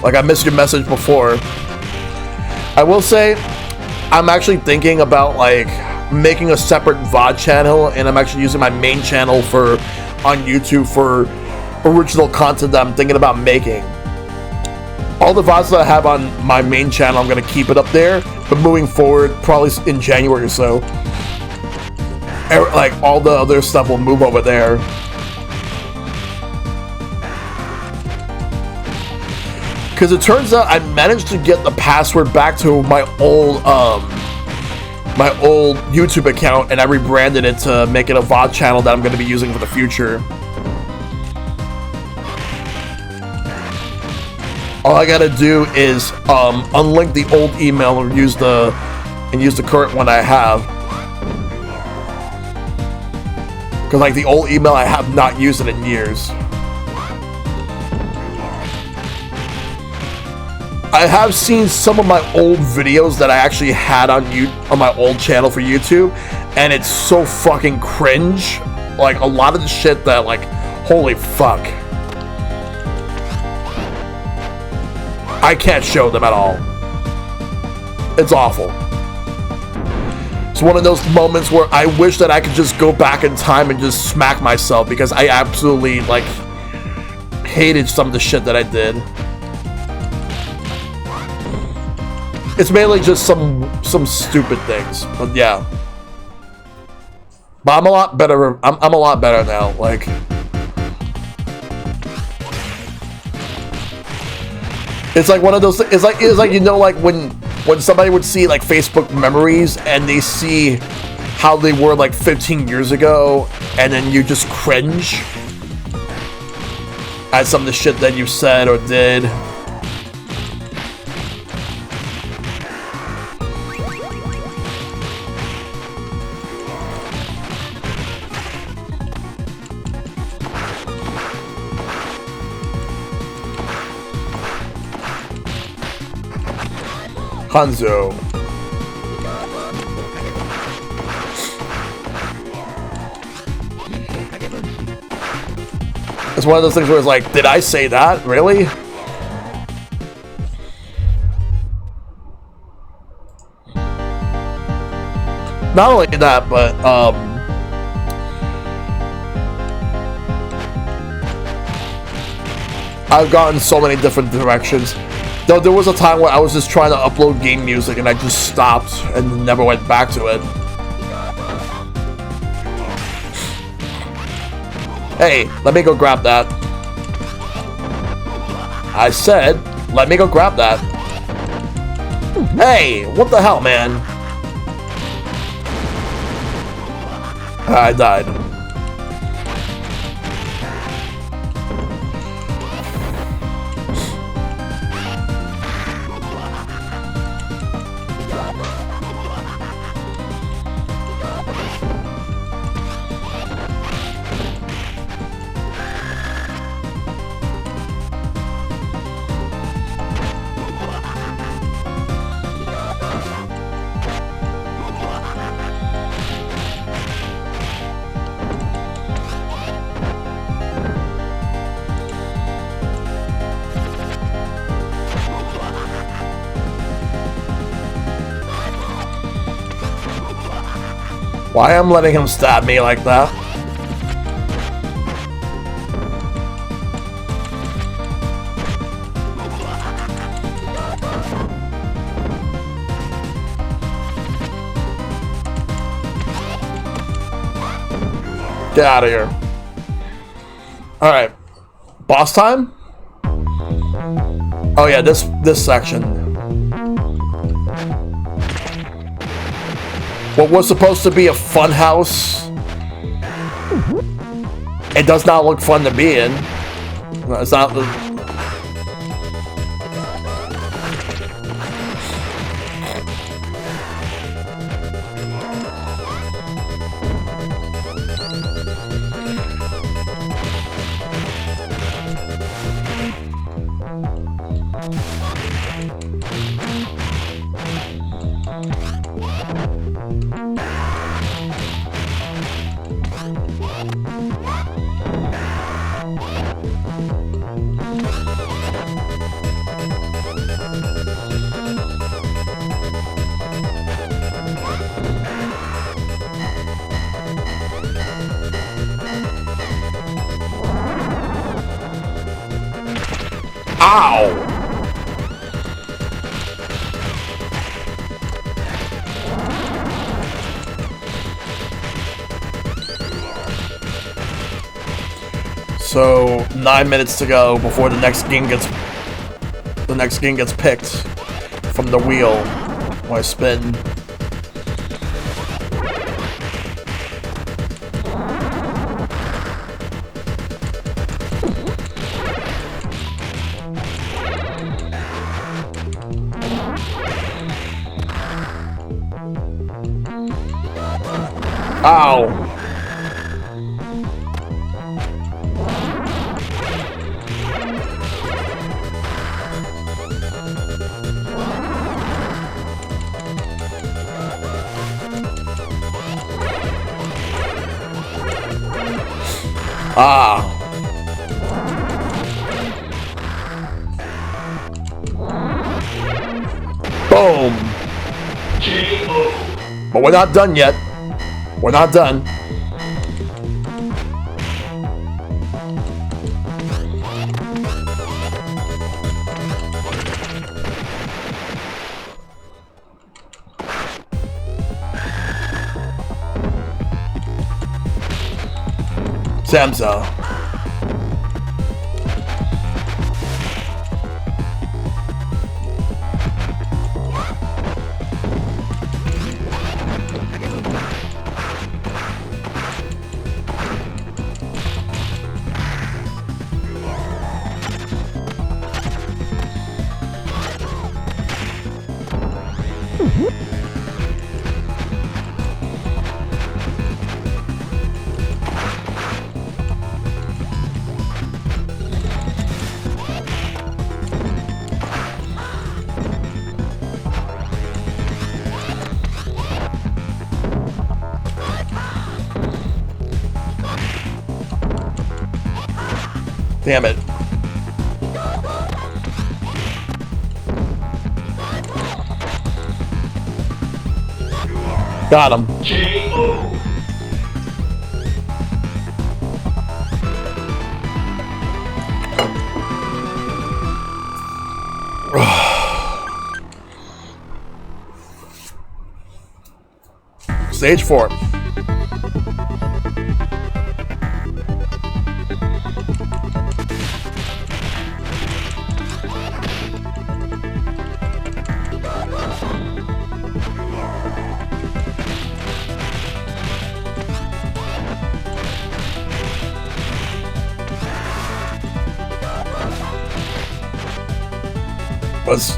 Like, I missed your message before. I will say, I'm actually thinking about, like, making a separate VOD channel, and I'm actually using my main channel on YouTube for original content that I'm thinking about making. All the VODs that I have on my main channel, I'm going to keep it up there, but moving forward, probably in January or so, like, all the other stuff will move over there. Because it turns out I managed to get the password back to my old YouTube account, and I rebranded it to make it a VOD channel that I'm going to be using for the future. All I gotta do is unlink the old email and use the current one I have. Because, like, the old email, I have not used it in years. I have seen some of my old videos that I actually had on my old channel for YouTube, and it's so fucking cringe. Like, a lot of the shit that, like, holy fuck. I can't show them at all. It's awful. It's one of those moments where I wish that I could just go back in time and just smack myself, because I absolutely, like, hated some of the shit that I did. It's mainly just some stupid things, but yeah. But I'm a lot better. I'm a lot better now. Like, it's like one of those. It's like you know, like when somebody would see like Facebook memories and they see how they were like 15 years ago, and then you just cringe at some of the shit that you said or did. Hanzo. It's one of those things where it's like, did I say that? Really? Not only that, but I've gone so many different directions. Though there was a time where I was just trying to upload game music and I just stopped and never went back to it. Hey, let me go grab that. I said, let me go grab that. Hey, what the hell, man? I died. Why am I letting him stab me like that? Get out of here. Alright. Boss time? Oh yeah, this section. What was supposed to be a fun house, it does not look fun to be in. It's not. Ow! So 9 minutes to go before the next game gets picked from the wheel when I spin. Ow! Ah. Boom. But we're not done yet. We're not done. Samsa. Damn it. Got him. Stage 4.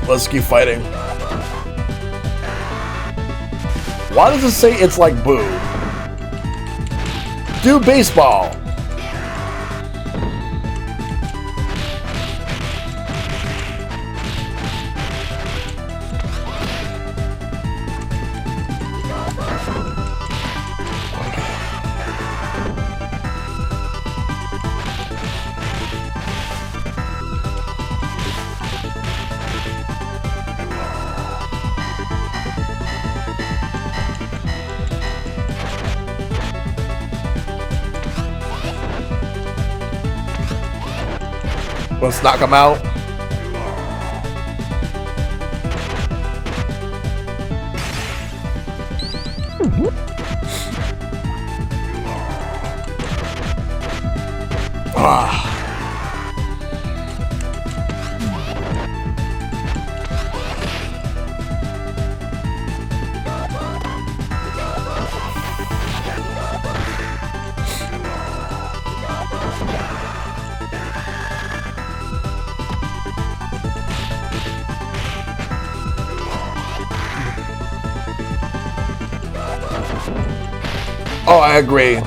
Let's keep fighting. Why does it say it's like boo? Do baseball. Let's knock him out. Ah. Oh, I agree.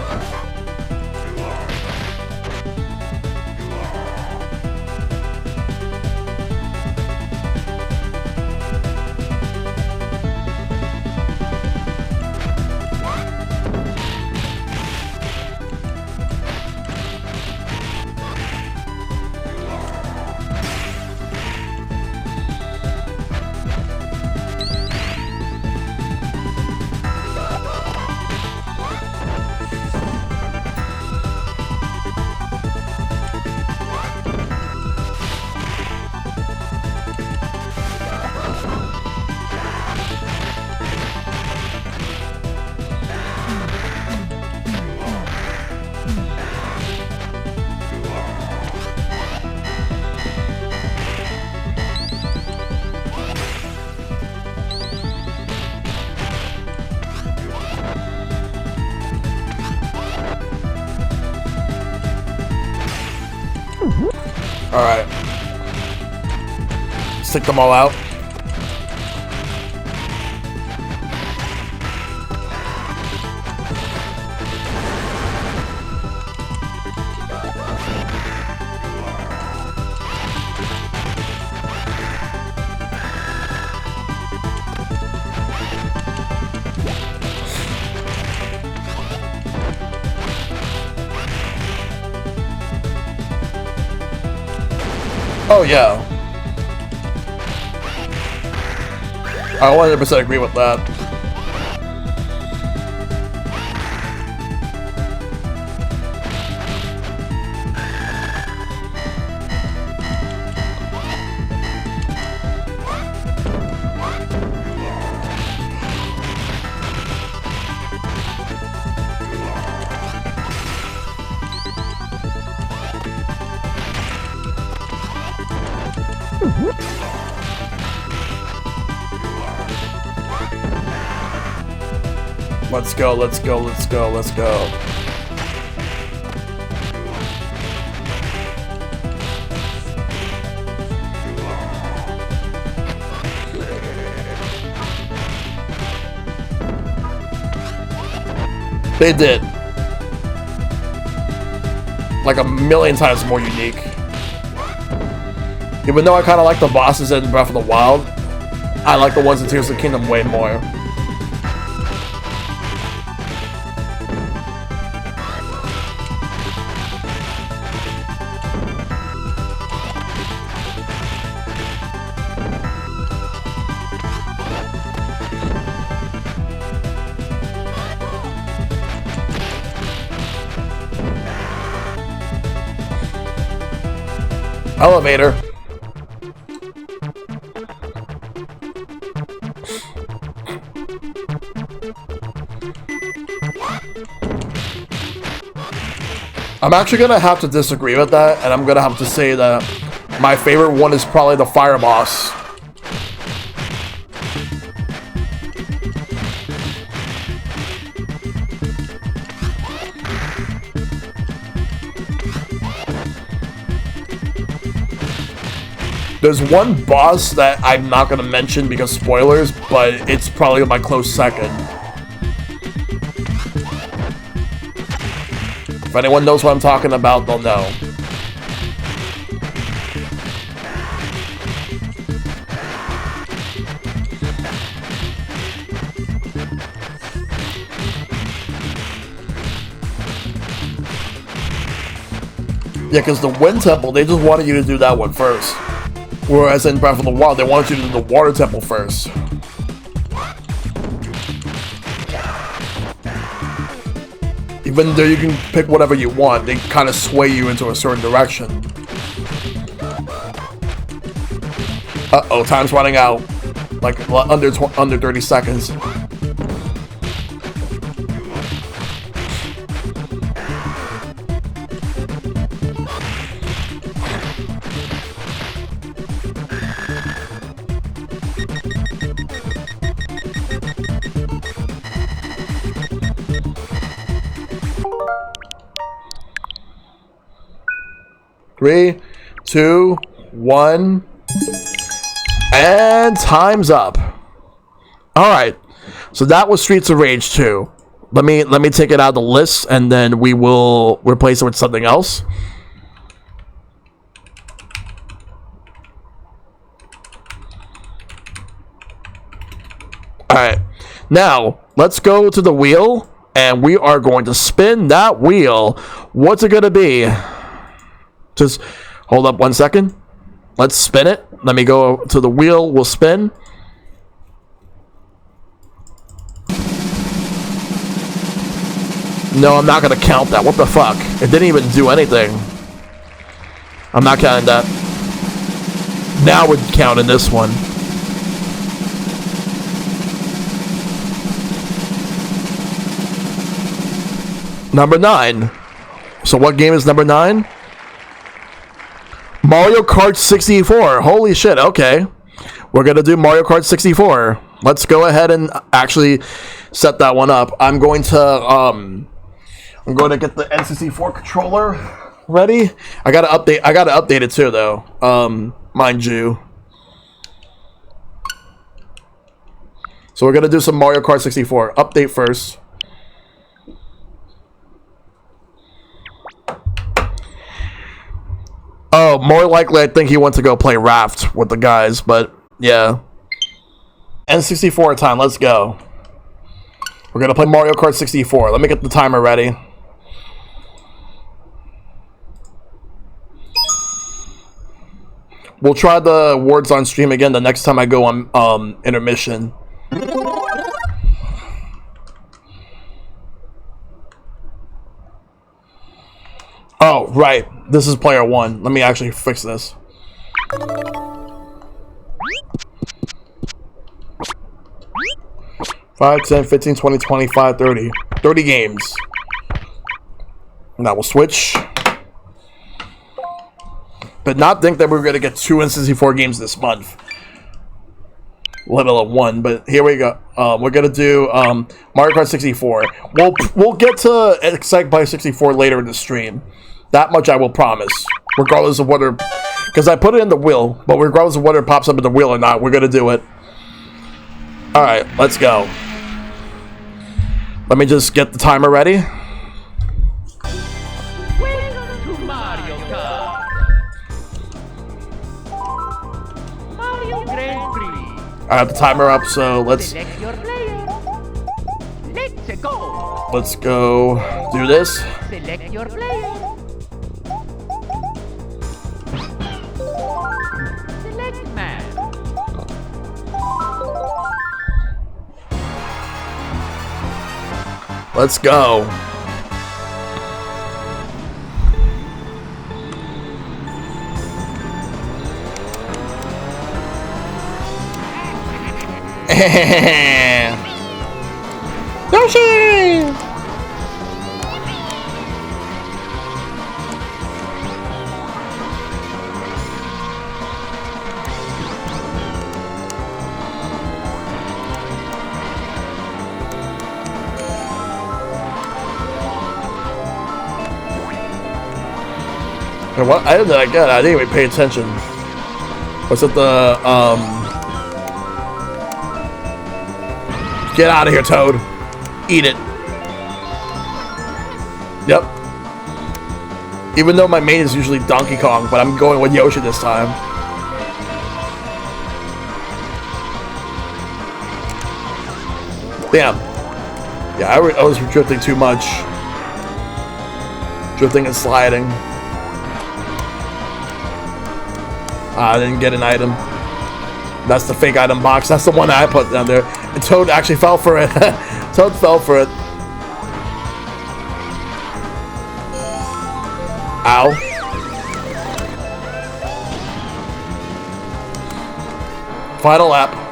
All right. Stick them all out. Oh yeah. I 100% agree with that. Let's go, let's go, let's go, let's go. They did. Like a million times more unique. Even though I kind of like the bosses in Breath of the Wild, I like the ones in Tears of the Kingdom way more. Elevator. I'm actually gonna have to disagree with that, and I'm gonna have to say that my favorite one is probably the fire boss. There's one boss that I'm not going to mention because spoilers, but it's probably my close second. If anyone knows what I'm talking about, they'll know. Yeah, because the Wind Temple, they just wanted you to do that one first. Whereas in Breath of the Wild, they wanted you to do the Water Temple first. Even though you can pick whatever you want, they kind of sway you into a certain direction. Uh-oh, time's running out. Like, under 30 seconds. Three, two, one, and time's up. All right, so that was Streets of Rage 2. Let me take it out of the list, and then we will replace it with something else. All right, now let's go to the wheel, and we are going to spin that wheel. What's it gonna be? Just hold up 1 second. Let's spin it. Let me go to the wheel. We'll spin. No, I'm not going to count that. What the fuck? It didn't even do anything. I'm not counting that. Now we're counting this one. Number 9. So what game is number 9? Mario Kart 64. Holy shit, okay. We're going to do Mario Kart 64. Let's go ahead and actually set that one up. I'm going to get the N64 controller ready. I got to update it too though. Mind you. So we're going to do some Mario Kart 64. Update first. Oh, more likely I think he went to go play Raft with the guys, but yeah. N64 time, let's go. We're gonna play Mario Kart 64. Let me get the timer ready. We'll try the awards on stream again the next time I go on intermission. Oh, right. This is player 1. Let me actually fix this. Five, 10, 15, 20, 25, 30. 30 games. Now we'll switch. But not think that we're going to get 2 N64 games this month. Let alone 1, but here we go. We're going to do Mario Kart 64. We'll get to Excitebike 64 later in the stream. That much I will promise. Regardless of whether... Because I put it in the wheel, but regardless of whether it pops up in the wheel or not, we're going to do it. Alright, let's go. Let me just get the timer ready. Welcome to Mario Kart. Mario Grand Prix. I have the timer up, so let's Select your player. Let's go. do this. Select your player. Select map. Let's go. Yoshi! What? I didn't get. I didn't even pay attention. Was it the Get out of here, Toad. Eat it. Yep. Even though my main is usually Donkey Kong, but I'm going with Yoshi this time. Damn. Yeah, I was drifting too much. Drifting and sliding. I didn't get an item. That's the fake item box. That's the one that I put down there. And Toad actually fell for it. Toad fell for it. Ow. Final lap.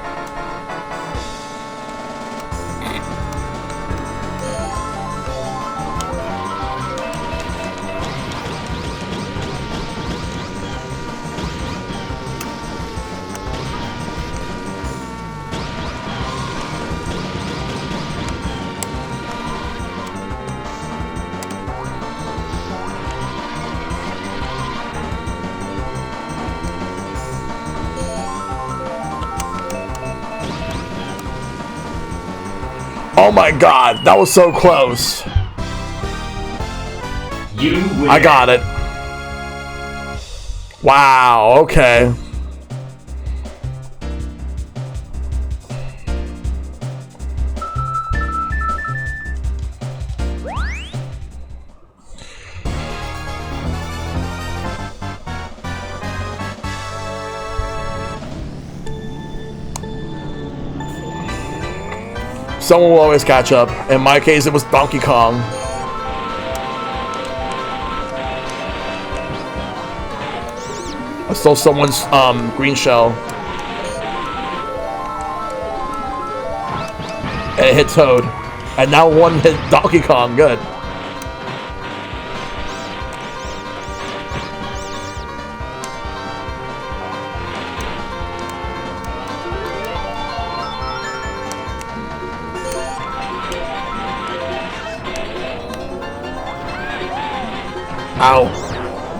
Oh my god, that was so close. You win. I got it. Wow, okay. Someone will always catch up. In my case, it was Donkey Kong. I stole someone's green shell. And it hit Toad. And now one hit Donkey Kong. Good. Ow.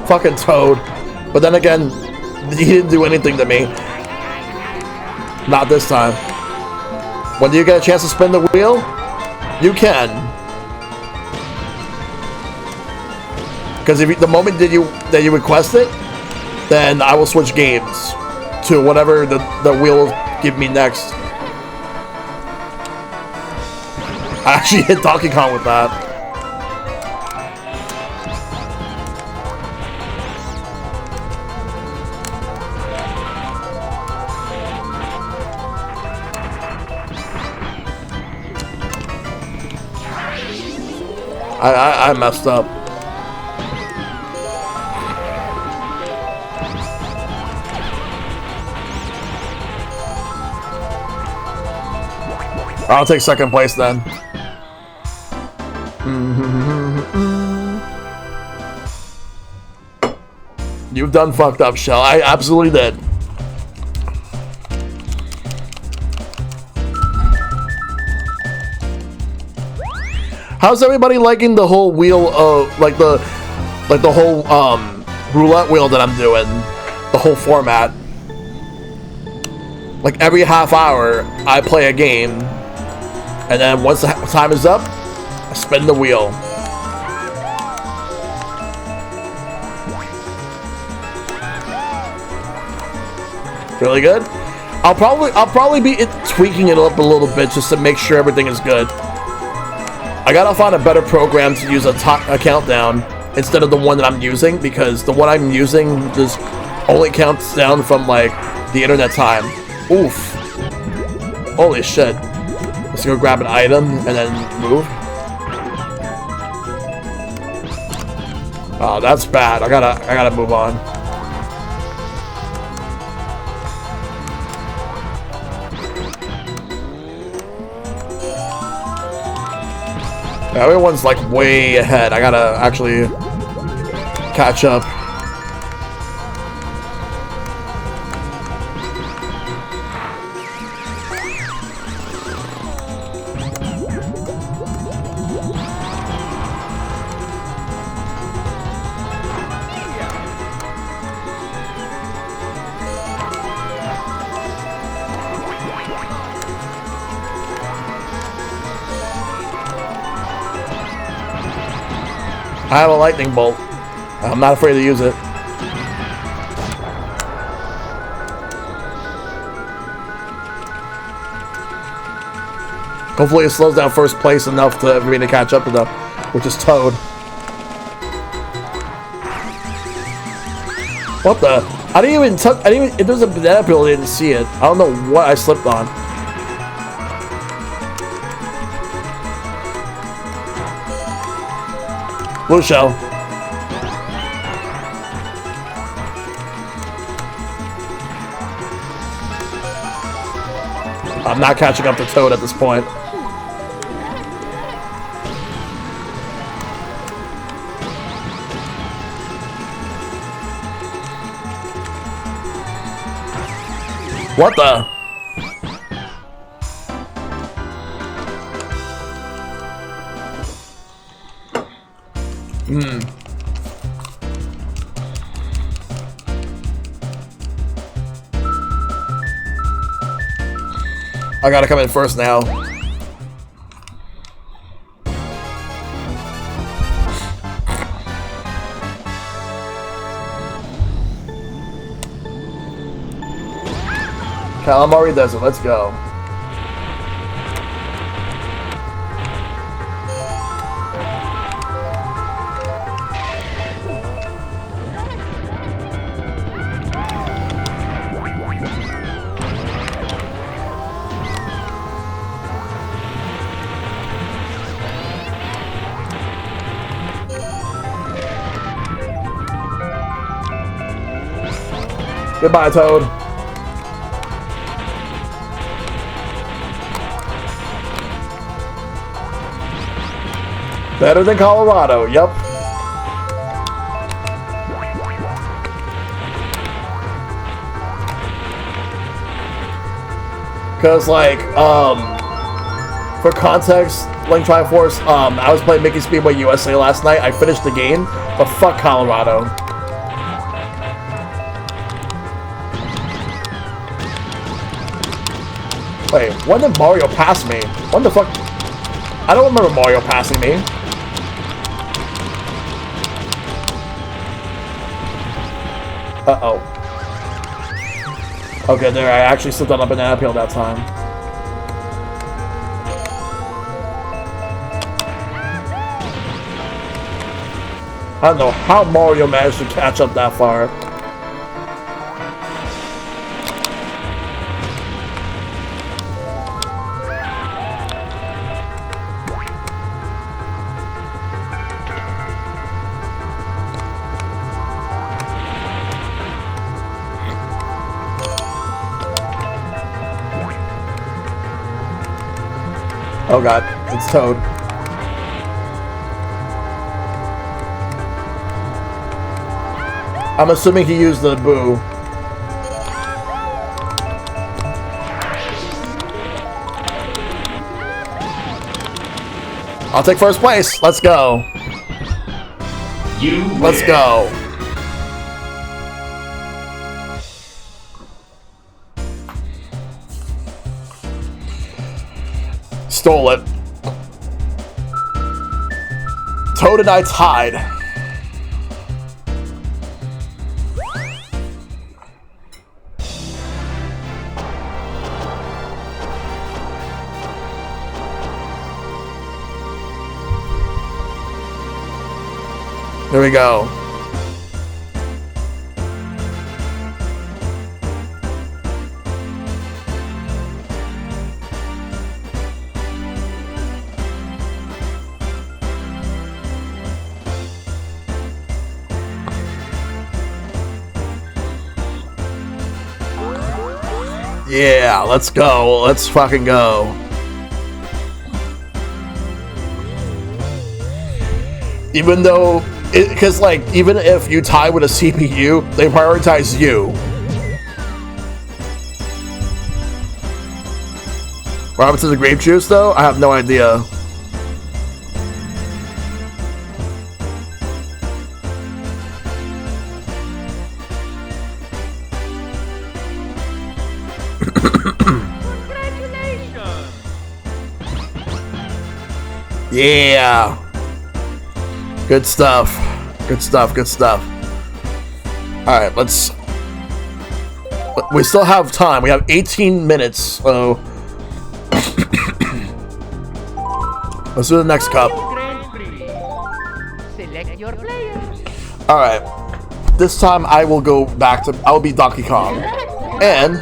Fucking Toad. But then again, he didn't do anything to me. Not this time. When do you get a chance to spin the wheel? You can. Because if the moment that you request it, then I will switch games to whatever the wheel will give me next. I actually hit Donkey Kong with that. I messed up. I'll take second place then. You've done fucked up, Shell. I absolutely did. How's everybody liking the whole wheel of like the whole roulette wheel that I'm doing? The whole format. Like every half hour I play a game, and then once the time is up, I spin the wheel. Really good. I'll probably be tweaking it up a little bit just to make sure everything is good. I gotta find a better program to use a countdown instead of the one that I'm using, because the one I'm using just only counts down from like the internet time. Oof. Holy shit. Let's go grab an item and then move. Oh, that's bad. I gotta move on. Everyone's like way ahead. I gotta actually catch up. I have a lightning bolt. I'm not afraid to use it. Hopefully it slows down first place enough for me to catch up to them, which is Toad. What the? I didn't even touch. If there's a banana peel, I didn't see it. I don't know what I slipped on. Blue shell. I'm not catching up to Toad at this point. What the? I gotta come in first now. Calamari Desert, let's go. Goodbye, Toad. Better than Colorado, yep. Cause like, for context, Link Triforce, I was playing Mickey Speedway USA last night. I finished the game, but fuck Colorado. Wait, when did Mario pass me? When the fuck? I don't remember Mario passing me. Uh-oh. Okay, there, I actually slipped on a banana peel that time. I don't know how Mario managed to catch up that far. Oh god, it's Toad. I'm assuming he used the boo. I'll take first place. Let's go. Let's go. Stole it. Toad and I tied. There we go. Yeah, let's go. Let's fucking go. Even though, because like, even if you tie with a CPU, they prioritize you. What happens to the grape juice, though? I have no idea. Yeah. Good stuff. Good stuff. Good stuff. Alright, let's... We still have time. We have 18 minutes, so... Let's do the next cup. Select your player. Alright. This time I will go back to... I will be Donkey Kong. And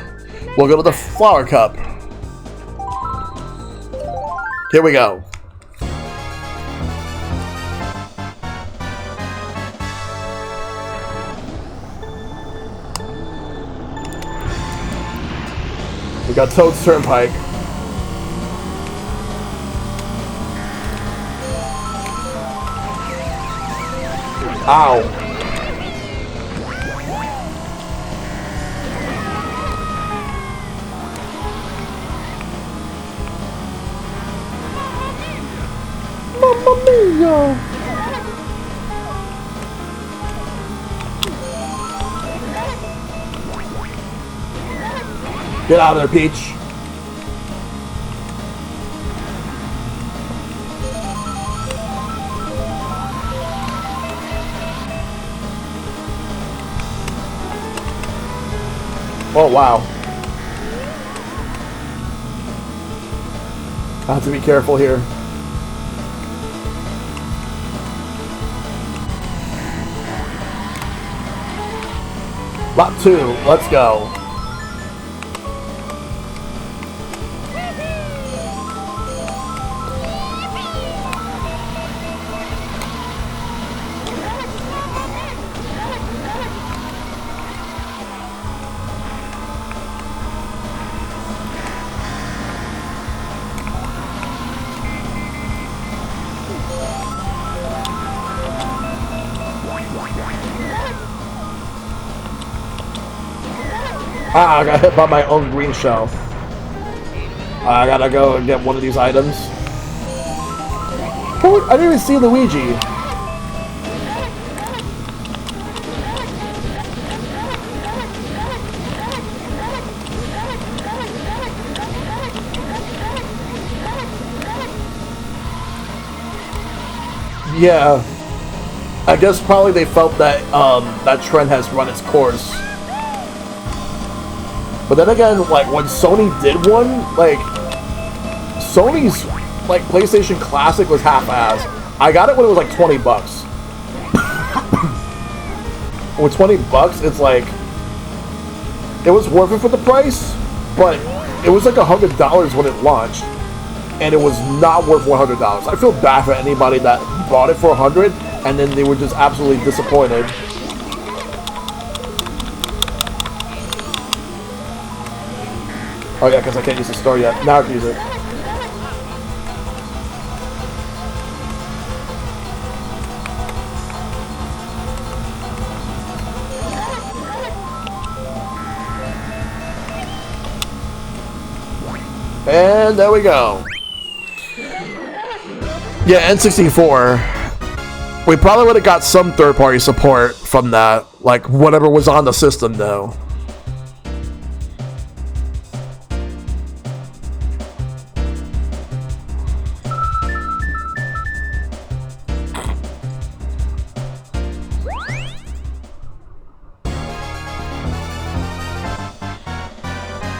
we'll go to the flower cup. Here we go. We got Toad's Turnpike. Ow. Mamma mia. Get out of there, Peach. Oh, wow. I have to be careful here. Lap 2, let's go. Ah, I got hit by my own green shell. I gotta go and get one of these items. Oh, I didn't even see Luigi. Yeah. I guess probably they felt that that trend has run its course. But then again, like, when Sony did one, like, Sony's, like, PlayStation Classic was half-assed. I got it when it was, like, 20 bucks. With 20 bucks, it's like, it was worth it for the price, but it was, like, $100 when it launched, and it was not worth $100. I feel bad for anybody that bought it for $100, and then they were just absolutely disappointed. Oh yeah, because I can't use the store yet. Now I can use it. And there we go. Yeah, N64. We probably would have got some third-party support from that, like whatever was on the system, though.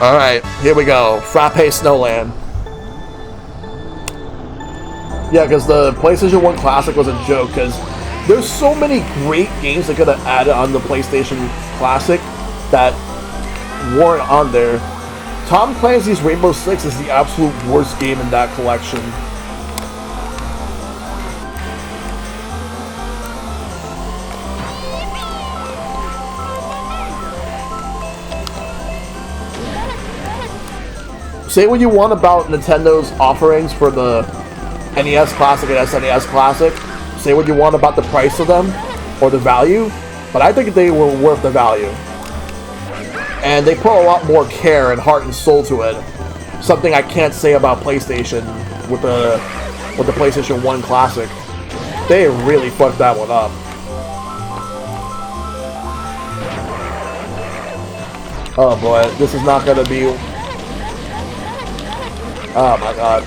Alright, here we go. Frappe Snowland. Yeah, because the PlayStation 1 Classic was a joke, because there's so many great games they could have added on the PlayStation Classic that weren't on there. Tom Clancy's Rainbow Six is the absolute worst game in that collection. Say what you want about Nintendo's offerings for the NES Classic and SNES Classic. Say what you want about the price of them or the value, but I think they were worth the value. And they put a lot more care and heart and soul to it. Something I can't say about PlayStation with the PlayStation 1 Classic. They really fucked that one up. Oh boy, this is not gonna be... Oh my god.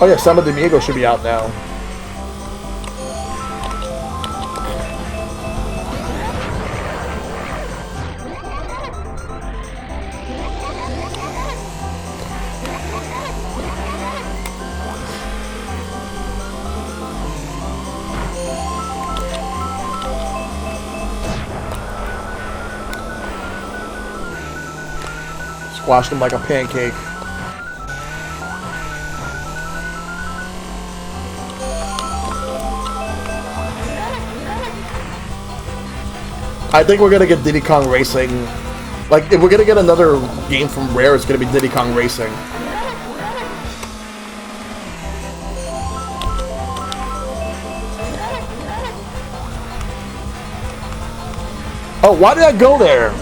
Oh yeah, Samba de Miego should be out now. Squashed him like a pancake. I think we're gonna get Diddy Kong Racing. Like, if we're gonna get another game from Rare, it's gonna be Diddy Kong Racing. Oh, why did I go there?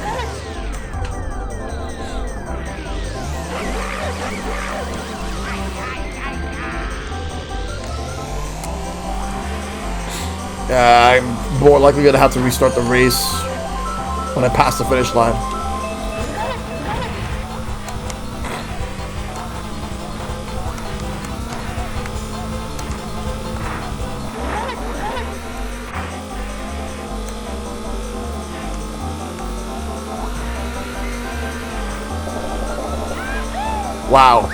I'm more likely gonna have to restart the race when I pass the finish line. Wow.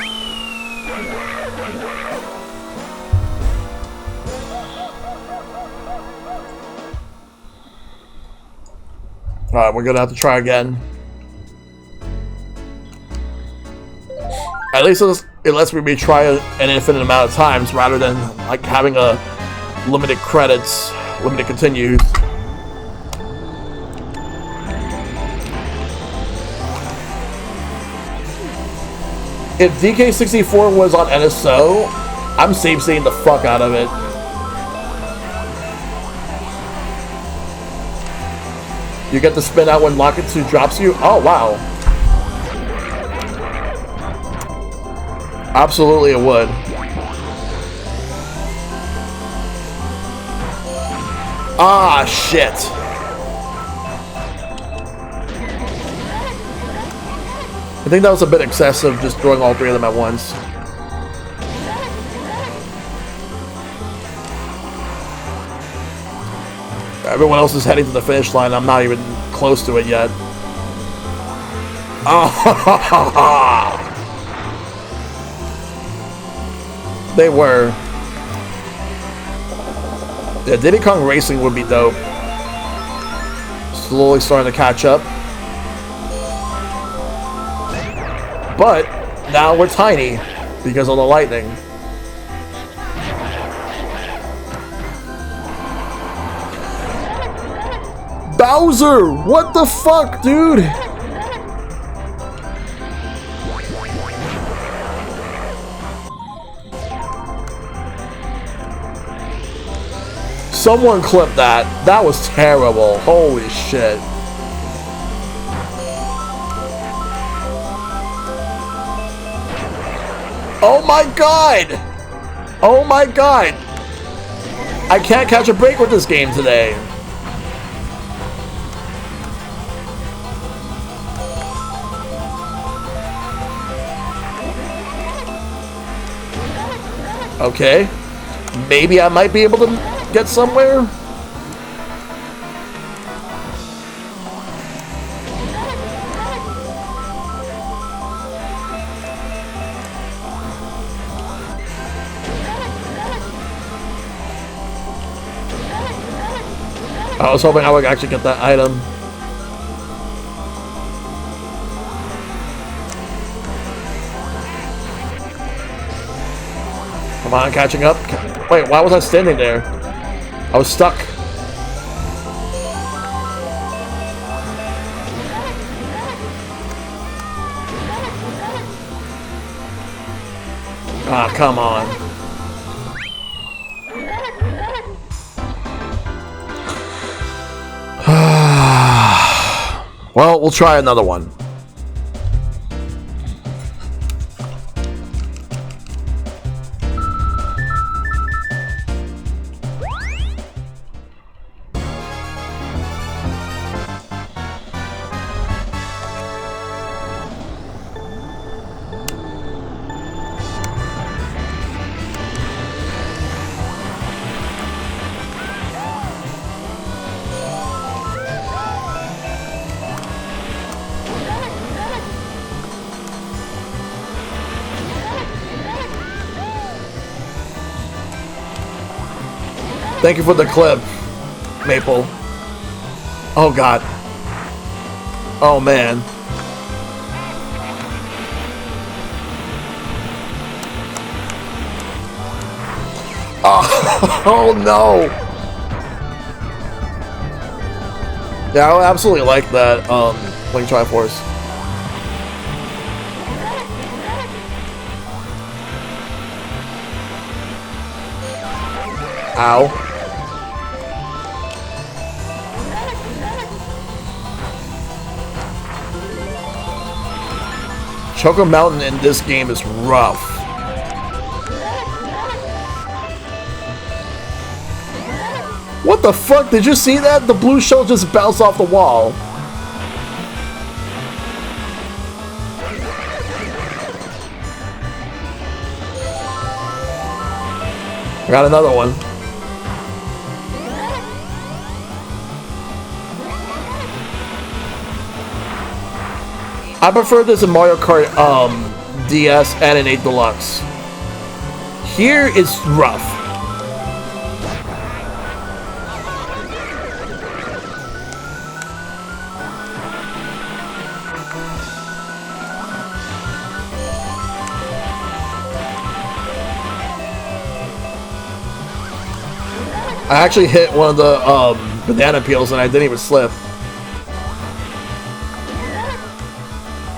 Alright, we're gonna have to try again. At least it lets me retry an infinite amount of times rather than like having a limited credits, limited continues. If DK64 was on NSO, I'm save-stating the fuck out of it. You get to spin out when Locket 2 drops you? Oh, wow. Absolutely it would. Ah, shit. I think that was a bit excessive, just throwing all three of them at once. Everyone else is heading to the finish line. I'm not even close to it yet. Oh, they were. Yeah, Diddy Kong Racing would be dope. Slowly starting to catch up. But now we're tiny because of the lightning. Bowser! What the fuck, dude? Someone clip that. That was terrible. Holy shit. Oh my god! Oh my god! I can't catch a break with this game today. Okay. Maybe I might be able to get somewhere. I was hoping I would actually get that item. Come on, catching up. Wait, why was I standing there? I was stuck. Ah, come on. Well, we'll try another one. Thank you for the clip, Maple. Oh god. Oh man. Oh, oh no. Yeah, I absolutely like that Link Triforce. Ow. Choco Mountain in this game is rough. What the fuck? Did you see that? The blue shell just bounced off the wall. I got another one. I prefer this in Mario Kart DS and in 8 Deluxe. Here it's rough. I actually hit one of the banana peels and I didn't even slip.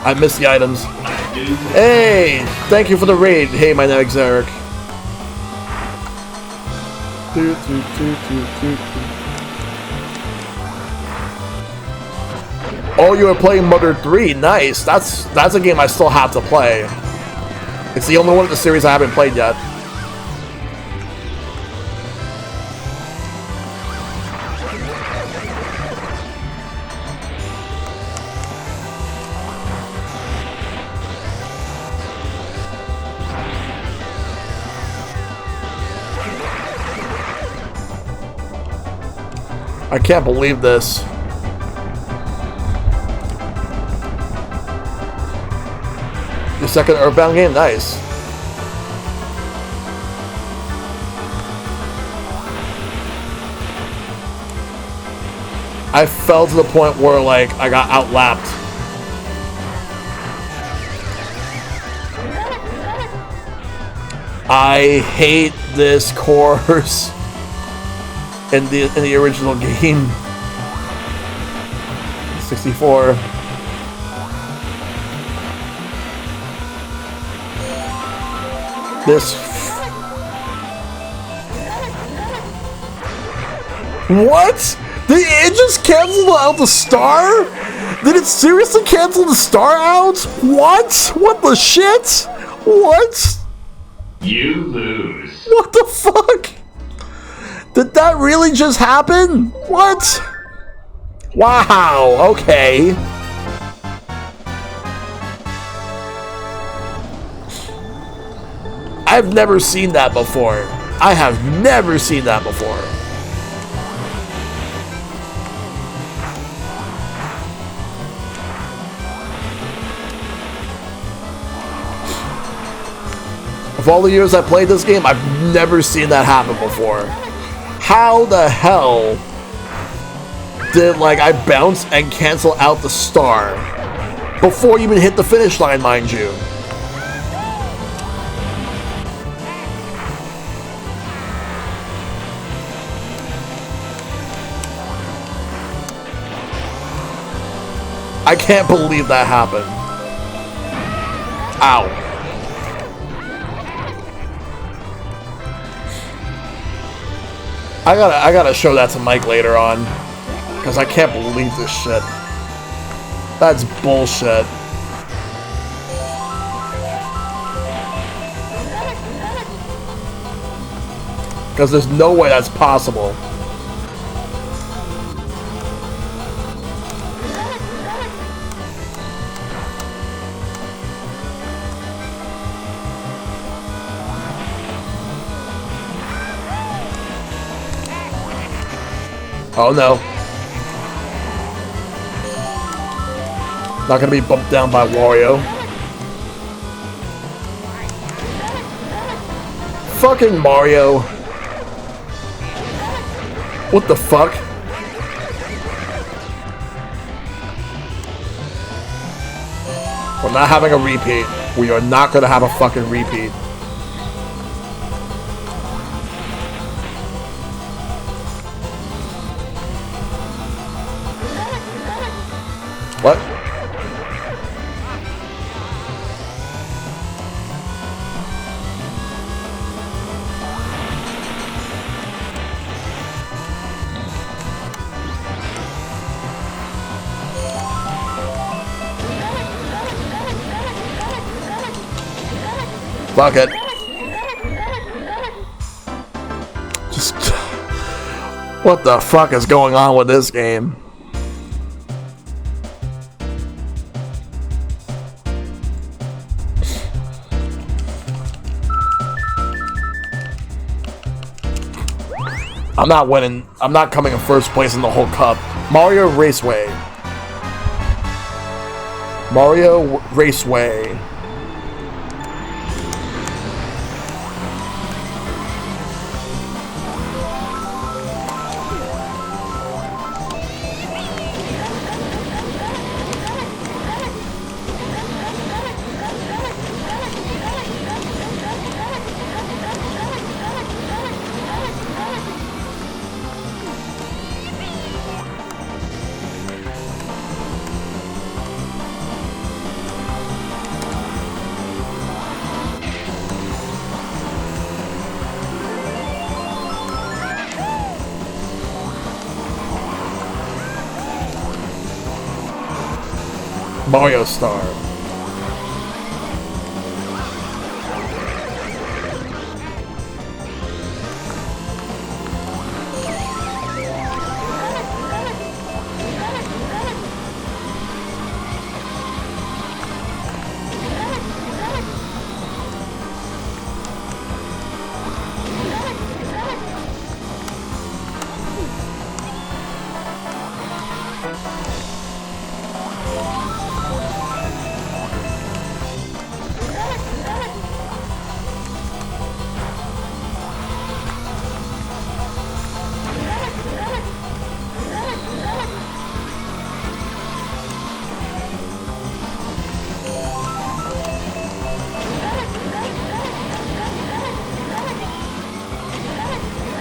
I missed the items. Hey! Thank you for the raid. Hey, my name is Eric. Oh, you were playing Mother 3. Nice. That's a game I still have to play. It's the only one in the series I haven't played yet. I can't believe this. The second Earthbound game? Nice. I fell to the point where, like, I got outlapped. I hate this course. In the original game. 64. This. What? Did it just cancel out the star? Did it seriously cancel the star out? What? What the shit? What? You lose. What the fuck? Did that really just happen? What? Wow, okay. I've never seen that before. I have never seen that before. Of all the years I played this game, I've never seen that happen before. How the hell did, like, I bounce and cancel out the star before you even hit the finish line, mind you? I can't believe that happened. Ow. I gotta show that to Mike later on, because I can't believe this shit. That's bullshit. Because there's no way that's possible. Oh no. Not gonna be bumped down by Wario. Fucking Mario. What the fuck? We're not having a repeat. We are not gonna have a fucking repeat. What? Fuck it. Just... What the fuck is going on with this game? I'm not winning. I'm not coming in first place in the whole cup. Mario Raceway. Mario Raceway. Mario Star.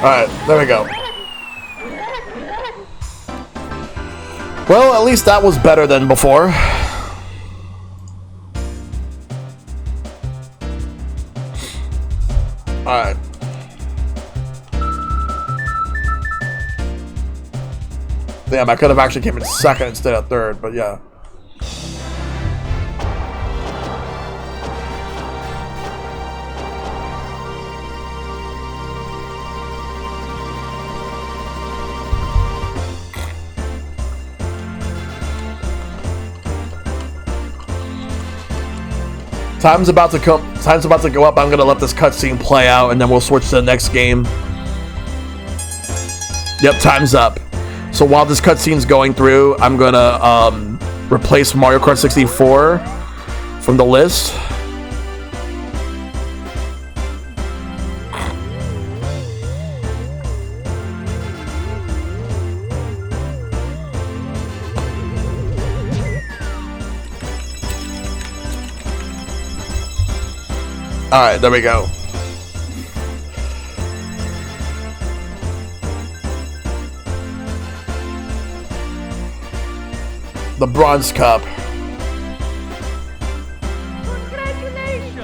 Alright, there we go. Well, at least that was better than before. Alright. Damn, I could have actually came in second instead of third, but yeah. Time's about to go up. I'm gonna let this cutscene play out, and then we'll switch to the next game. Yep, time's up. So while this cutscene's going through, I'm gonna replace Mario Kart 64 from the list. Alright, there we go. The Bronze Cup. Congratulations!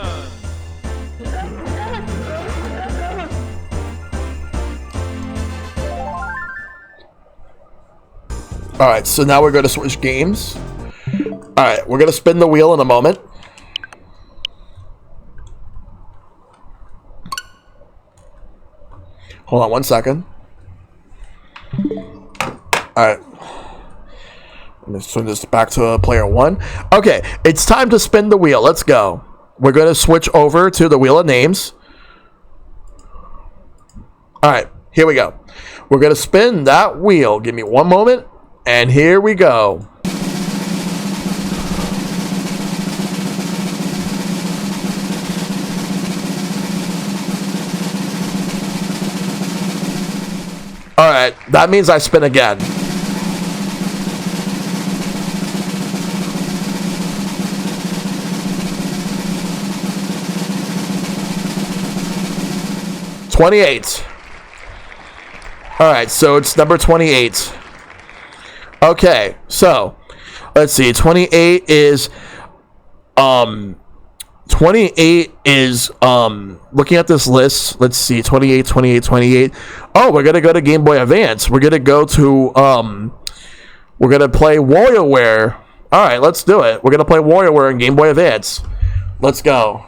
Alright, so now we're going to switch games. Alright, we're going to spin the wheel in a moment. Hold on 1 second. Alright. Let's turn this back to player 1. Okay, it's time to spin the wheel. Let's go. We're going to switch over to the wheel of names. Alright, here we go. We're going to spin that wheel. Give me 1 moment, and here we go. Alright, that means I spin again. $28. Alright, so it's number 28. Okay, so let's see. 28 is looking at this list. Let's see. 28, 28, 28. Oh, we're gonna go to Game Boy Advance. We're gonna go to we're gonna play WarioWare. Alright, let's do it. We're gonna play WarioWare in Game Boy Advance. Let's go.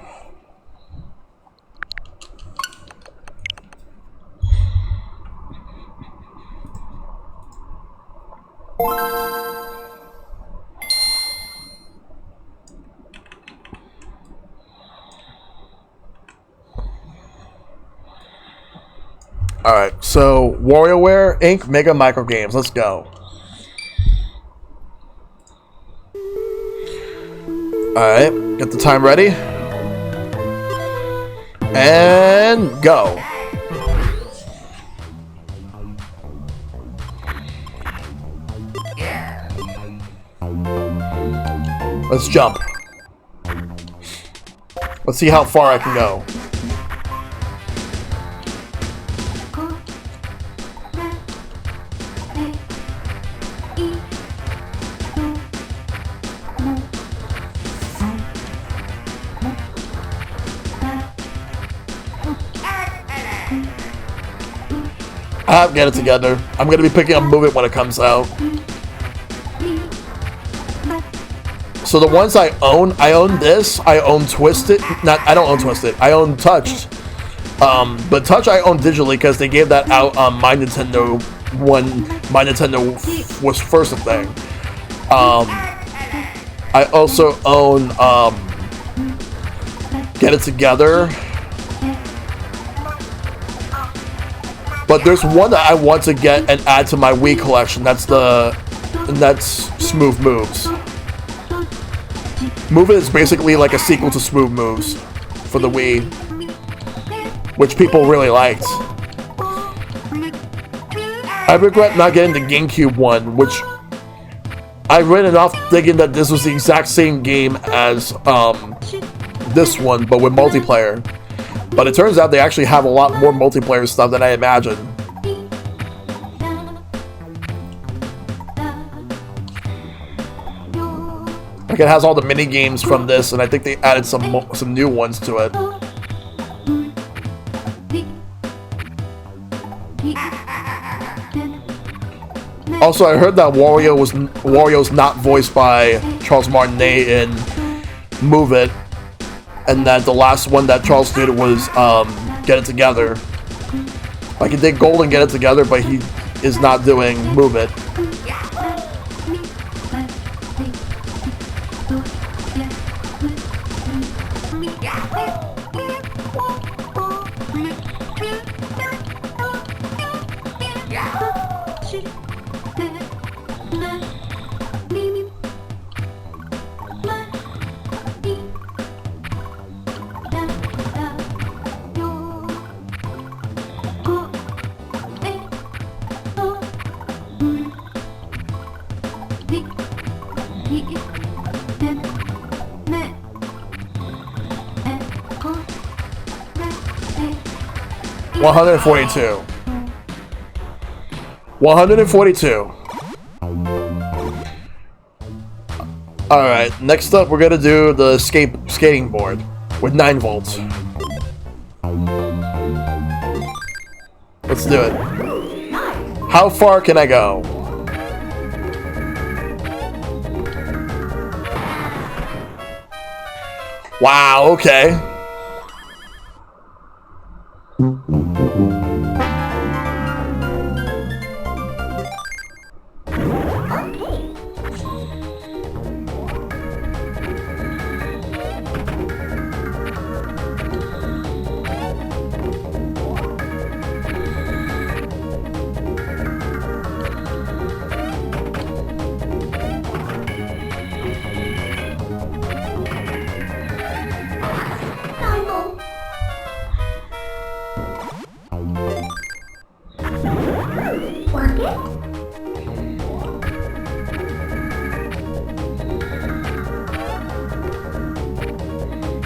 Alright, so WarioWare Inc. Mega Micro Games. Let's go. Alright, get the time ready. And go. Let's jump. Let's see how far I can go. Get it together. I'm gonna be picking up Move It when it comes out. So the ones I own this. I own Twisted. I don't own Twisted. I own Touched. But Touch I own digitally because they gave that out on my Nintendo when my Nintendo was first a thing. I also own Get It Together. But there's one that I want to get and add to my Wii collection. That's Smooth Moves. Move It is basically like a sequel to Smooth Moves for the Wii, which people really liked. I regret not getting the GameCube one, which I read it off thinking that this was the exact same game as this one, but with multiplayer. But it turns out they actually have a lot more multiplayer stuff than I imagined. Like it has all the mini games from this, and I think they added some new ones to it. Also, I heard that Wario's not voiced by Charles Martinet in Move It, and that the last one that Charles did was Get It Together. Like he did Gold and Get It Together, but he is not doing Move It. $142. $142. Alright, next up we're gonna do the skating board with 9 volts. Let's do it. How far can I go? Wow, okay.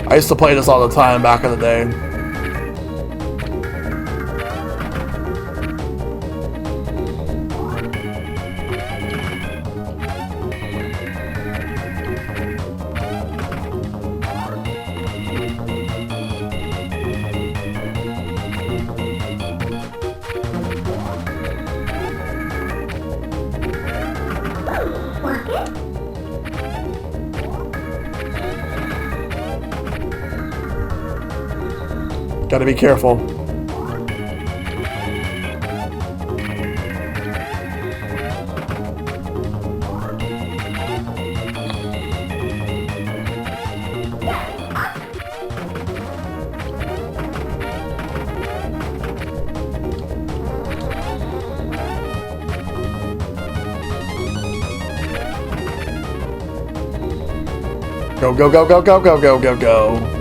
I used to play this all the time back in the day. Gotta be careful. Go, go, go, go, go, go, go, go, go.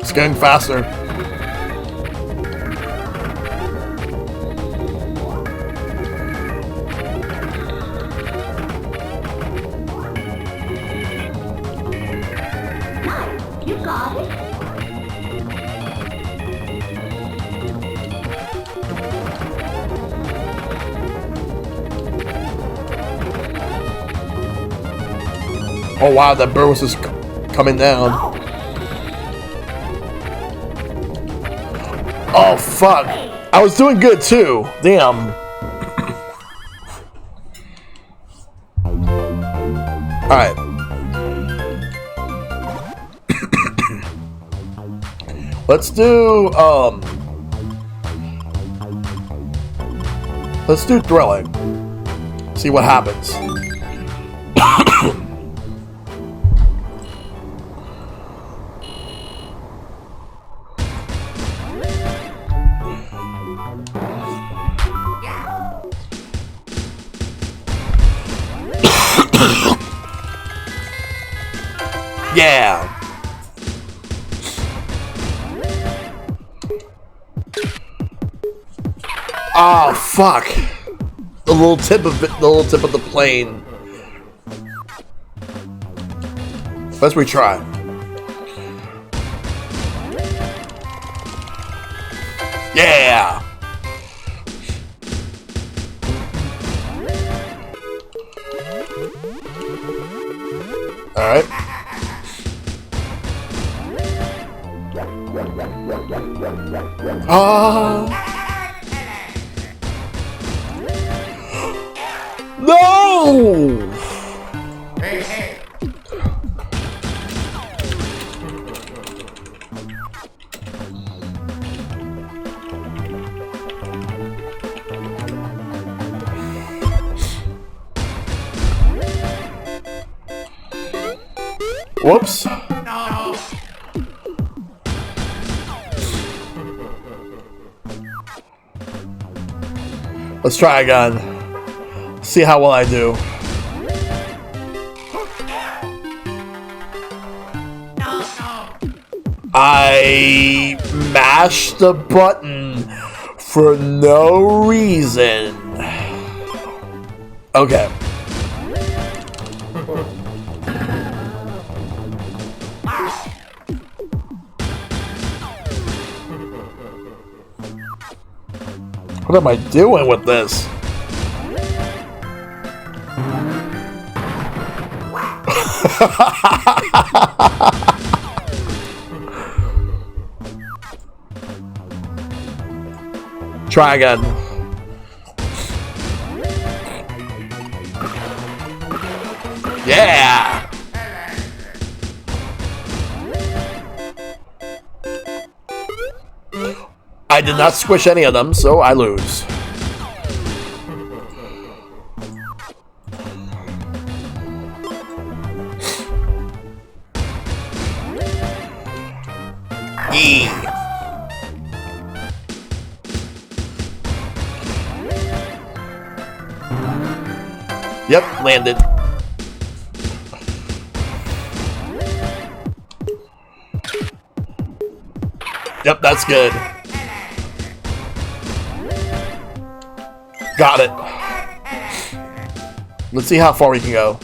It's getting faster. You got it. Oh wow, that bird was just coming down. Oh fuck! I was doing good too. Damn. All right. Let's do thrilling. See what happens. Yeah. Oh fuck. The little tip of the plane. Let's retry. Yeah. All right. No! Whoops. Let's try again. See how well I do. I mashed the button for no reason. Okay. What am I doing with this? Try again. Yeah! I did not squish any of them, so I lose. Yeah. Yep, landed. Yep, that's good. Got it. Let's see how far we can go.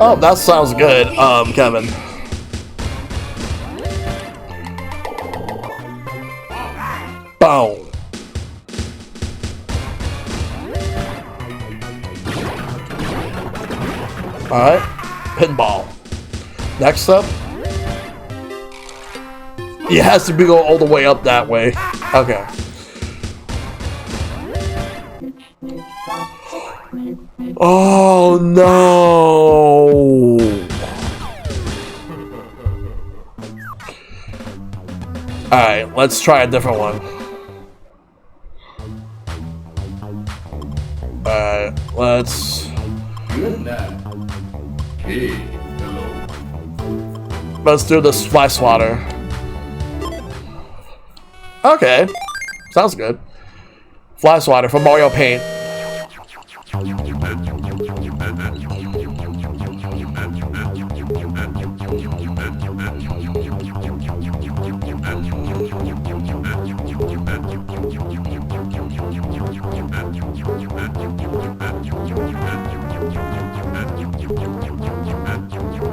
Oh, that sounds good, Kevin. Boom. Alright, pinball. Next up. It has to be go all the way up that way. Okay. Oh no! Alright, let's try a different one. Alright, let's... Let's do this fly swatter. Okay, sounds good. Fly swatter from Mario Paint.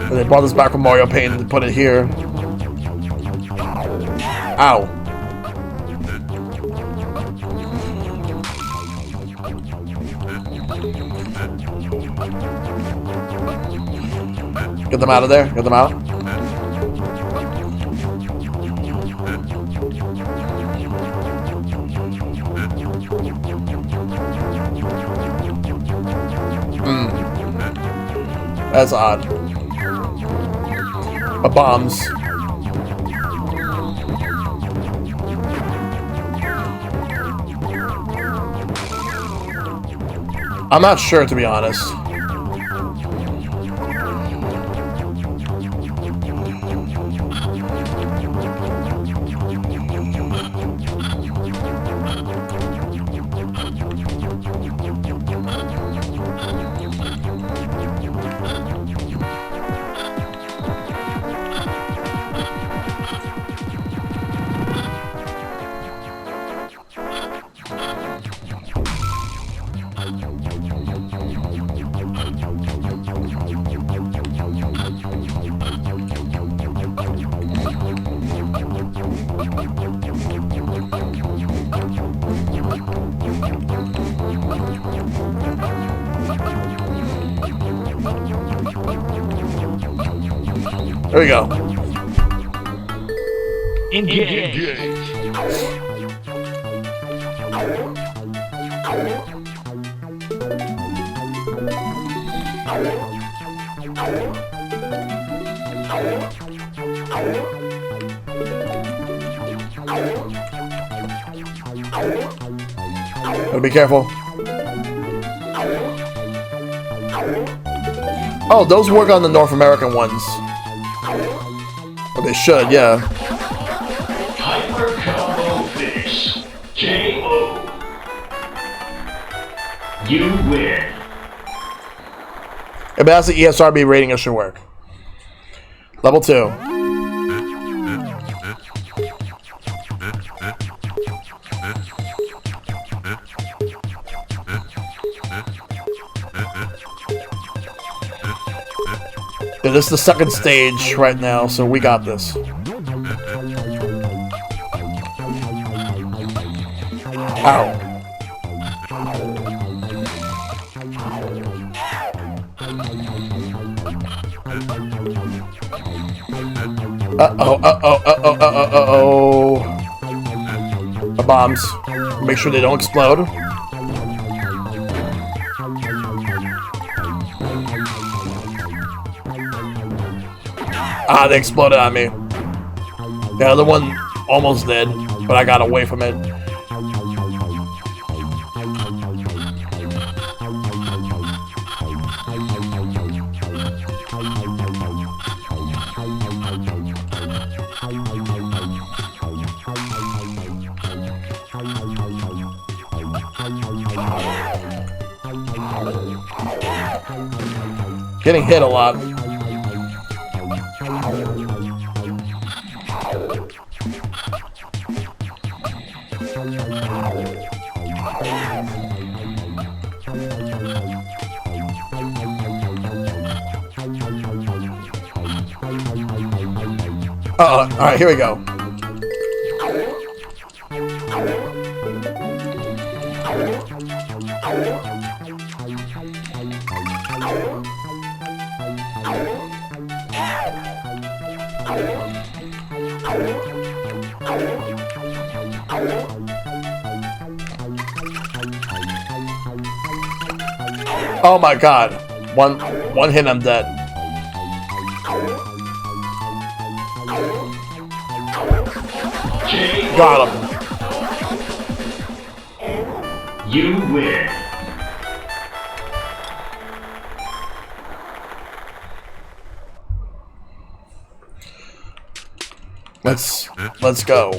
And they brought this back from Mario Paint and put it here. Ow. Get them out of there. Get them out. That's odd. Bombs. I'm not sure, to be honest. There we go. Engage. Gotta be careful. Oh, those work on the North American ones. Well, they should, yeah. Hyper combo finish. KO. You win. If that's the ESRB rating, it should work. Level 2. Yeah, this is the second stage right now, so we got this. Ow. Uh-oh. The bombs. Make sure they don't explode. Ah, they exploded on me. The other one almost did, but I got away from it. Getting hit a lot. Alright, here we go. Oh my god. One hit, I'm dead. Got him. You win. Let's go.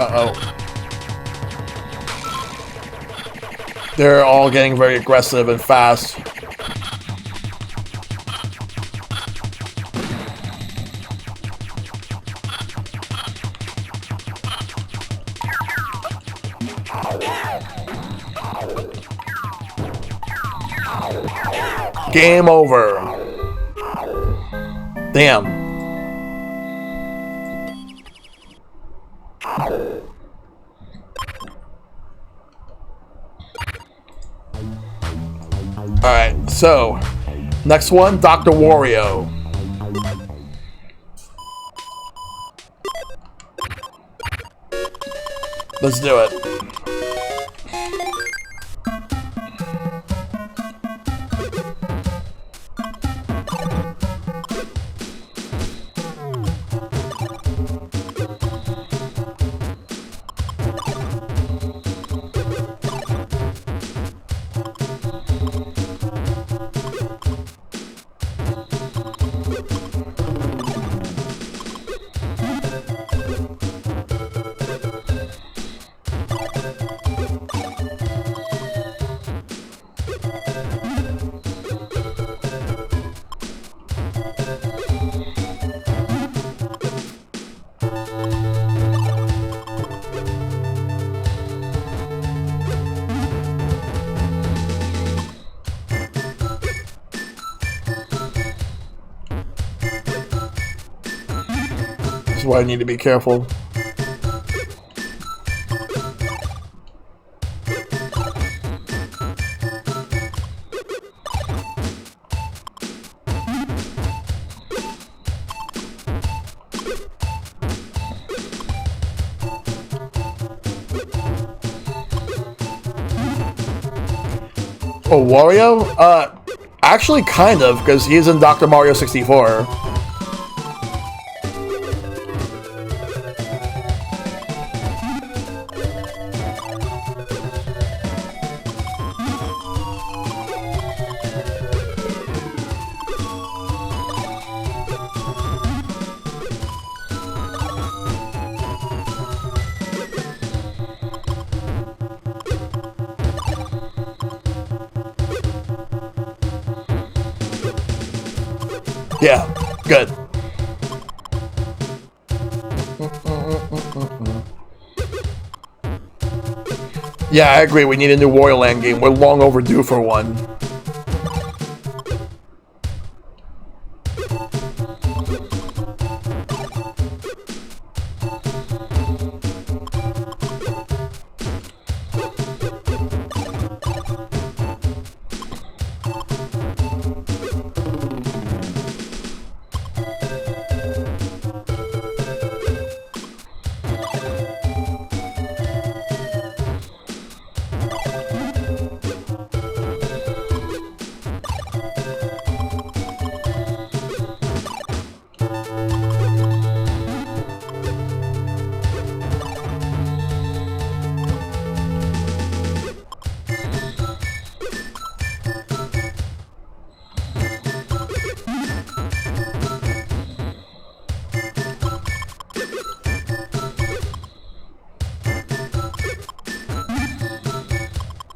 Uh-oh. They're all getting very aggressive and fast. Game over. Damn. Alright, so next one, Dr. Wario. Let's do it. This is why I need to be careful. Oh, Wario? Actually, kind of, because he's in Dr. Mario 64. Yeah, good. Yeah, I agree. We need a new Wario Land game. We're long overdue for one.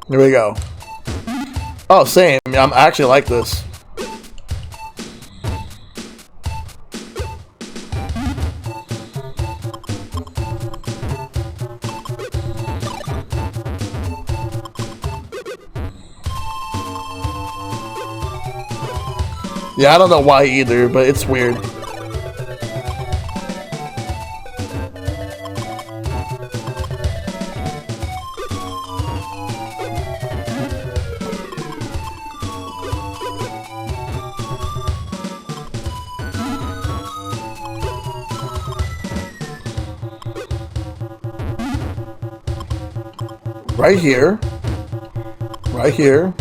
Here we go. Oh, same. I actually like this. Yeah, I don't know why either, but it's weird. Right here. Right here.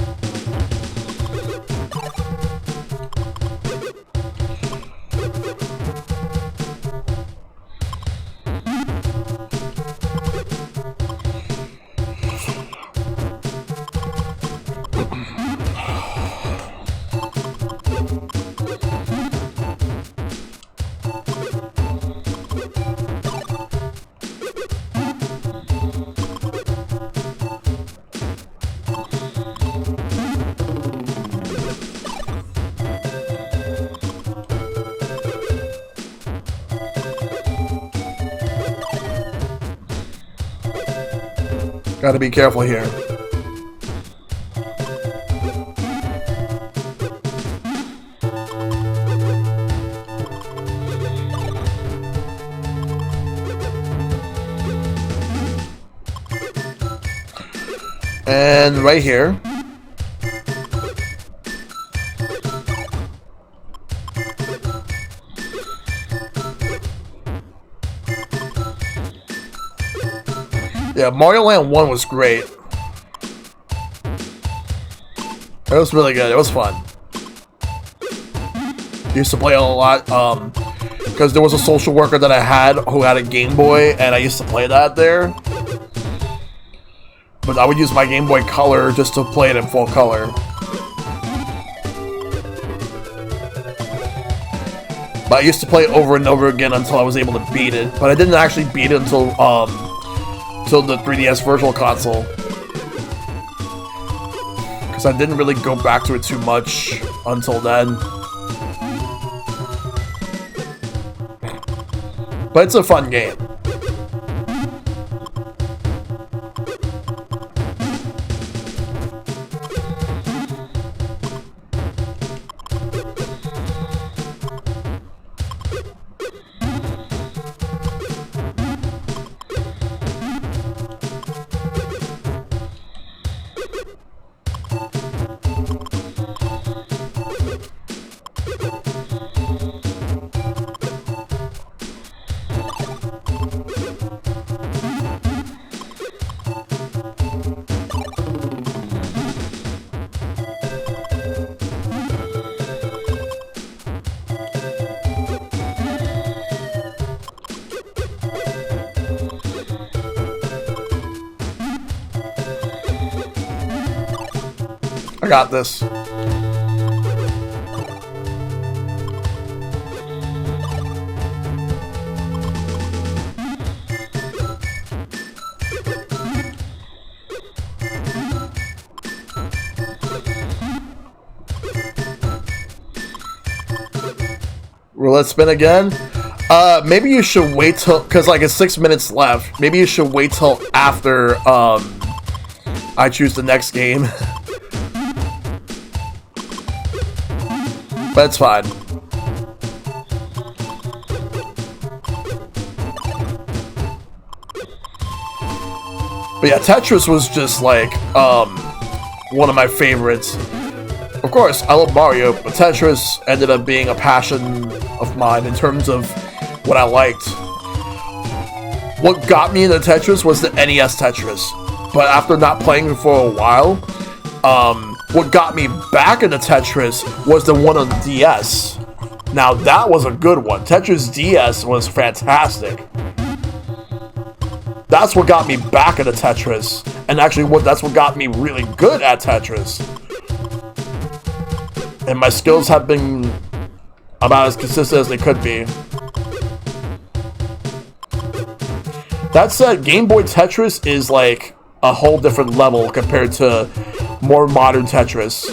Gotta be careful here. And right here. Yeah, Mario Land 1 was great. It was really good. It was fun. Used to play it a lot, because there was a social worker that I had who had a Game Boy, and I used to play that there. But I would use my Game Boy Color just to play it in full color. But I used to play it over and over again until I was able to beat it. But I didn't actually beat it until the 3DS Virtual Console. Because I didn't really go back to it too much until then. But it's a fun game. I got this. Roulette spin again. Maybe you should wait till, because like it's 6 minutes left. Maybe you should wait till after I choose the next game. But it's fine. But yeah, Tetris was just like one of my favorites. Of course, I love Mario, but Tetris ended up being a passion of mine in terms of what I liked. What got me into Tetris was the NES Tetris, but after not playing for a while, what got me back into Tetris was the one on DS. Now that was a good one. Tetris DS was fantastic. That's what got me back into Tetris, and actually that's what got me really good at Tetris. And my skills have been about as consistent as they could be. That said, Game Boy Tetris is like a whole different level compared to more modern Tetris.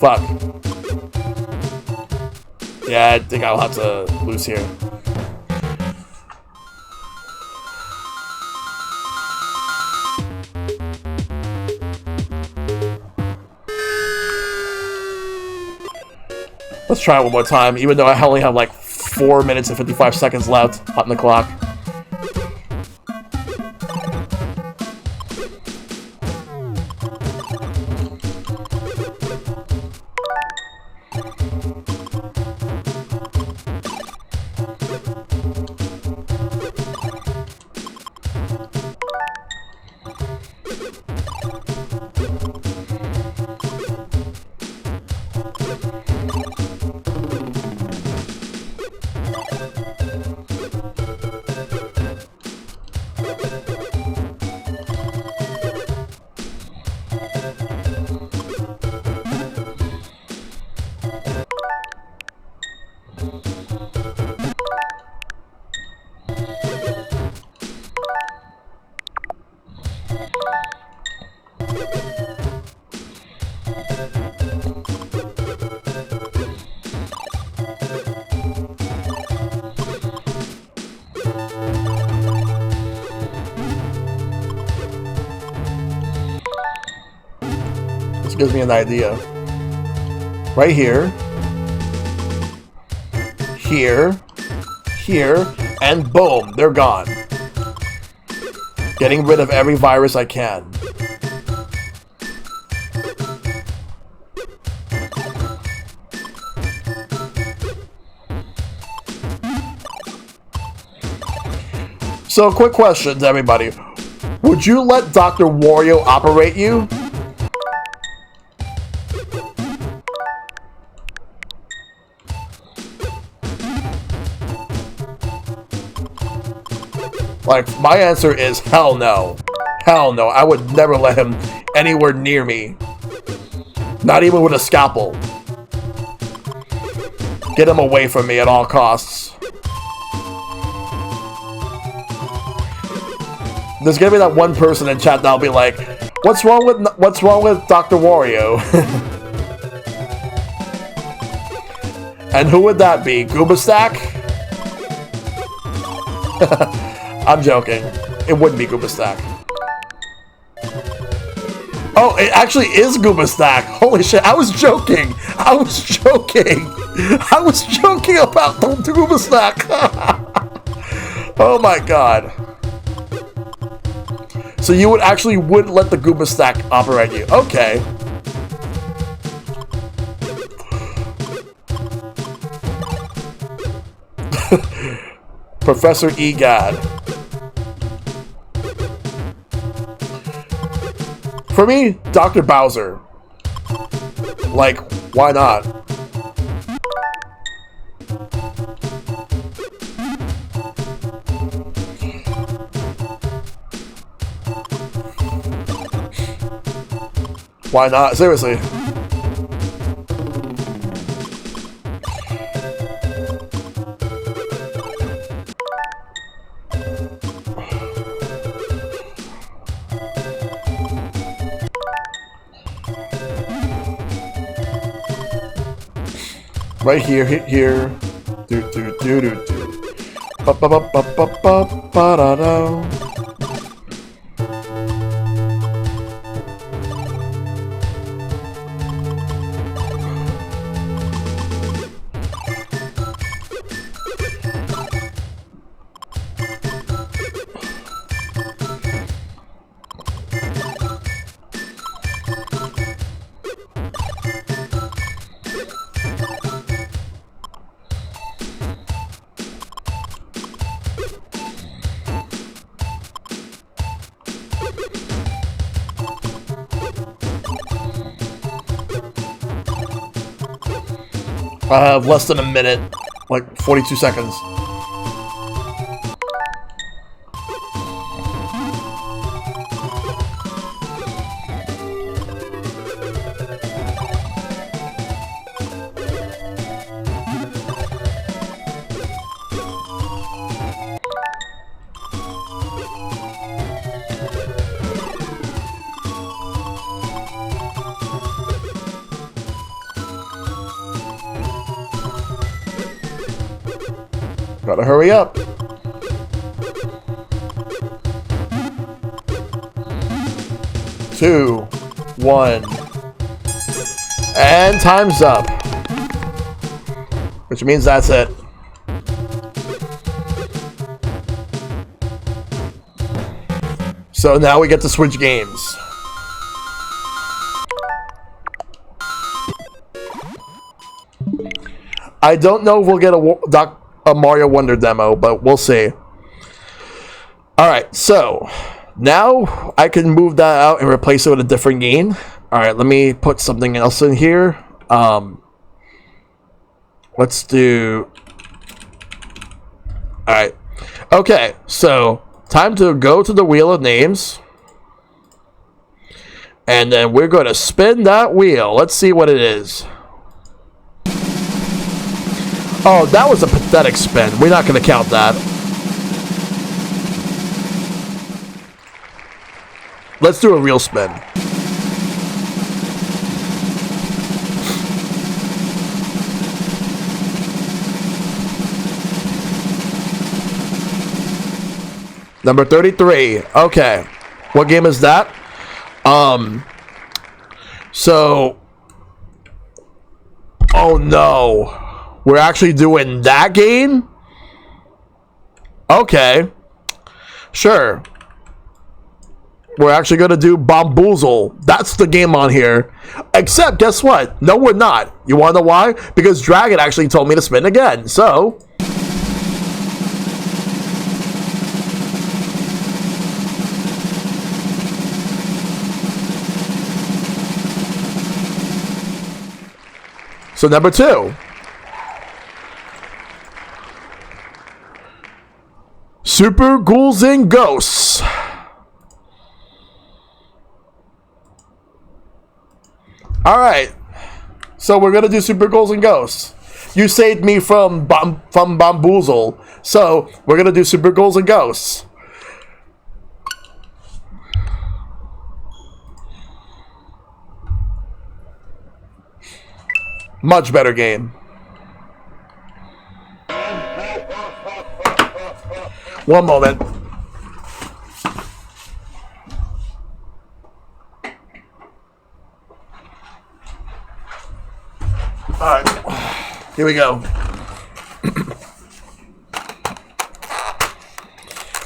Fuck. Yeah, I think I'll have to lose here. Let's try it one more time, even though I only have like 4 minutes and 55 seconds left on the clock. Gives me an idea. Right here, here, here, and boom, they're gone. Getting rid of every virus I can. So, quick question to everybody. Would you let Dr. Wario operate you? Like, my answer is hell no. Hell no. I would never let him anywhere near me. Not even with a scalpel. Get him away from me at all costs. There's gonna be that one person in chat that'll be like, what's wrong with Dr. Wario? And who would that be? Goobastack? I'm joking. It wouldn't be Goobastack. Oh, it actually is Goobastack. Holy shit, I was joking. I was joking. I was joking about the Goobastack. Oh my god. So you would actually wouldn't let the Goobastack operate you. Okay. Professor Egad. For me, Dr. Bowser. Like, why not? Why not? Seriously. Right here, hit here. Do do do do do. Ba ba ba ba ba ba ba da da. I have less than a minute, like 42 seconds. Gotta hurry up. Two, one, and time's up. Which means that's it. So now we get to switch games. I don't know if we'll get a Mario Wonder demo, but we'll see. Alright, so now I can move that out and replace it with a different game. Alright, let me put something else in here. Let's do... Alright. Okay, so time to go to the Wheel of Names. And then we're going to spin that wheel. Let's see what it is. Oh, that was a pathetic spin. We're not going to count that. Let's do a real spin. Number 33. Okay. What game is that? So... Oh, no. We're actually doing that game? Okay. Sure. We're actually going to do Bamboozle. That's the game on here. Except, guess what? No, we're not. You want to know why? Because Dragon actually told me to spin again. So... So, number 2. Super Ghouls and Ghosts. Alright. So we're gonna do Super Ghouls and Ghosts. You saved me from Bamboozle. So we're gonna do Super Ghouls and Ghosts. Much better game. One moment. Alright. Here we go.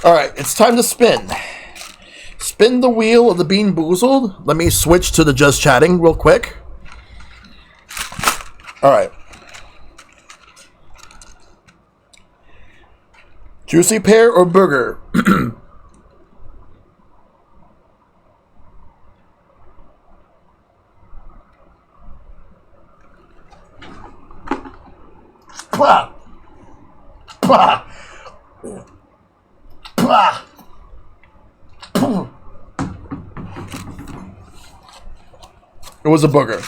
Alright, it's time to spin. Spin the wheel of the Bean Boozled. Let me switch to the Just Chatting real quick. Alright. Juicy pear or burger? Pah! Pah! Pah! was a booger.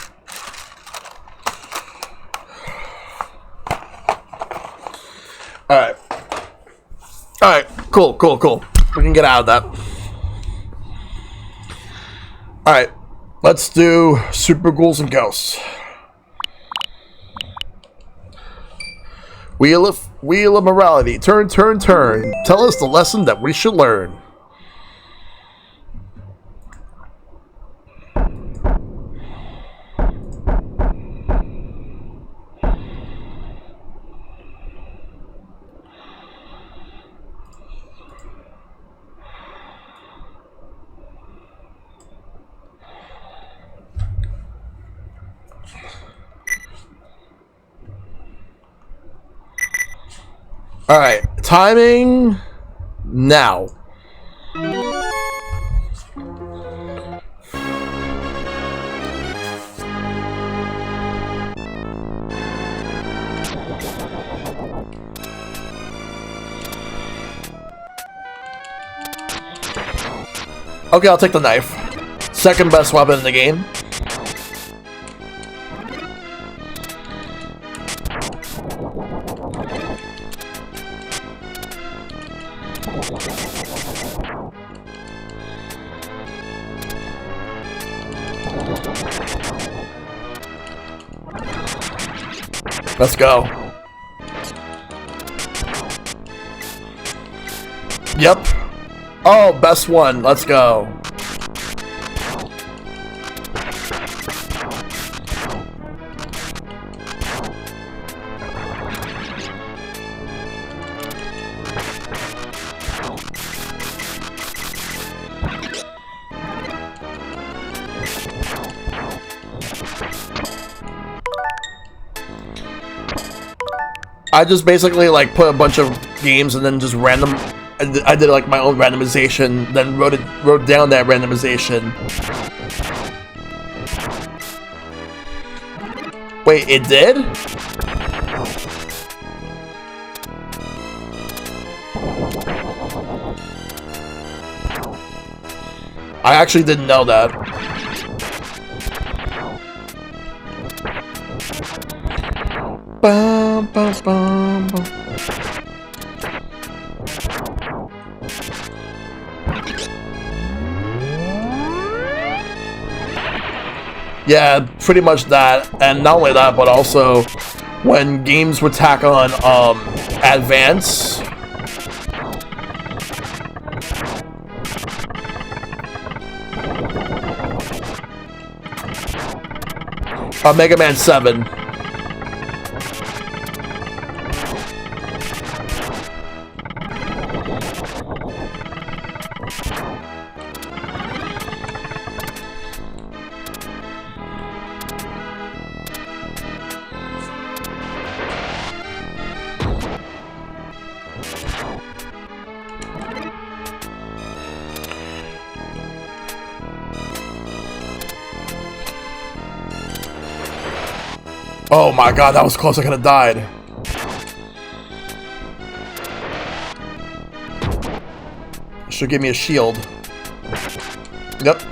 Alright. Alright, cool. We can get out of that. Alright, let's do Super Ghouls and Ghosts. Wheel of Morality. Turn. Tell us the lesson that we should learn. Alright, timing now. Okay, I'll take the knife. Second best weapon in the game. Let's go. Yep. Oh, best one. Let's go. I just basically like put a bunch of games and then just random. I did like my own randomization, then wrote down that randomization. Wait, it did? I actually didn't know that. Bum, bum, bum, bum. Yeah, pretty much that, and not only that, but also when games would tack on advance. Mega Man 7. Oh my god, that was close. I could have died. Should give me a shield. Yep.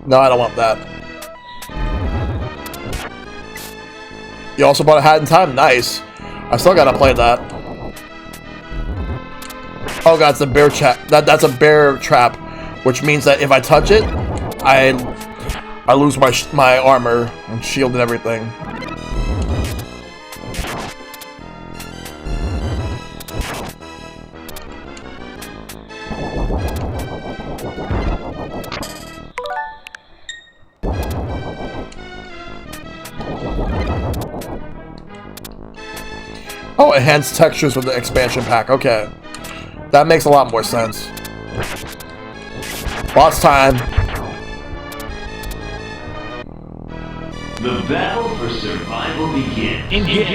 No, I don't want that. You also bought a hat in time? Nice. I still gotta play that. Oh god, it's a bear trap. That's a bear trap, which means that if I touch it, I lose my armor and shield and everything. Oh, enhanced textures with the expansion pack. Okay. That makes a lot more sense. Boss time. The battle for survival begins. Engage.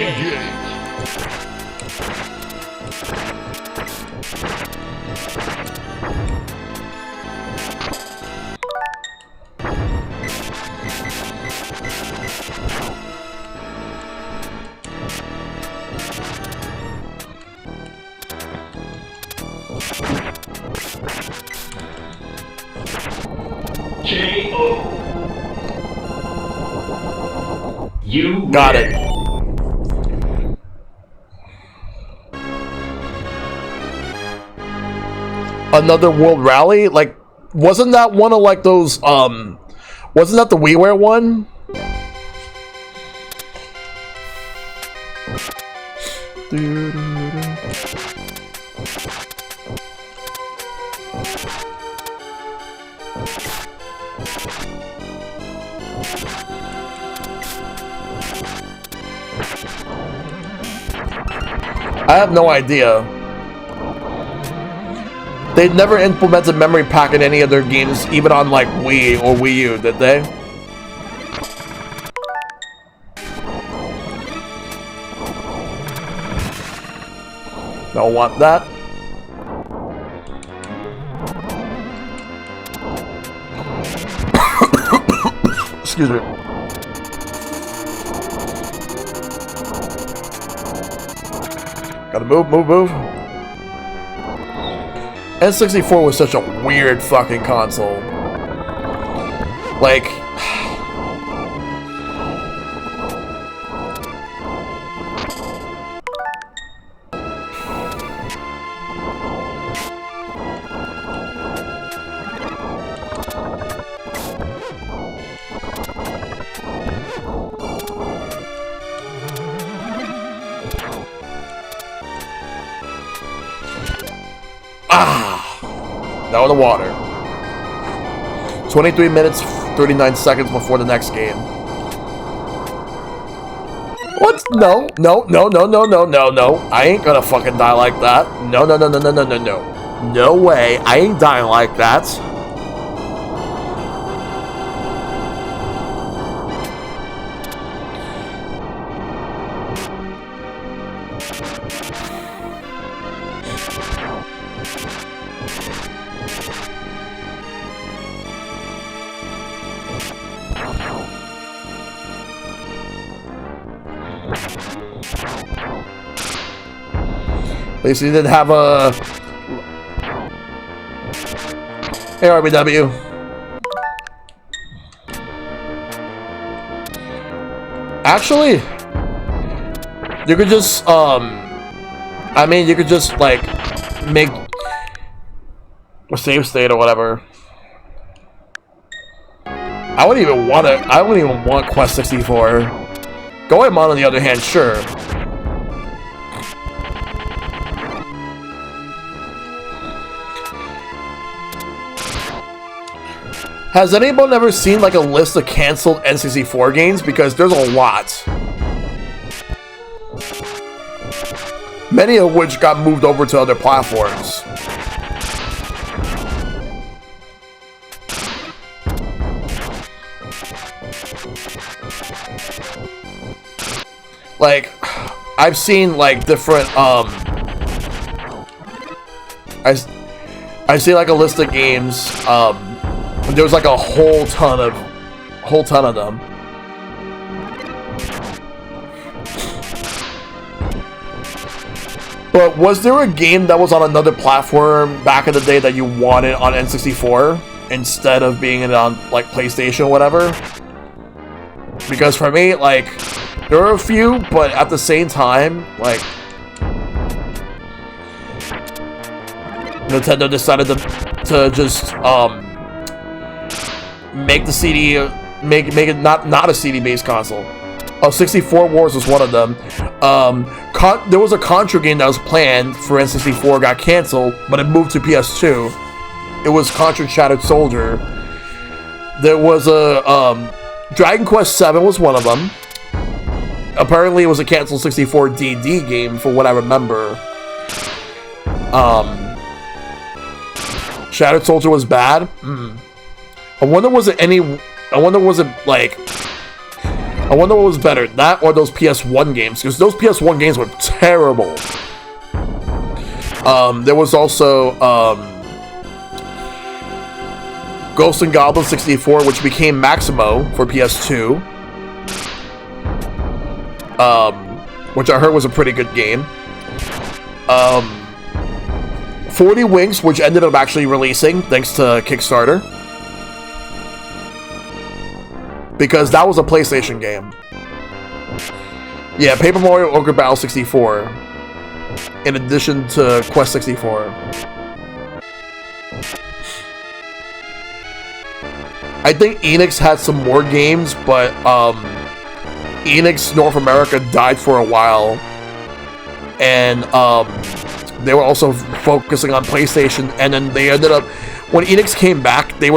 J.O. You Got it. Another World Rally? Like, wasn't that one of like those, wasn't that the WiiWare one? I have no idea. They never implemented memory pack in any of their games, even on like Wii or Wii U, did they? Don't want that. Excuse me. Gotta move, move, move. N64 was such a weird fucking console. Like... Now in the water. 23 minutes, 39 seconds before the next game. What? No, no, no, no, no, no, no, no. I ain't gonna fucking die like that. No, no, no, no, no, no, no, no. No way. I ain't dying like that. At least he didn't have a... Hey, RBW. Actually, you could just, I mean, you could just, like, make a save state or whatever. I wouldn't even want Quest 64. Goemon, on the other hand, sure. Has anyone ever seen like a list of canceled N64 games? Because there's a lot. Many of which got moved over to other platforms. Like, I've seen like different, I see like a list of games, there was like a whole ton of them. But was there a game that was on another platform back in the day that you wanted on N64 instead of being on like PlayStation or whatever? Because for me, like, there were a few, but at the same time, like, Nintendo decided to just make the CD, make it not a CD-based console. Oh, 64 Wars was one of them. There was a Contra game that was planned for N64, got canceled, but it moved to PS2. It was Contra Shattered Soldier. There was a Dragon Quest VII was one of them. Apparently, it was a canceled 64 DD game, for what I remember. Shattered Soldier was bad. I wonder was it like I wonder what was better, that or those PS1 games, because those PS1 games were terrible. There was also Ghosts and Goblins 64, which became Maximo for PS2, which I heard was a pretty good game. 40 Winks, which ended up actually releasing thanks to Kickstarter, because that was a PlayStation game. Yeah, Paper Mario Ogre Battle 64, in addition to Quest 64. I think Enix had some more games, but Enix North America died for a while, and they were also focusing on PlayStation, and then they ended up, when Enix came back, they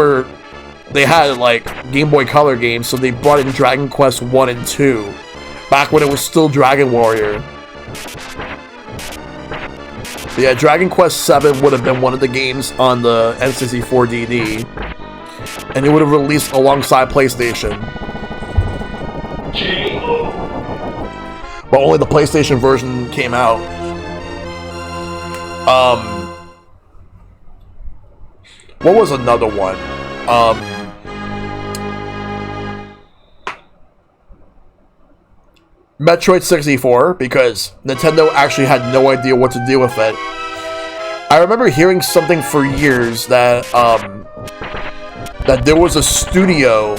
had like Game Boy Color games, so they brought in Dragon Quest 1 and 2, back when it was still Dragon Warrior. But yeah, Dragon Quest 7 would have been one of the games on the N64 DD, and it would have released alongside PlayStation. But only the PlayStation version came out. What was another one? Metroid 64, because Nintendo actually had no idea what to do with it. I remember hearing something for years that that there was a studio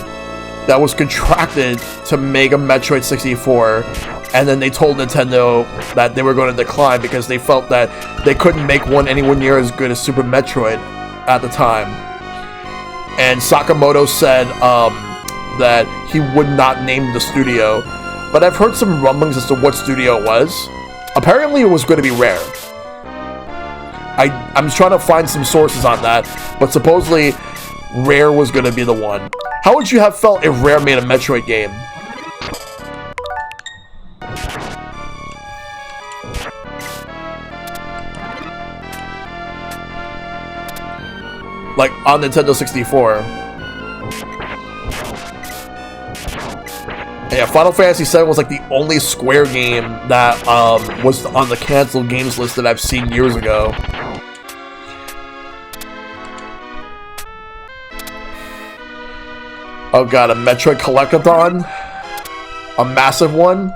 that was contracted to make a Metroid 64, and then they told Nintendo that they were going to decline because they felt that they couldn't make one anywhere near as good as Super Metroid at the time. And Sakamoto said that he would not name the studio, but I've heard some rumblings as to what studio it was. Apparently it was going to be Rare. I'm trying to find some sources on that, but supposedly Rare was going to be the one. How would you have felt if Rare made a Metroid game? Like, on Nintendo 64. Yeah, Final Fantasy VII was like the only Square game that was on the canceled games list that I've seen years ago. Oh god, a Metroid Collectathon? A massive one?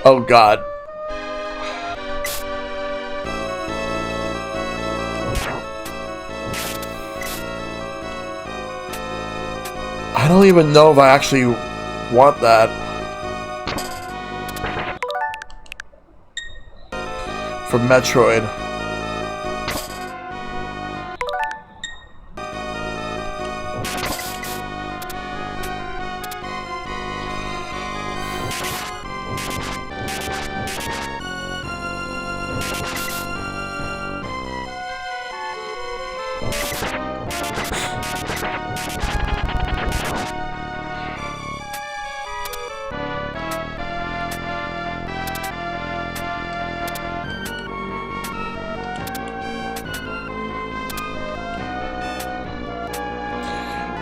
Oh god. I don't even know if I actually want that. For Metroid.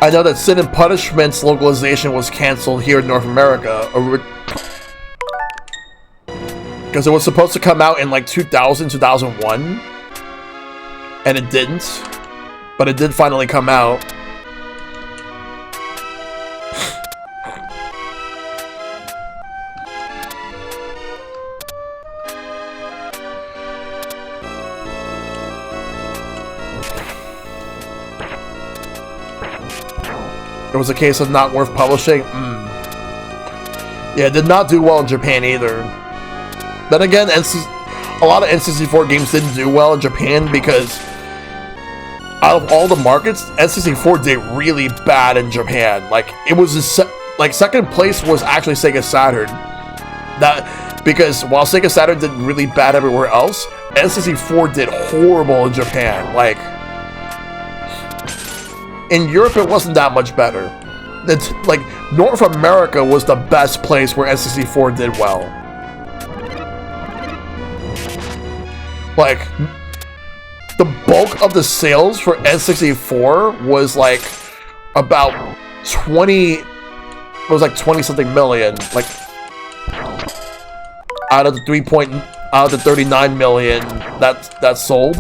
I know that Sin and Punishment's localization was canceled here in North America, because it was supposed to come out in like 2000, 2001, and it didn't, but it did finally come out. It was a case of not worth publishing. Yeah, it did not do well in Japan either. Then again, a lot of N64 games didn't do well in Japan because out of all the markets, N64 did really bad in Japan. Like, it was second place was actually Sega Saturn. Because while Sega Saturn did really bad everywhere else, N64 did horrible in Japan. Like, in Europe, it wasn't that much better. Like, North America was the best place where N64 did well. Like, the bulk of the sales for N64 was like about 20 it was like 20 something million, like out of the out of the 39 million that sold.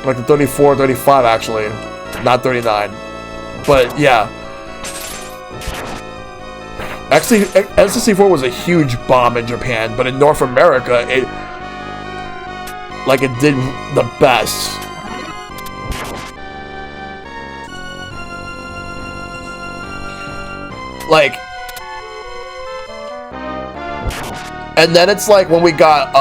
Like the 34, 35 actually, not 39. But yeah. N64 was a huge bomb in Japan, but in North America, it did the best. Like, and then it's like when we got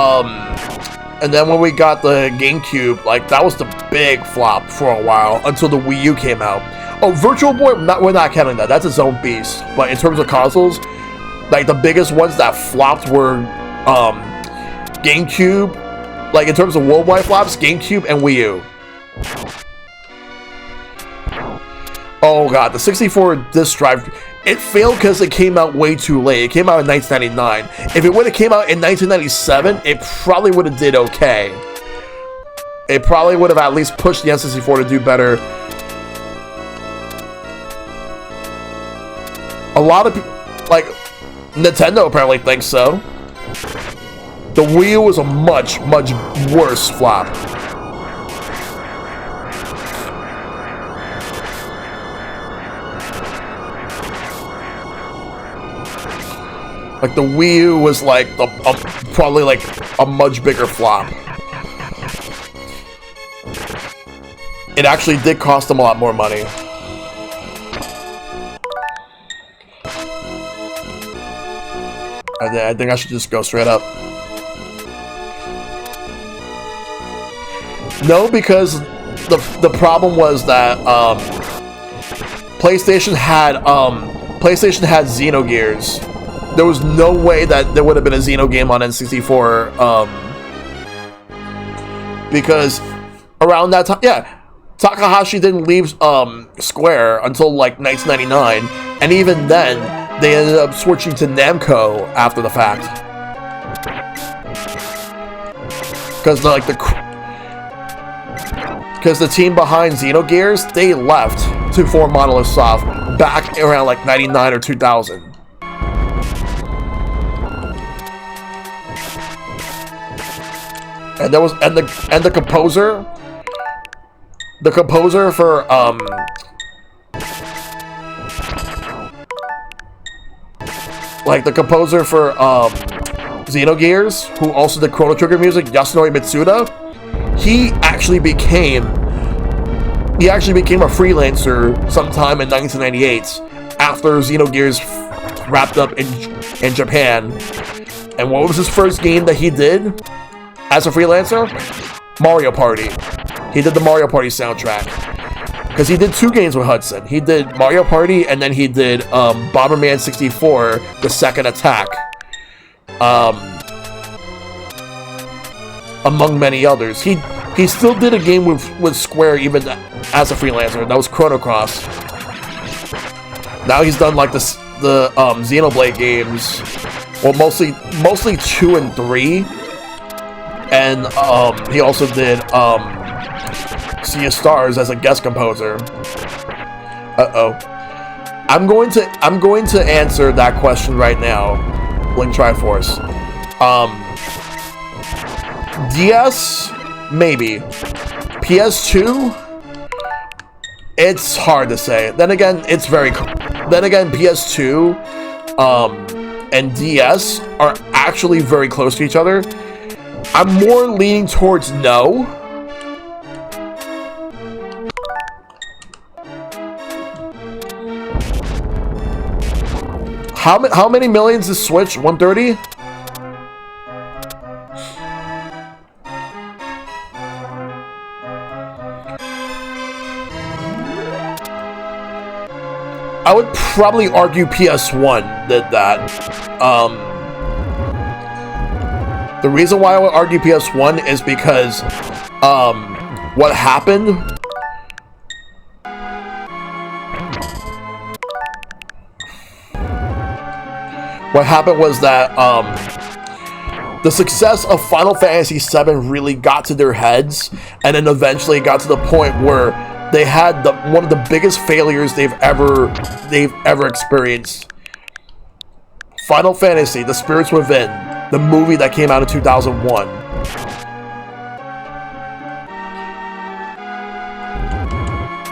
the GameCube, like that was the big flop for a while until the Wii U came out. Oh, Virtual Boy, we're not counting that. That's its own beast. But in terms of consoles, like the biggest ones that flopped were GameCube. Like in terms of worldwide flops, GameCube and Wii U. Oh god, the 64 disc drive, it failed because it came out way too late. It came out in 1999. If it would have came out in 1997, it probably would have did okay. It probably would have at least pushed the N64 to do better. A lot of people, like, Nintendo apparently thinks so. The Wii U was a much, much worse flop. Like, the Wii U was, like, probably, like, a much bigger flop. It actually did cost them a lot more money. I think I should just go straight up. No, because the problem was that PlayStation had Xenogears. There was no way that there would have been a Xeno game on N64 because around that time, yeah, Takahashi didn't leave Square until like 1999, and even then they ended up switching to Namco after the fact because the team behind Xenogears, they left to form Monolith Soft back around like 99 or 2000. And there was the composer for Xenogears, who also did Chrono Trigger music, Yasunori Mitsuda, he actually became a freelancer sometime in 1998 after Xenogears wrapped up in Japan. And what was his first game that he did as a freelancer? Mario Party. He did the Mario Party soundtrack. Because he did 2 games with Hudson. He did Mario Party, and then he did Bomberman 64, The Second Attack. Among many others. He still did a game with Square even as a freelancer. That was Chrono Cross. Now he's done like the Xenoblade games. Well, mostly 2 and 3. And he also did Sea of Stars as a guest composer. I'm going to answer that question right now. Link Triforce. DS, maybe. PS2, it's hard to say. Then again, PS2 and DS are actually very close to each other. I'm more leaning towards no. How many millions is Switch? 130? I would probably argue PS1 did that. The reason why I would argue PS1 is because what happened was that the success of Final Fantasy VII really got to their heads, and then eventually got to the point where they had one of the biggest failures they've ever experienced. Final Fantasy: The Spirits Within, the movie that came out in 2001.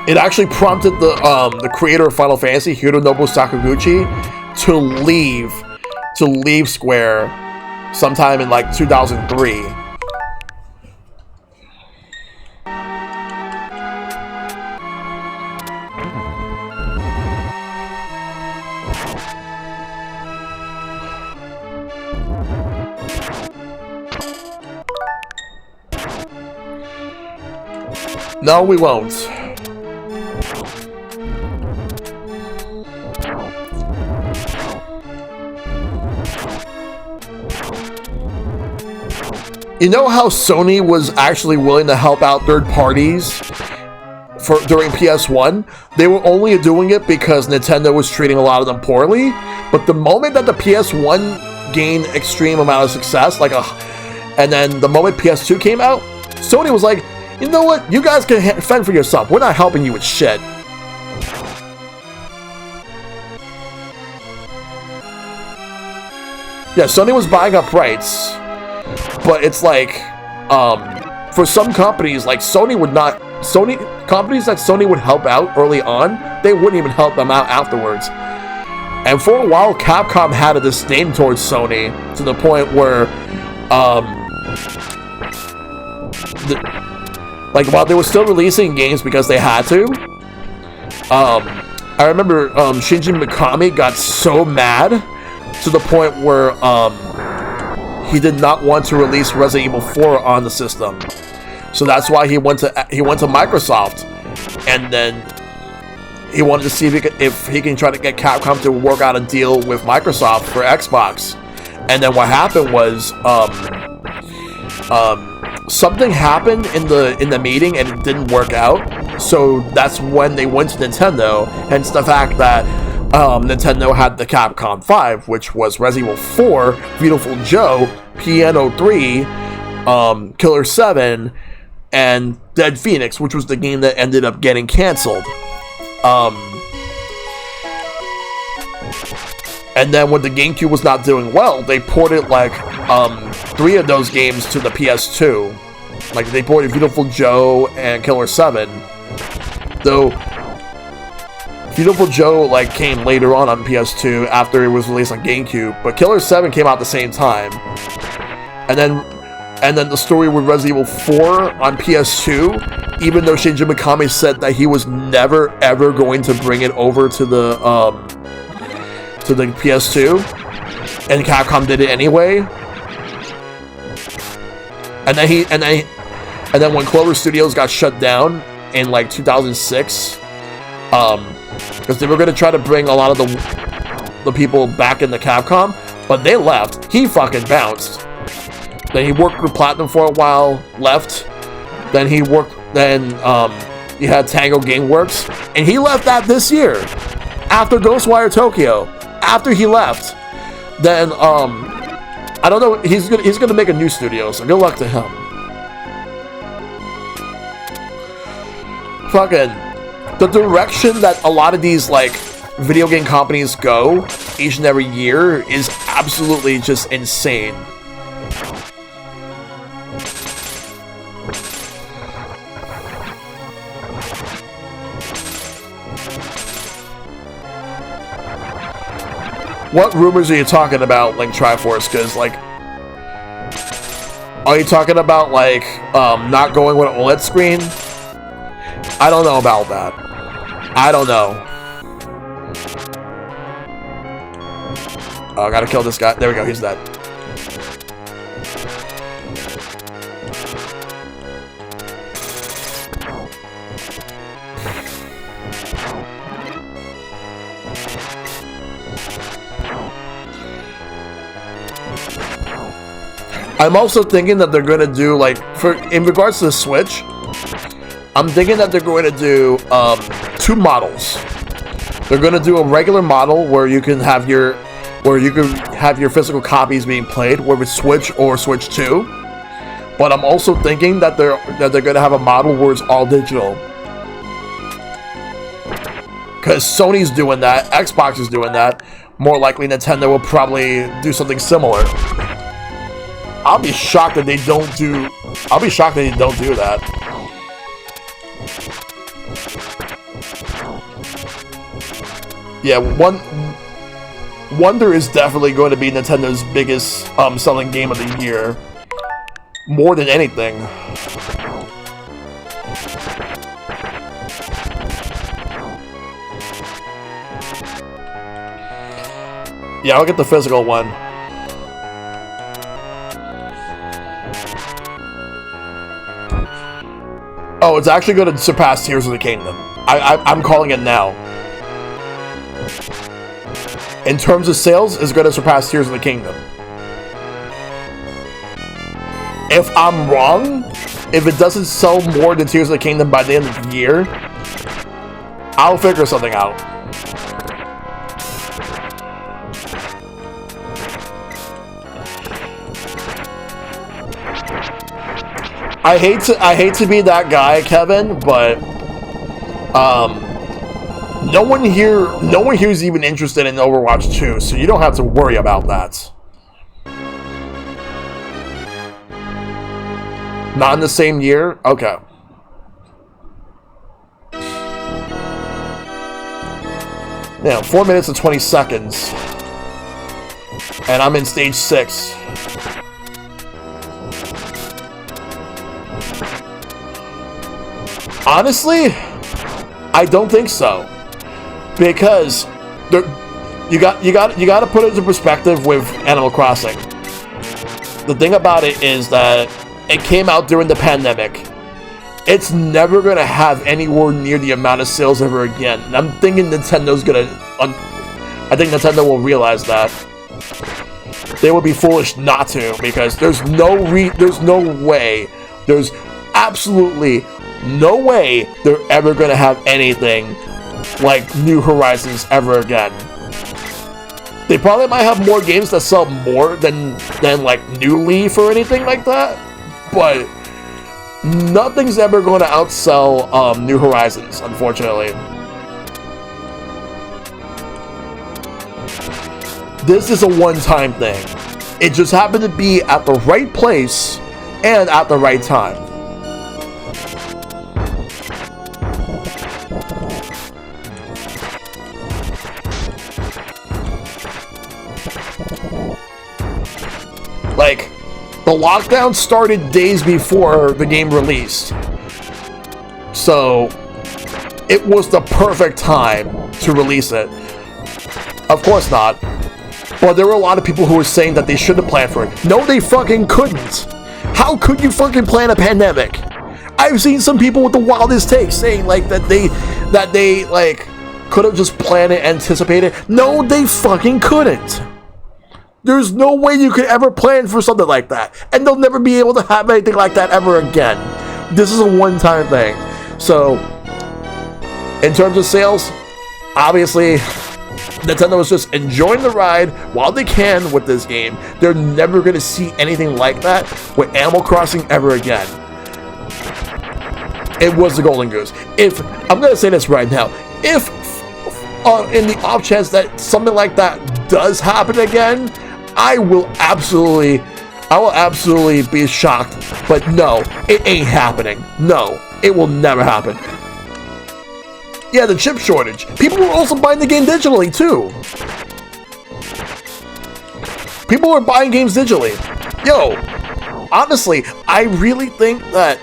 It actually prompted the creator of Final Fantasy, Hironobu Sakaguchi, to leave Square sometime in like 2003. No, we won't. You know how Sony was actually willing to help out third parties during PS1? They were only doing it because Nintendo was treating a lot of them poorly. But the moment that the PS1 gained extreme amount of success, and then the moment PS2 came out, Sony was like, you know what? You guys can fend for yourself. We're not helping you with shit. Yeah, Sony was buying up rights. But it's like, for some companies, like companies that Sony would help out early on, they wouldn't even help them out afterwards. And for a while, Capcom had a disdain towards Sony to the point where, while they were still releasing games because they had to, I remember Shinji Mikami got so mad to the point where, he did not want to release Resident Evil 4 on the system, so that's why he went to Microsoft, and then he wanted to see if he can try to get Capcom to work out a deal with Microsoft for Xbox. And then what happened was something happened in the meeting and it didn't work out. So that's when they went to Nintendo, hence the fact that Nintendo had the Capcom 5, which was Resident Evil 4, Beautiful Joe, Piano 3, Killer 7, and Dead Phoenix, which was the game that ended up getting canceled. And then when the GameCube was not doing well, they ported 3 of those games to the PS2. Like, they ported Beautiful Joe and Killer 7. Though Beautiful Joe came later on PS2 after it was released on GameCube, but Killer 7 came out at the same time. And then the story with Resident Evil 4 on PS2, even though Shinji Mikami said that he was never ever going to bring it over to the PS2, and Capcom did it anyway. And then when Clover Studios got shut down in 2006, because they were going to try to bring a lot of the people back into Capcom, but they left. He fucking bounced. Then he worked with Platinum for a while, left. Then he had Tango Gameworks, and he left that this year after Ghostwire Tokyo. After he left, then I don't know. He's gonna make a new studio, so good luck to him. Fucking the direction that a lot of these video game companies go each and every year is absolutely just insane. What rumors are you talking about, Triforce? Because, are you talking about, not going with an OLED screen? I don't know about that. I don't know. Oh, I gotta kill this guy. There we go, he's dead. I'm also thinking that they're going to do, in regards to the Switch, I'm thinking that they're going to do 2 models. They're going to do a regular model where you can have your physical copies being played, whether it's Switch or Switch 2. But I'm also thinking that they're going to have a model where it's all digital. Because Sony's doing that, Xbox is doing that. More likely Nintendo will probably do something similar. I'll be shocked that they don't do that. Yeah, Wonder is definitely going to be Nintendo's biggest selling game of the year. More than anything. Yeah, I'll get the physical one. Oh, it's actually going to surpass Tears of the Kingdom. I'm calling it now. In terms of sales, it's going to surpass Tears of the Kingdom. If I'm wrong, if it doesn't sell more than Tears of the Kingdom by the end of the year, I'll figure something out. I hate to be that guy, Kevin, but no one here is even interested in Overwatch 2, so you don't have to worry about that. Not in the same year? Okay. Yeah, 4 minutes and 20 seconds. And I'm in stage 6. Honestly, I don't think so. Because you got to put it into perspective with Animal Crossing. The thing about it is that it came out during the pandemic. It's never going to have anywhere near the amount of sales ever again. And I'm thinking Nintendo's going to... I think Nintendo will realize that. They would be foolish not to, because there's no way, there's absolutely no way they're ever going to have anything like New Horizons ever again. They probably might have more games that sell more than like New Leaf or anything like that, but nothing's ever going to outsell New Horizons, unfortunately. This is a one-time thing. It just happened to be at the right place and at the right time. Like, the lockdown started days before the game released. So, it was the perfect time to release it. Of course not. But there were a lot of people who were saying that they should have planned for it. No, they fucking couldn't. How could you fucking plan a pandemic? I've seen some people with the wildest takes saying like that they like could have just planned it, anticipated. No, they fucking couldn't. There's no way you could ever plan for something like that. And they'll never be able to have anything like that ever again. This is a one-time thing. So, in terms of sales, obviously, Nintendo is just enjoying the ride while they can with this game. They're never going to see anything like that with Animal Crossing ever again. It was the golden goose. I'm going to say this right now. If, in the off chance that something like that does happen again, I will absolutely be shocked. But no, it ain't happening. No, it will never happen. Yeah, the chip shortage. People were also buying the game digitally, too. People were buying games digitally. Yo, honestly, I really think that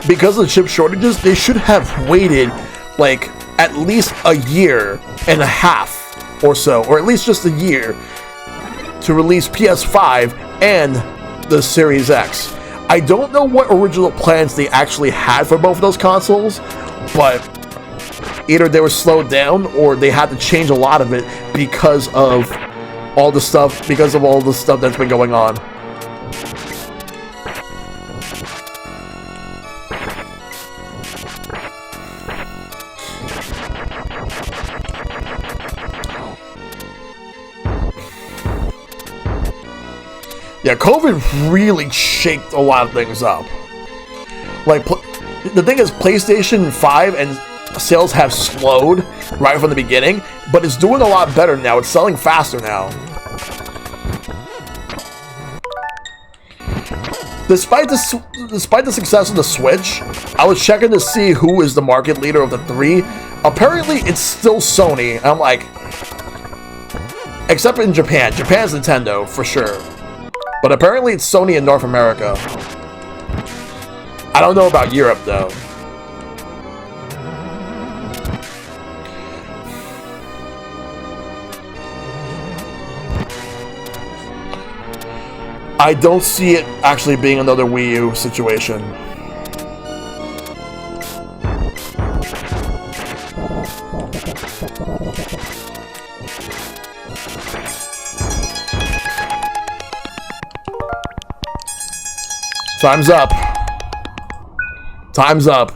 because of the chip shortages, they should have waited, like, at least a year and a half or so, or at least just a year, to release PS5 and the Series X. I don't know what original plans they actually had for both of those consoles, but either they were slowed down or they had to change a lot of it because of all the stuff that's been going on. Yeah, COVID really shaked a lot of things up. Like, the thing is, PlayStation 5 and sales have slowed right from the beginning, but it's doing a lot better now. It's selling faster now. Despite the success of the Switch, I was checking to see who is the market leader of the three. Apparently, it's still Sony. And I'm like, except in Japan. Japan's Nintendo, for sure. But apparently, it's Sony in North America. I don't know about Europe, though. I don't see it actually being another Wii U situation. Time's up. Time's up.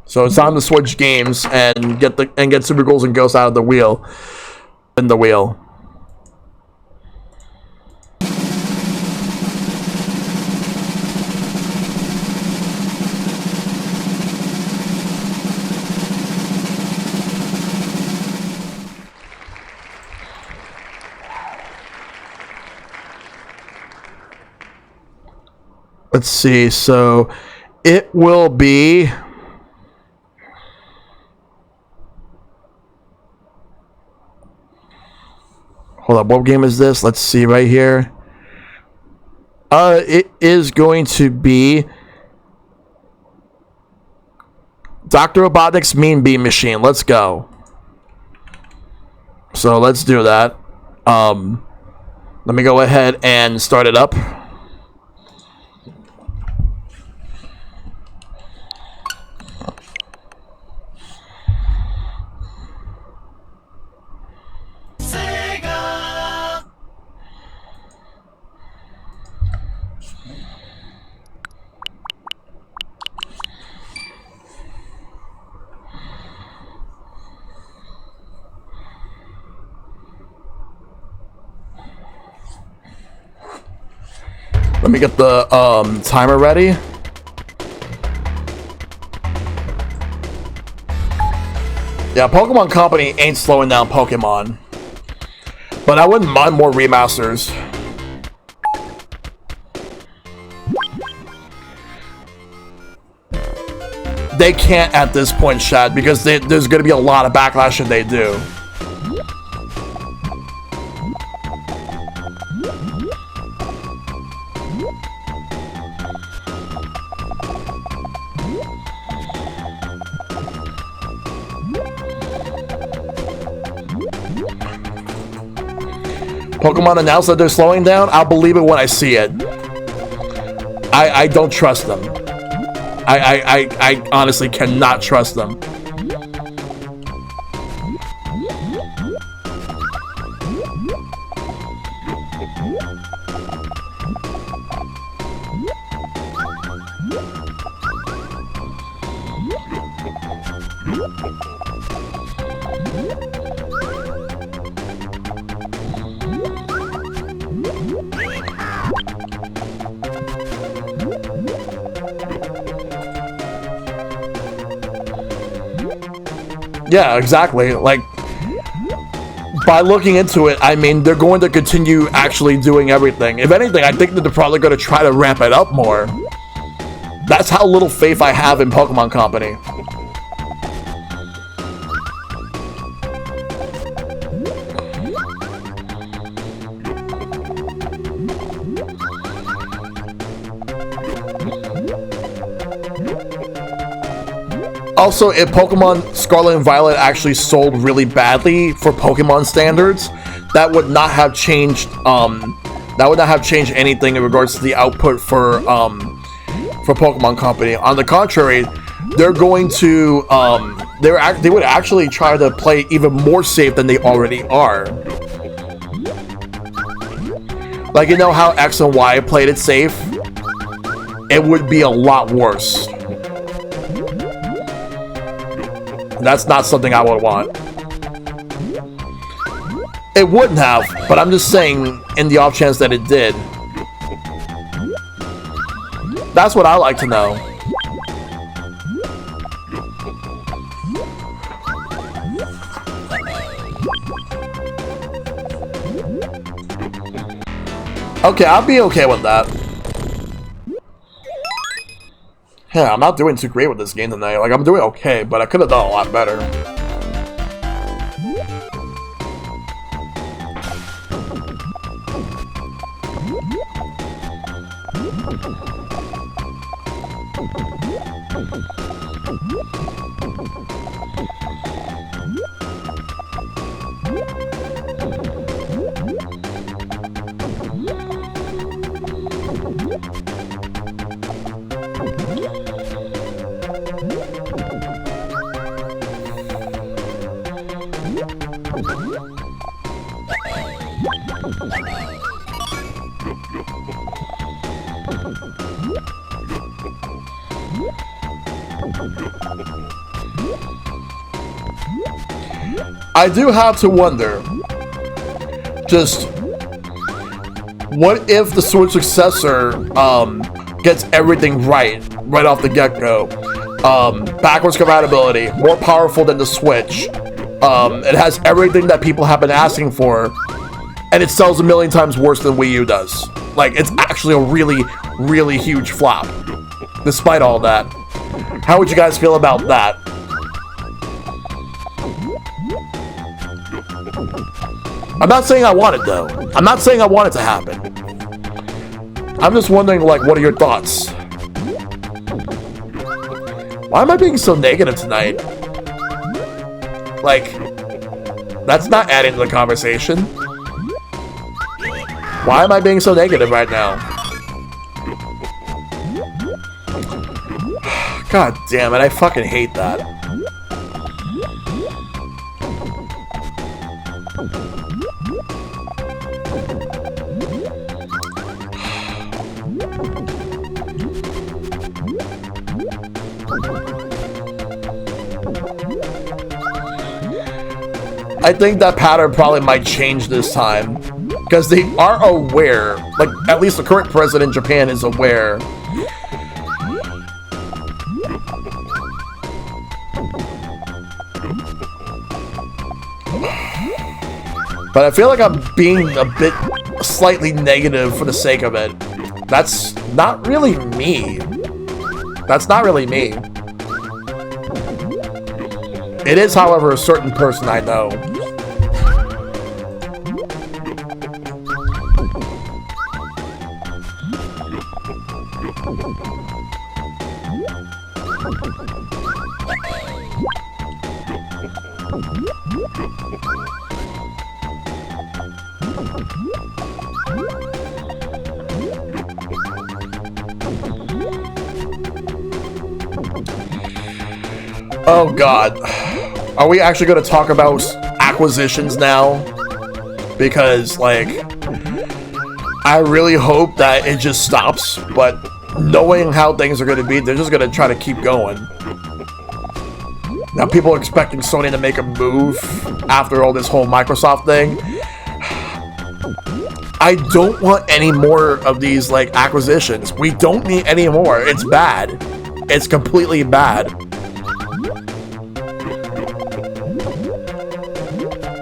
So it's time to switch games and get Super Ghouls and Ghosts out of the wheel. In the wheel. Let's see, so it will be... Hold up, what game is this? Let's see right here. It is going to be Dr. Robotnik's Mean Bean Machine. Let's go. So let's do that. Let me go ahead and start it up. Let me get the timer ready. Yeah, Pokemon Company ain't slowing down Pokemon. But I wouldn't mind more remasters. They can't at this point, Shad, because there's going to be a lot of backlash if they do. Pokemon announced that they're slowing down. I'll believe it when I see it. I don't trust them. I honestly cannot trust them. Yeah, exactly. Like, by looking into it, I mean, they're going to continue actually doing everything. If anything, I think that they're probably going to try to ramp it up more. That's how little faith I have in Pokemon Company. Also, if Pokemon Scarlet and Violet actually sold really badly for Pokemon standards, that would not have changed. That would not have changed anything in regards to the output for Pokemon Company. On the contrary, they're going to they would actually try to play even more safe than they already are. Like, you know how X and Y played it safe? It would be a lot worse. That's not something I would want. It wouldn't have, but I'm just saying, in the off chance that it did. That's what I like to know. Okay, I'll be okay with that. Yeah, I'm not doing too great with this game tonight. Like, I'm doing okay, but I could have done a lot better. I do have to wonder, just what if the Switch successor gets everything right off the get-go? Backwards compatibility, more powerful than the Switch. It has everything that people have been asking for, and it sells a million times worse than Wii U does. Like, it's actually a really, really huge flop, despite all that. How would you guys feel about that? I'm not saying I want it, though. I'm not saying I want it to happen. I'm just wondering, like, what are your thoughts? Why am I being so negative tonight? Like, that's not adding to the conversation. Why am I being so negative right now? God damn it, I fucking hate that. I think that pattern probably might change this time, because they are aware, like, at least the current president in Japan is aware. But I feel like I'm being a bit slightly negative for the sake of it. That's not really me. That's not really me. It is, however, a certain person I know. Oh god. Are we actually going to talk about acquisitions now? Because, like, I really hope that it just stops, but knowing how things are going to be, they're just going to try to keep going. Now, people are expecting Sony to make a move after all this whole Microsoft thing. I don't want any more of these, like, acquisitions. We don't need any more. It's bad. It's completely bad.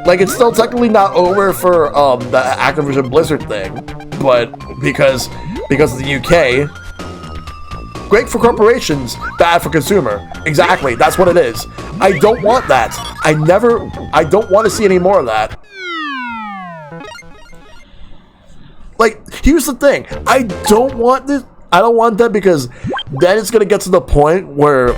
Like, it's still technically not over for the Activision Blizzard thing, but because of the UK, great for corporations, bad for consumer. Exactly, that's what it is. I don't want that. I don't want to see any more of that. Like, here's the thing. I don't want this. I don't want that because then it's gonna get to the point where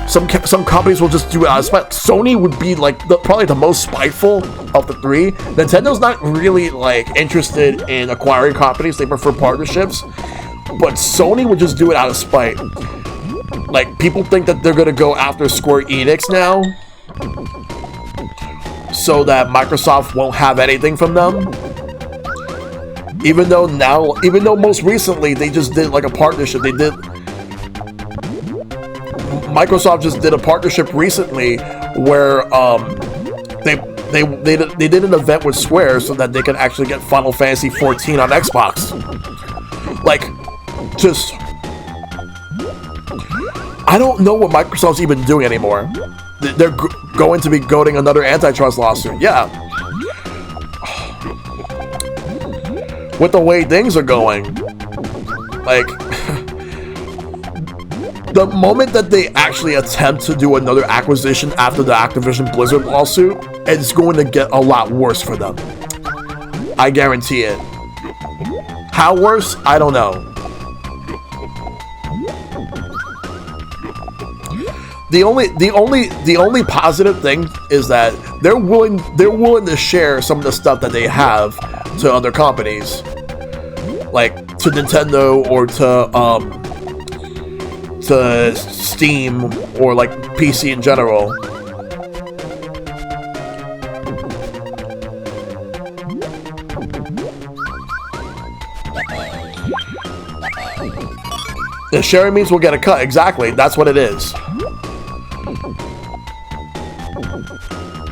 some companies will just do it out of spite. Sony would be like probably the most spiteful of the three. Nintendo's not really like interested in acquiring companies; they prefer partnerships. But Sony would just do it out of spite. Like, people think that they're gonna go after Square Enix now, so that Microsoft won't have anything from them. Even though most recently they just did like a partnership. Microsoft just did a partnership recently where they did an event with Square so that they could actually get Final Fantasy 14 on Xbox. Like, just... I don't know what Microsoft's even doing anymore. They're going to be goading another antitrust lawsuit. Yeah. With the way things are going. Like... The moment that they actually attempt to do another acquisition after the Activision Blizzard lawsuit, it's going to get a lot worse for them. I guarantee it. How worse? I don't know. The only positive thing is that they're willing to share some of the stuff that they have to other companies, like to Nintendo or to Steam or like PC in general. The sharing means we'll get a cut. Exactly, that's what it is.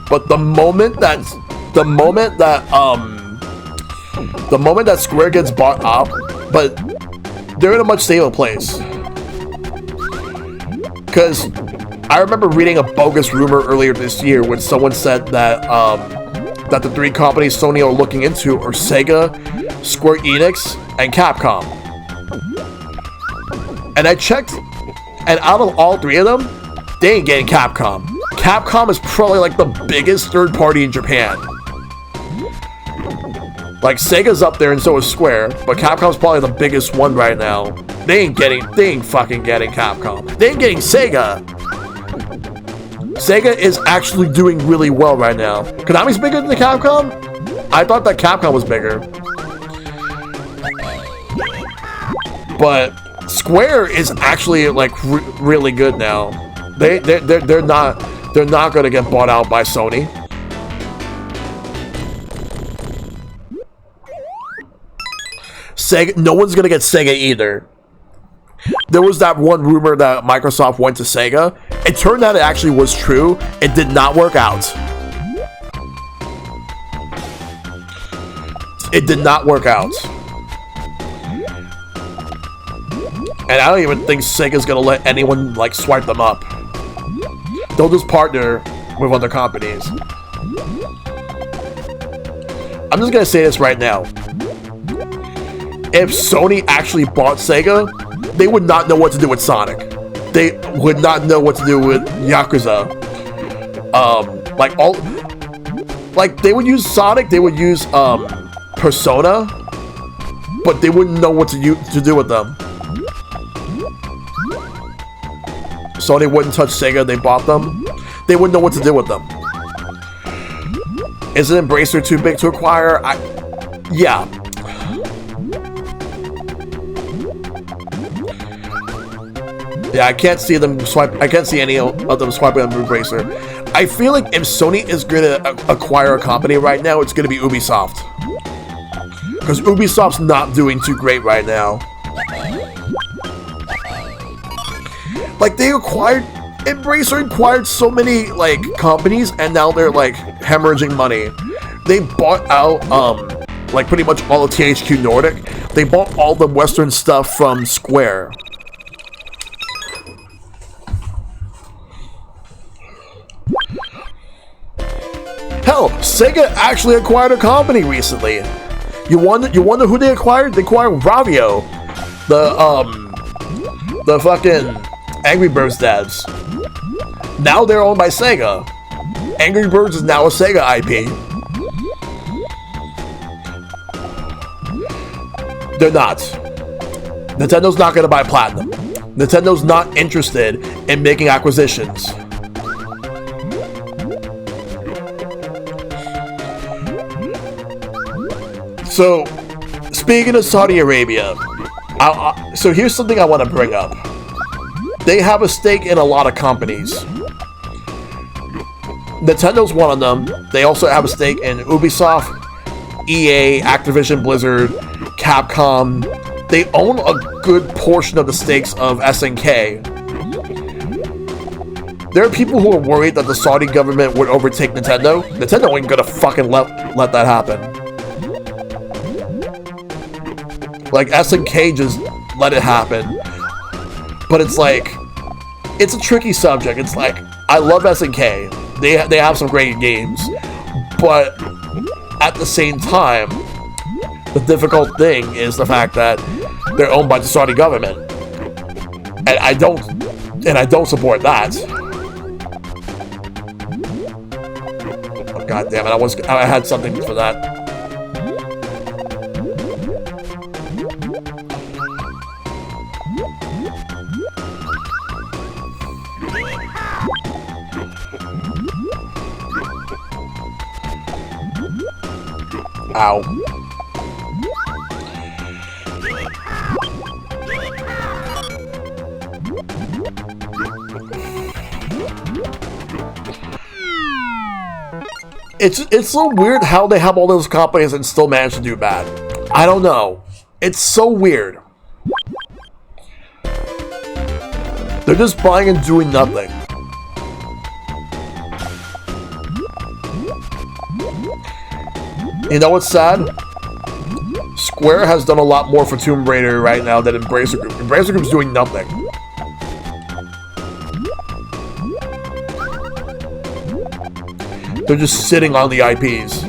But the moment that Square gets bought up, but they're in a much stable place. Because I remember reading a bogus rumor earlier this year when someone said that that the three companies Sony are looking into are Sega, Square Enix, and Capcom. And I checked, and out of all three of them, they ain't getting Capcom. Capcom is probably like the biggest third party in Japan. Like Sega's up there and so is Square, but Capcom's probably the biggest one right now. They ain't fucking getting Capcom. They ain't getting Sega. Sega is actually doing really well right now. Konami's bigger than the Capcom? I thought that Capcom was bigger. But Square is actually like really good now. They're not gonna get bought out by Sony. Sega, no one's gonna get Sega either. There was that one rumor that Microsoft went to Sega. It turned out it actually was true. It did not work out. It did not work out. And I don't even think Sega's gonna let anyone like swipe them up. They'll just partner with other companies. I'm just gonna say this right now. If Sony actually bought Sega, they would not know what to do with Sonic. They would not know what to do with Yakuza. They would use Sonic, they would use Persona, but they wouldn't know what to do with them. Sony wouldn't touch Sega, they bought them. They wouldn't know what to do with them. Isn't Embracer too big to acquire? Yeah. Yeah, I can't see them swipe. I can't see any of them swiping on Embracer. I feel like if Sony is going to acquire a company right now, it's going to be Ubisoft. Because Ubisoft's not doing too great right now. Like, Embracer acquired so many, like, companies, and now they're, like, hemorrhaging money. They bought out, like, pretty much all of THQ Nordic. They bought all the Western stuff from Square. Hell, Sega actually acquired a company recently. You wonder who they acquired? They acquired Ravio, the fucking Angry Birds devs. Now they're owned by Sega. Angry Birds is now a Sega IP. They're not. Nintendo's not gonna buy Platinum. Nintendo's not interested in making acquisitions. So, speaking of Saudi Arabia, so here's something I want to bring up. They have a stake in a lot of companies. Nintendo's one of them. They also have a stake in Ubisoft, EA, Activision Blizzard, Capcom. They own a good portion of the stakes of SNK. There are people who are worried that the Saudi government would overtake Nintendo. Nintendo ain't gonna fucking let that happen. Like, SNK just, let it happen. But it's like, it's a tricky subject. It's like, I love SNK. They have some great games. But at the same time, the difficult thing is the fact that they're owned by the Saudi government. And I don't support that. Oh, God damn it, I had something for that. Ow. It's so weird how they have all those companies and still manage to do bad. I don't know. It's so weird. They're just buying and doing nothing. You know what's sad? Square has done a lot more for Tomb Raider right now than Embracer Group. Embracer Group's doing nothing. They're just sitting on the IPs.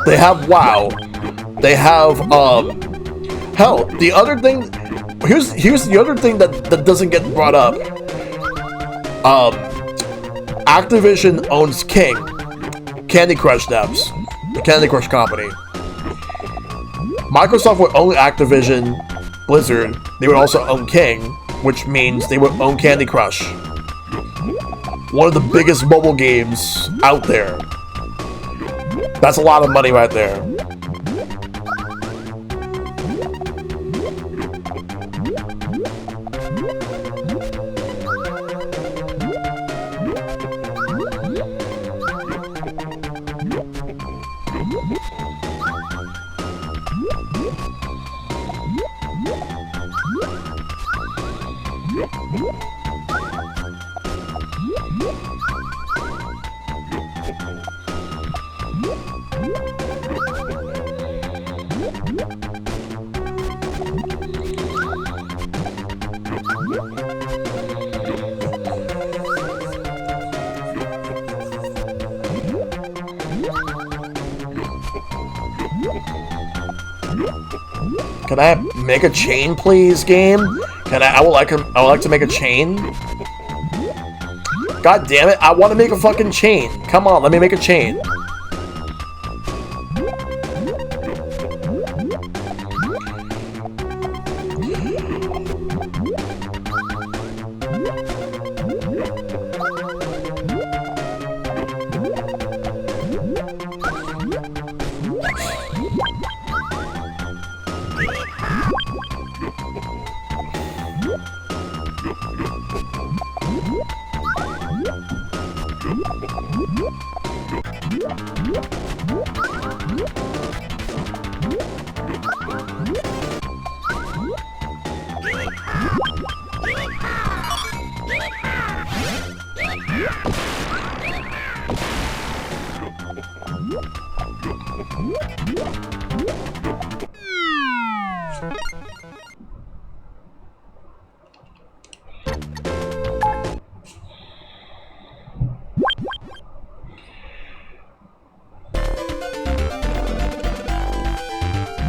They have WoW. They have hell, the other thing, here's the other thing that doesn't get brought up. Activision owns King, Candy Crush devs, the Candy Crush company. Microsoft would own Activision Blizzard. They would also own King, which means they would own Candy Crush, one of the biggest mobile games out there. That's a lot of money right there. Can I make a chain, please, game? Can I would like to make a chain. God damn it! I want to make a fucking chain. Come on, let me make a chain.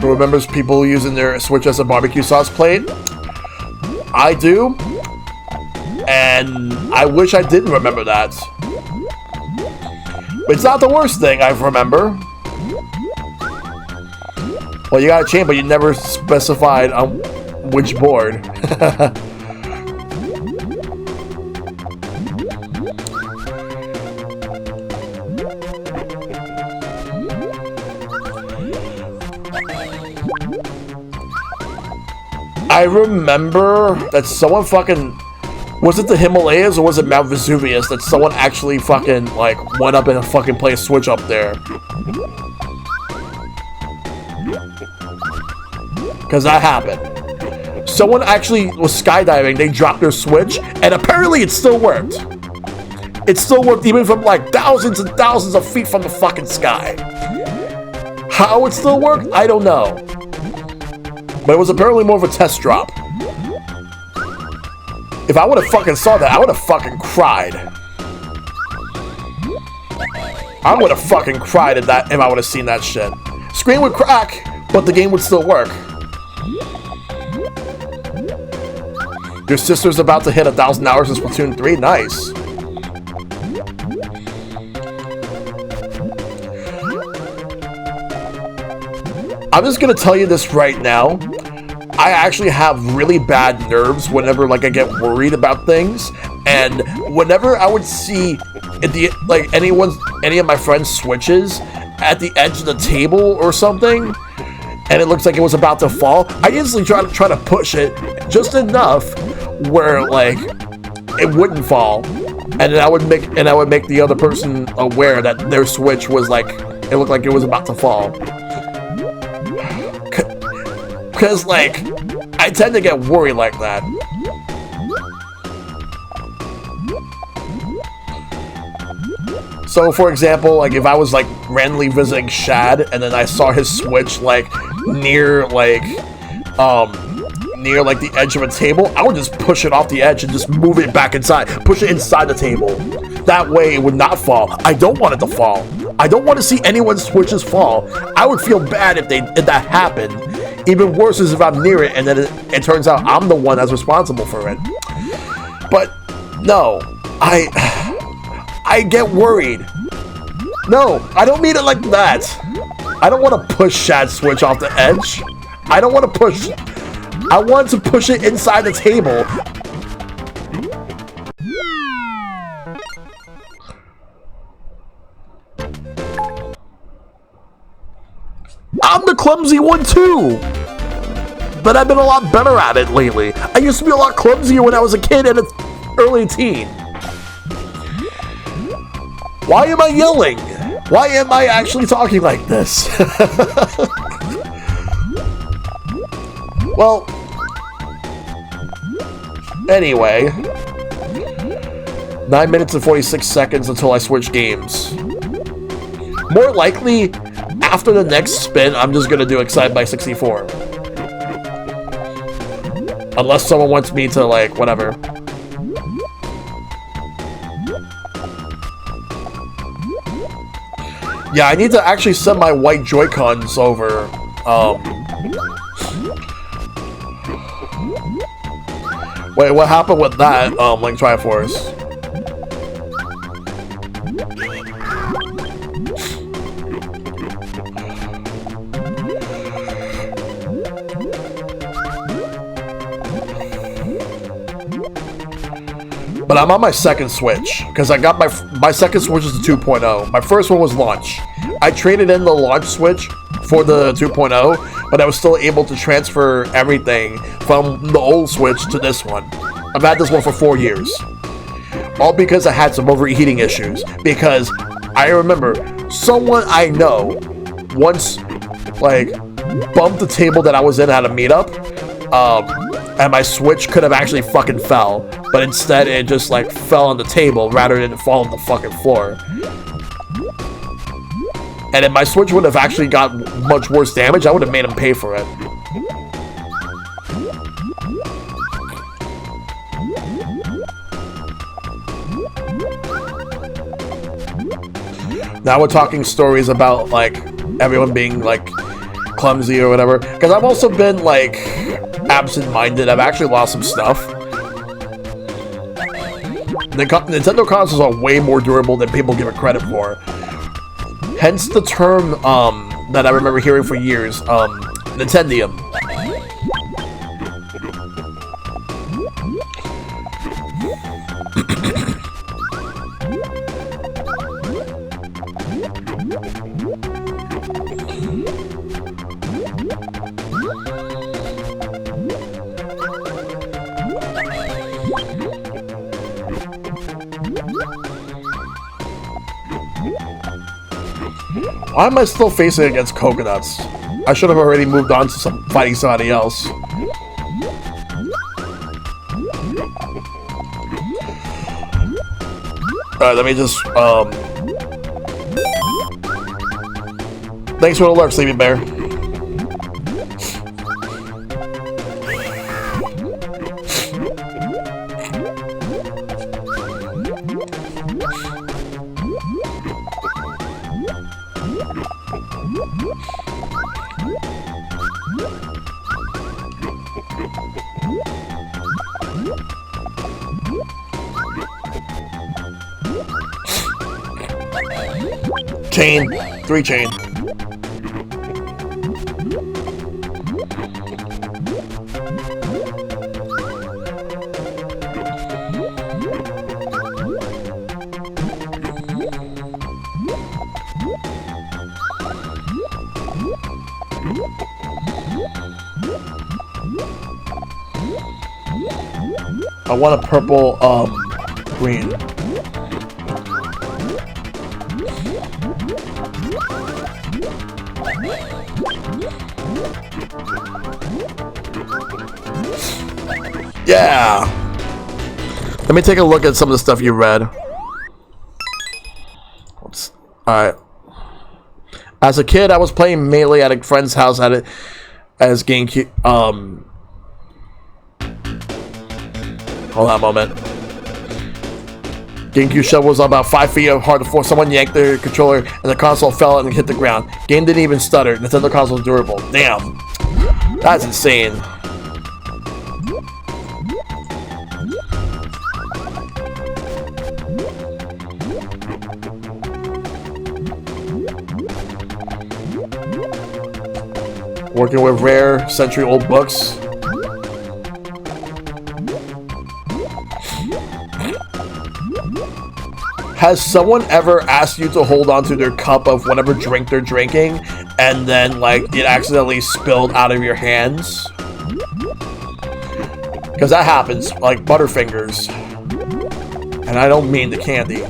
Who remembers people using their Switch as a barbecue sauce plate? I do. And I wish I didn't remember that. It's not the worst thing I remember. Well, you got a chain, but you never specified on which board. I remember that someone fucking Was it the Himalayas or was it Mount Vesuvius that someone actually fucking, like, went up and fucking played a switch up there? Because that happened. Someone actually was skydiving, they dropped their switch, and apparently it still worked. It still worked even from, like, thousands and thousands of feet from the fucking sky. How it still worked, I don't know. But it was apparently more of a test drop. If I would have fucking saw that, I would have fucking cried. I would have fucking cried at that if I would have seen that shit. Screen would crack, but the game would still work. Your sister's about to hit 1,000 hours in Splatoon 3? Nice. I'm just gonna tell you this right now. I actually have really bad nerves whenever, like, I get worried about things, and whenever I would see any of my friends' switches at the edge of the table or something, and it looks like it was about to fall, I instantly try to push it just enough where, like, it wouldn't fall, and then I would make the other person aware that their switch was, like, it looked like it was about to fall. Because, like, I tend to get worried like that. So, for example, like, if I was, like, randomly visiting Shad, and then I saw his switch, like, near the edge of a table, I would just push it off the edge and just move it back inside. Push it inside the table. That way it would not fall. I don't want it to fall. I don't want to see anyone's switches fall. I would feel bad if that happened. Even worse is if I'm near it and then it turns out I'm the one that's responsible for it. But no, I get worried. No, I don't mean it like that. I don't want to push Shad's switch off the edge. I don't want to push. I want to push it inside the table. I'm the clumsy one too, but I've been a lot better at it lately. I used to be a lot clumsier when I was a kid and an early teen. Why am I yelling? Why am I actually talking like this? Well, anyway, 9 minutes and 46 seconds until I switch games. More likely, after the next spin, I'm just gonna do Excite by 64. Unless someone wants me to, like, whatever. Yeah, I need to actually send my white Joy-Cons over. Wait, what happened with that, Link Triforce? But I'm on my second Switch, because I got my second Switch is the 2.0. My first one was launch. I traded in the launch Switch for the 2.0, but I was still able to transfer everything from the old Switch to this one. I've had this one for 4 years. All because I had some overheating issues. Because I remember someone I know once, like, bumped the table that I was in at a meetup, and my Switch could have actually fucking fell, but instead it just, like, fell on the table rather than fall on the fucking floor. And if my Switch would have actually got much worse damage, I would have made him pay for it. Now we're talking stories about, like, everyone being, like, clumsy or whatever. Because I've also been, like, absent-minded. I've actually lost some stuff. Nintendo consoles are way more durable than people give it credit for. Hence the term, that I remember hearing for years, Nintendium. Why am I still facing against coconuts? I should have already moved on to fighting somebody else. Alright, let me just, Thanks for the alert, Sleepy Bear. Chain. 3 chain. I want a purple, green. Yeah! Let me take a look at some of the stuff you read. Alright. As a kid, I was playing Melee at a friend's house as GameCube, hold on a moment. GameCube shell was about 5 feet hard before someone yanked their controller and the console fell and hit the ground. Game didn't even stutter. Nintendo console was durable. Damn. That's insane. Working with rare, century-old books. Has someone ever asked you to hold on to their cup of whatever drink they're drinking, and then, like, it accidentally spilled out of your hands? Because that happens, like Butterfingers. And I don't mean the candy.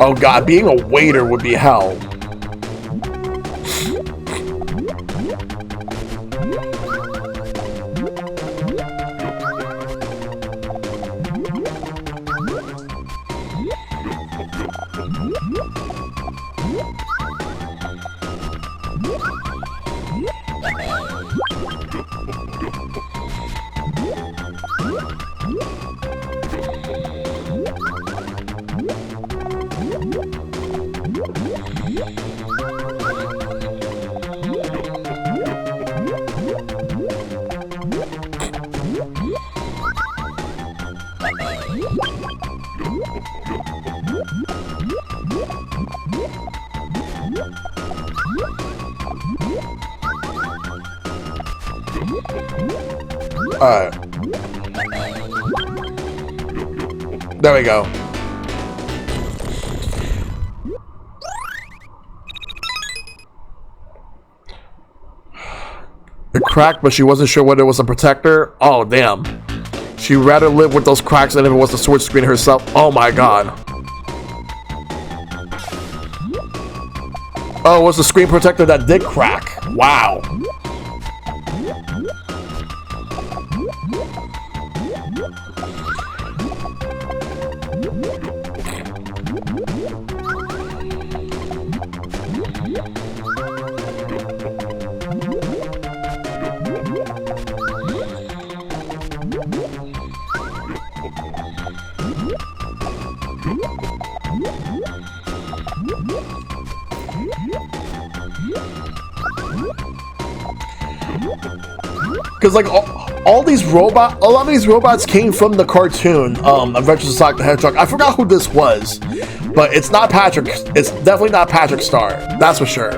Oh god, being a waiter would be hell. Alright. There we go. It cracked, but she wasn't sure whether it was a protector. Oh, damn. She'd rather live with those cracks than if it was the switch screen herself. Oh my god. Oh, it was the screen protector that did crack. Wow. Because like a lot of these robots came from the cartoon Adventures of Sonic the Hedgehog. I forgot who this was, but it's not Patrick. It's definitely not Patrick Star. That's for sure.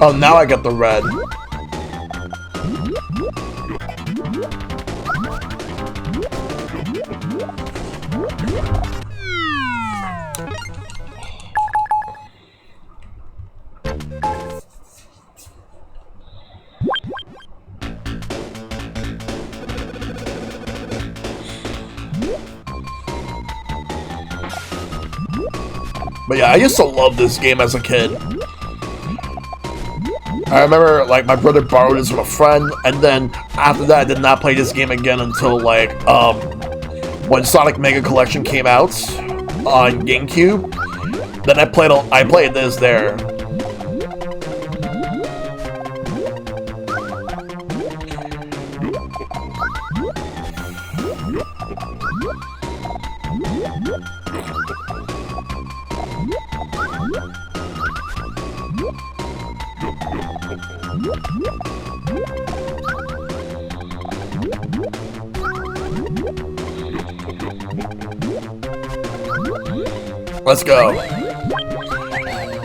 Oh, now I get the red. But yeah, I used to love this game as a kid. I remember, like, my brother borrowed this from a friend, and then after that, I did not play this game again until, like, when Sonic Mega Collection came out on GameCube. Then I played this there. Let's go.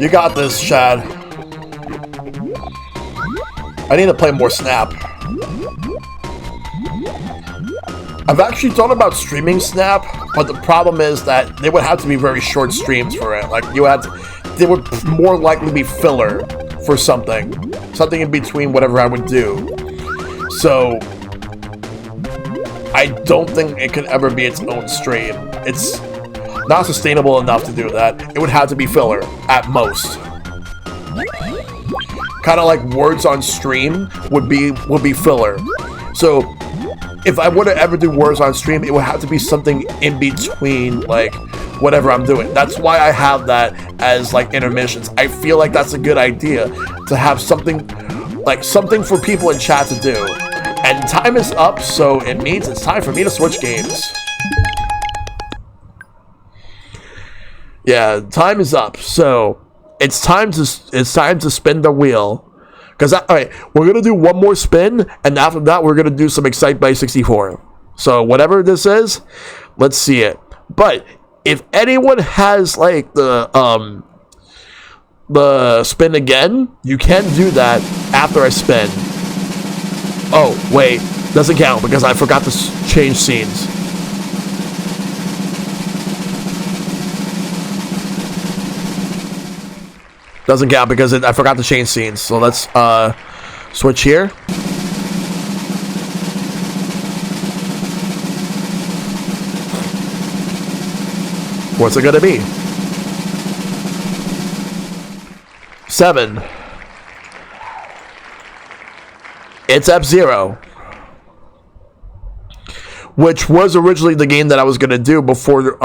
You got this, Chad. I need to play more Snap. I've actually thought about streaming Snap, but the problem is that they would have to be very short streams for it. Like, they would more likely be filler for something in between whatever I would do. So I don't think it could ever be its own stream. It's not sustainable enough to do that. It would have to be filler at most. Kind of like words on stream would be filler. So if I were to ever do words on stream, it would have to be something in between, like, whatever I'm doing. That's why I have that as, like, intermissions. I feel like that's a good idea, to have something for people in chat to do. And time is up, so it means it's time for me to switch games. Yeah, time is up, so it's time to spin the wheel. Because, alright, we're going to do one more spin, and after that, we're going to do some Excite by 64. So, whatever this is, let's see it. But, if anyone has, like, the spin again, you can do that after I spin. Oh, wait, doesn't count, because I forgot to change scenes. Doesn't count because I forgot to change scenes. So let's switch here. What's it gonna be? 7. It's F-Zero. Which was originally the game that I was gonna do before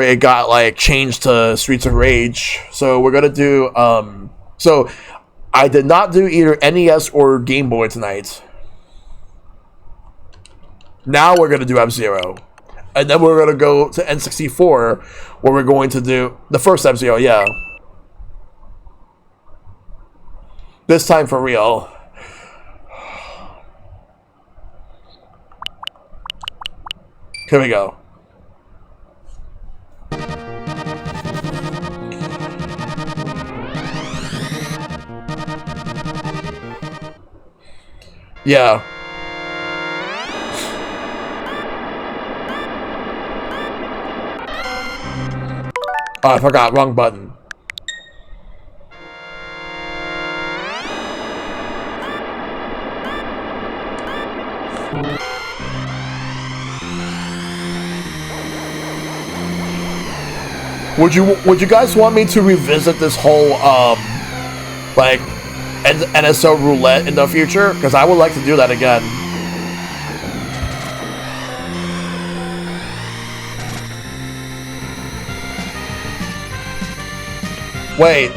it got, like, changed to Streets of Rage. So we're gonna do so I did not do either NES or Game Boy tonight. Now we're gonna do F-Zero. And then we're gonna go to N64, where we're going to do the first F-Zero, yeah. This time for real. Here we go. Yeah. Oh, I forgot. Wrong button. Would you guys want me to revisit this whole like NSO Roulette in the future? Because I would like to do that again. Wait,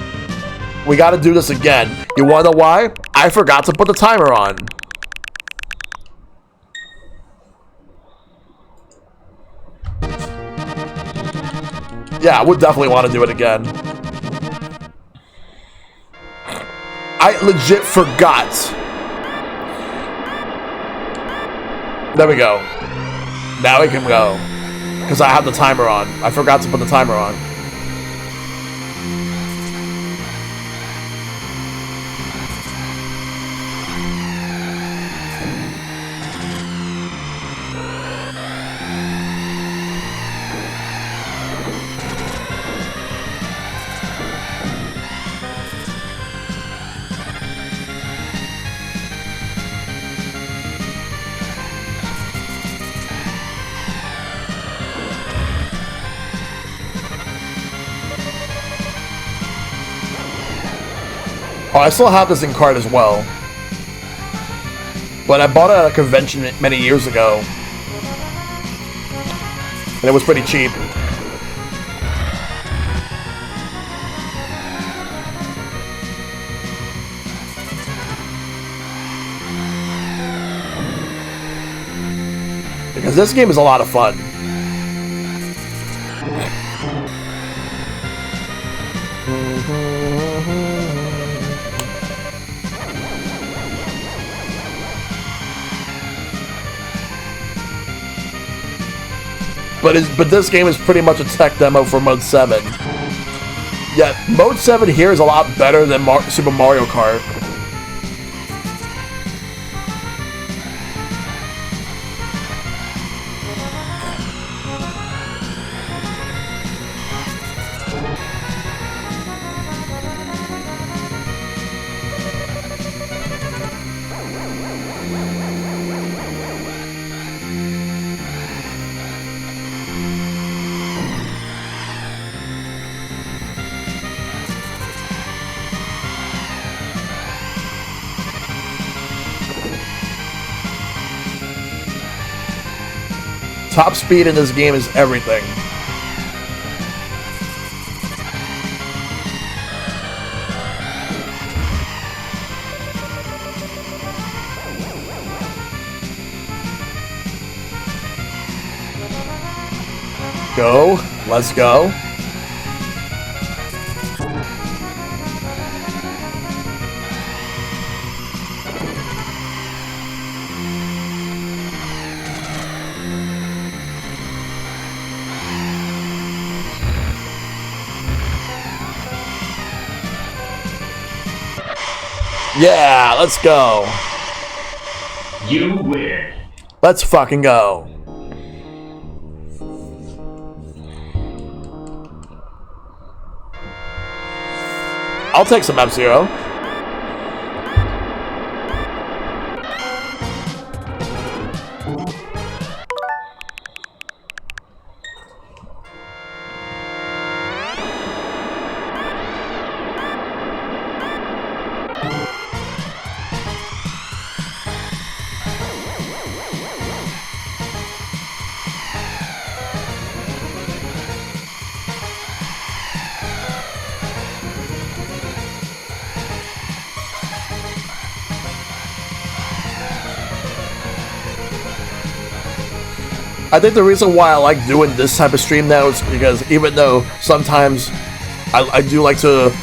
we got to do this again. You want to know why? I forgot to put the timer on. Yeah, I would definitely want to do it again. I legit forgot. There we go. Now we can go. Because I have the timer on. I forgot to put the timer on. Oh, I still have this in card as well. But I bought it at a convention many years ago. And it was pretty cheap. Because this game is a lot of fun. But this game is pretty much a tech demo for Mode 7. Yeah, Mode 7 here is a lot better than Super Mario Kart. Top speed in this game is everything. Go. Let's go. Yeah, let's go. You win. Let's fucking go. I'll take some F-Zero. I think the reason why I like doing this type of stream now is because even though sometimes I do like to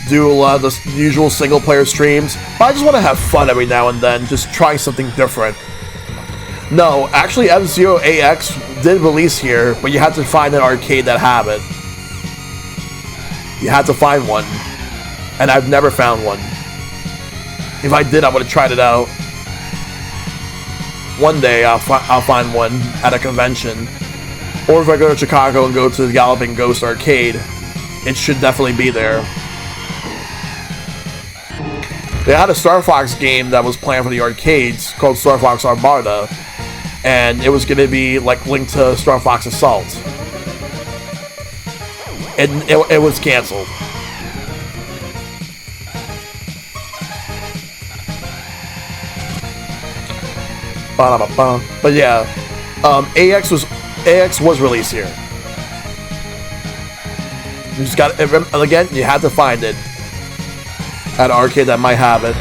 do a lot of the usual single player streams, but I just want to have fun every now and then, just trying something different. No, actually F-Zero AX did release here, but you had to find an arcade that have it. You had to find one, and I've never found one. If I did, I would have tried it out. One day I'll find one at a convention, or if I go to Chicago and go to the Galloping Ghost arcade, it should definitely be there. They had a Star Fox game that was planned for the arcades called Star Fox Armada, and it was going to be like linked to Star Fox Assault. It was canceled. But yeah, AX was released here. You just got, again, you had to find it at an arcade that might have it.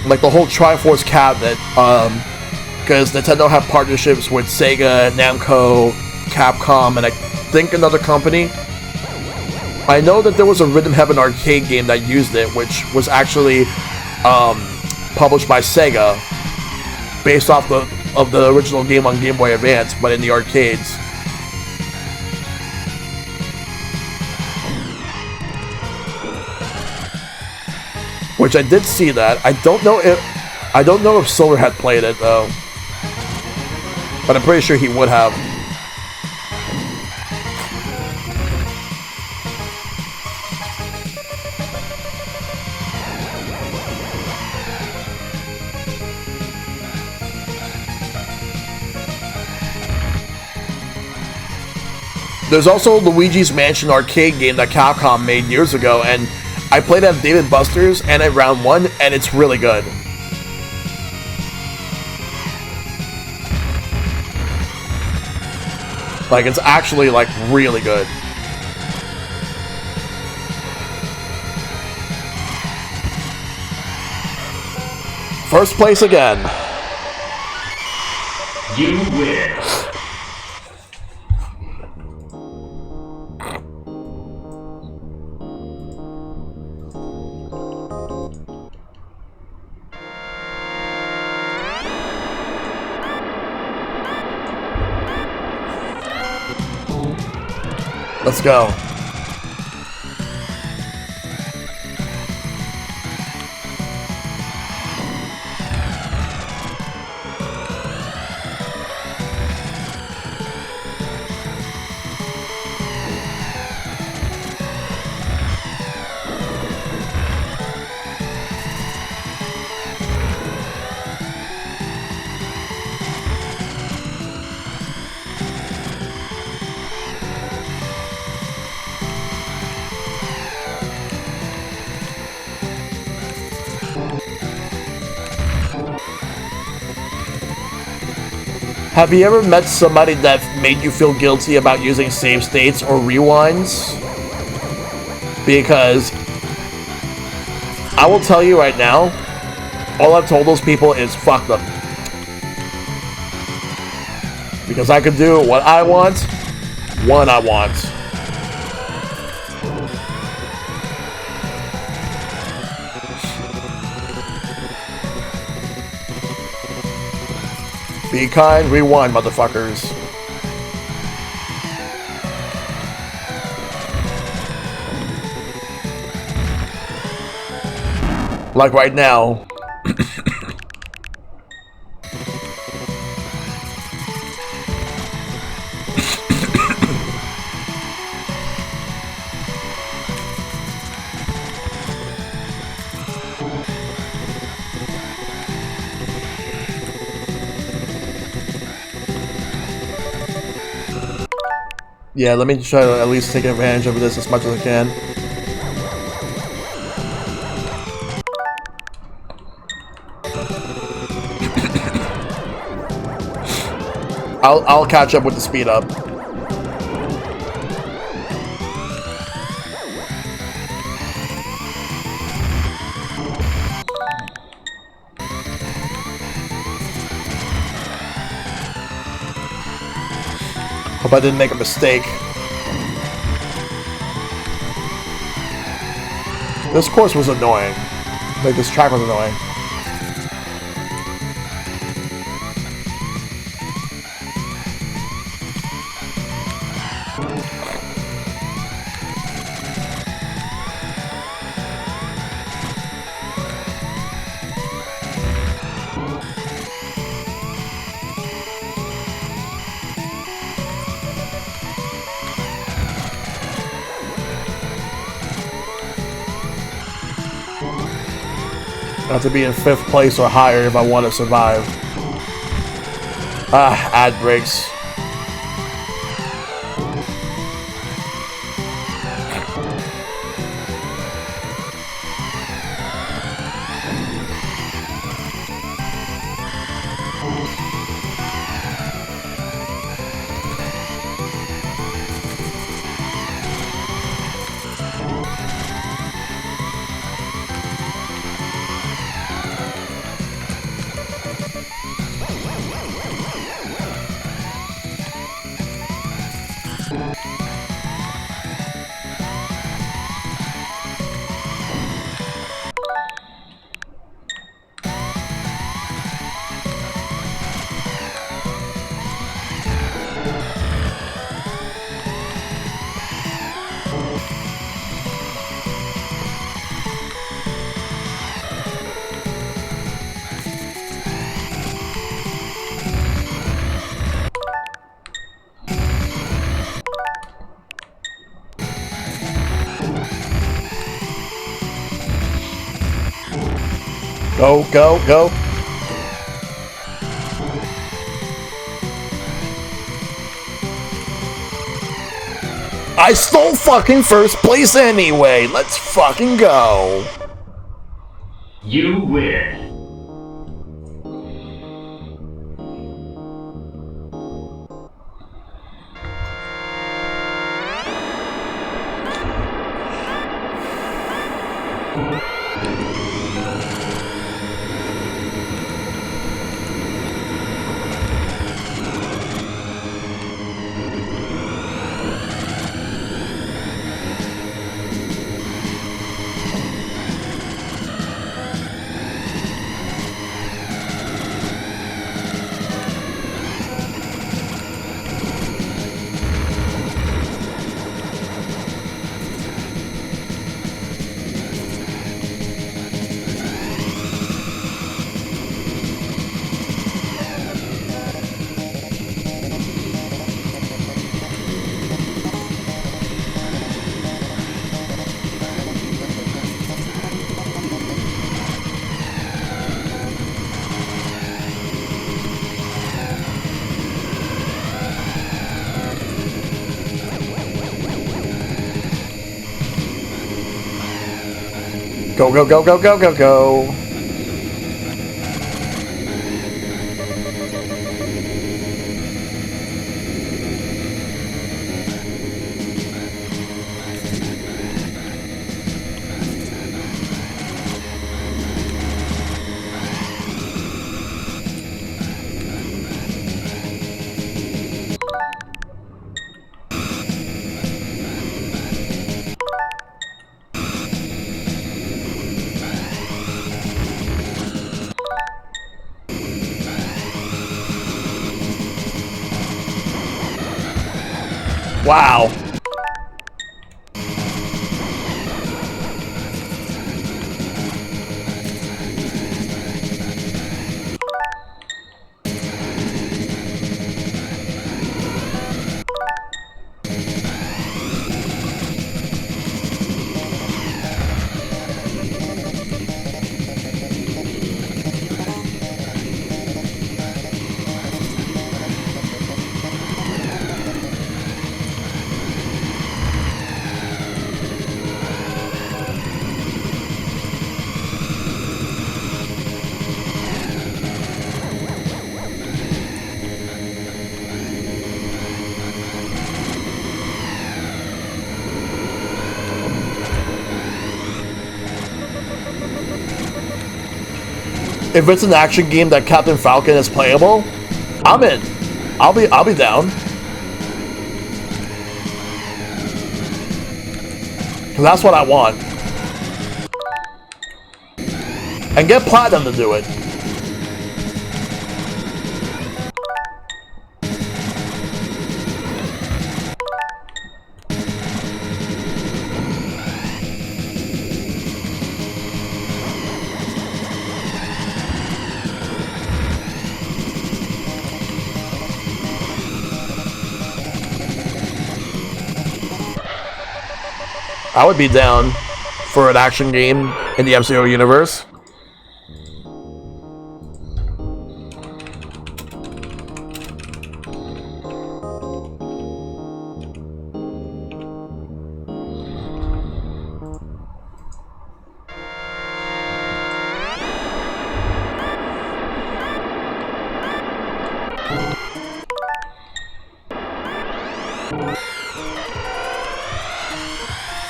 Like the whole Triforce cabinet because Nintendo have partnerships with Sega, Namco, Capcom, and I think another company. I know that there was a Rhythm Heaven arcade game that used it, which was actually published by Sega, based off of the original game on Game Boy Advance, but in the arcades. Which I did see that. I don't know if Silver had played it though, but I'm pretty sure he would have. There's also Luigi's Mansion arcade game that Capcom made years ago, and I played at David Buster's and at Round 1, and it's really good. Like, it's actually, like, really good. First place again. You win. Let's go. Have you ever met somebody that made you feel guilty about using save states or rewinds? Because I will tell you right now, all I've told those people is fuck them. Because I could do what I want, when I want. Be kind, rewind, motherfuckers. Like right now. Yeah, let me try to at least take advantage of this as much as I can. I'll catch up with the speed up. Hope I didn't make a mistake. This course was annoying. Like, this track was annoying. I have to be in 5th place or higher if I want to survive. Ah, ad breaks. Go, go, go. I stole fucking first place anyway. Let's fucking go. You win. Go, go, go, go, go, go, go. Wow. If it's an action game that Captain Falcon is playable, I'm in. I'll be down. 'Cause that's what I want. And get Platinum to do it. I would be down for an action game in the MCU universe.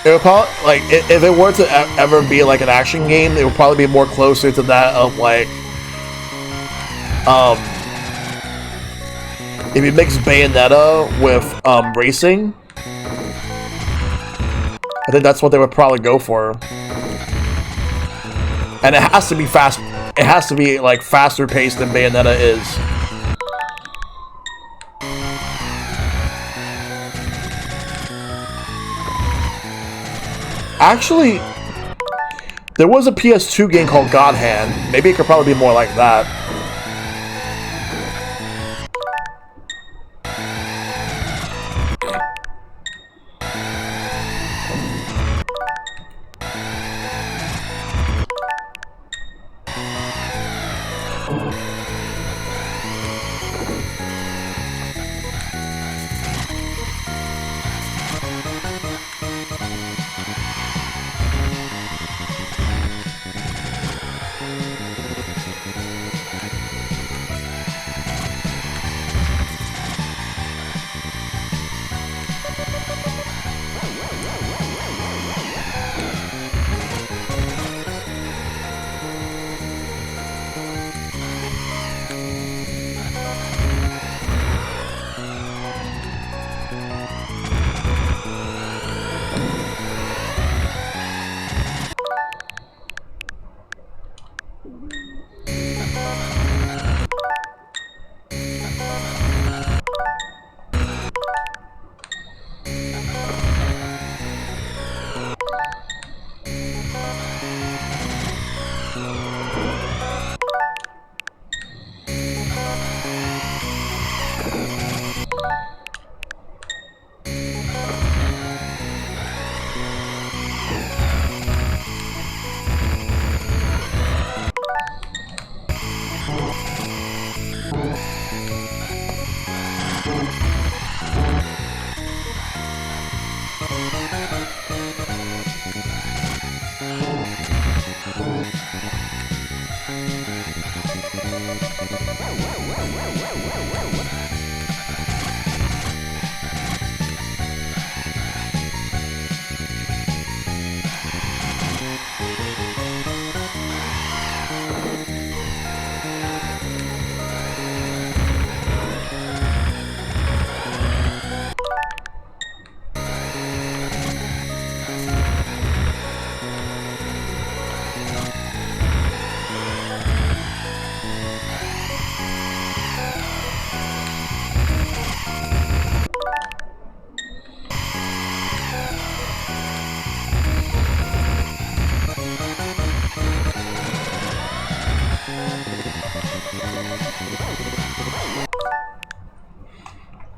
It would probably, like, if it were to ever be like an action game, it would probably be more closer to that of like, if you mix Bayonetta with racing, I think that's what they would probably go for. And it has to be fast. It has to be like faster paced than Bayonetta is. Actually, there was a PS2 game called God Hand. Maybe it could probably be more like that.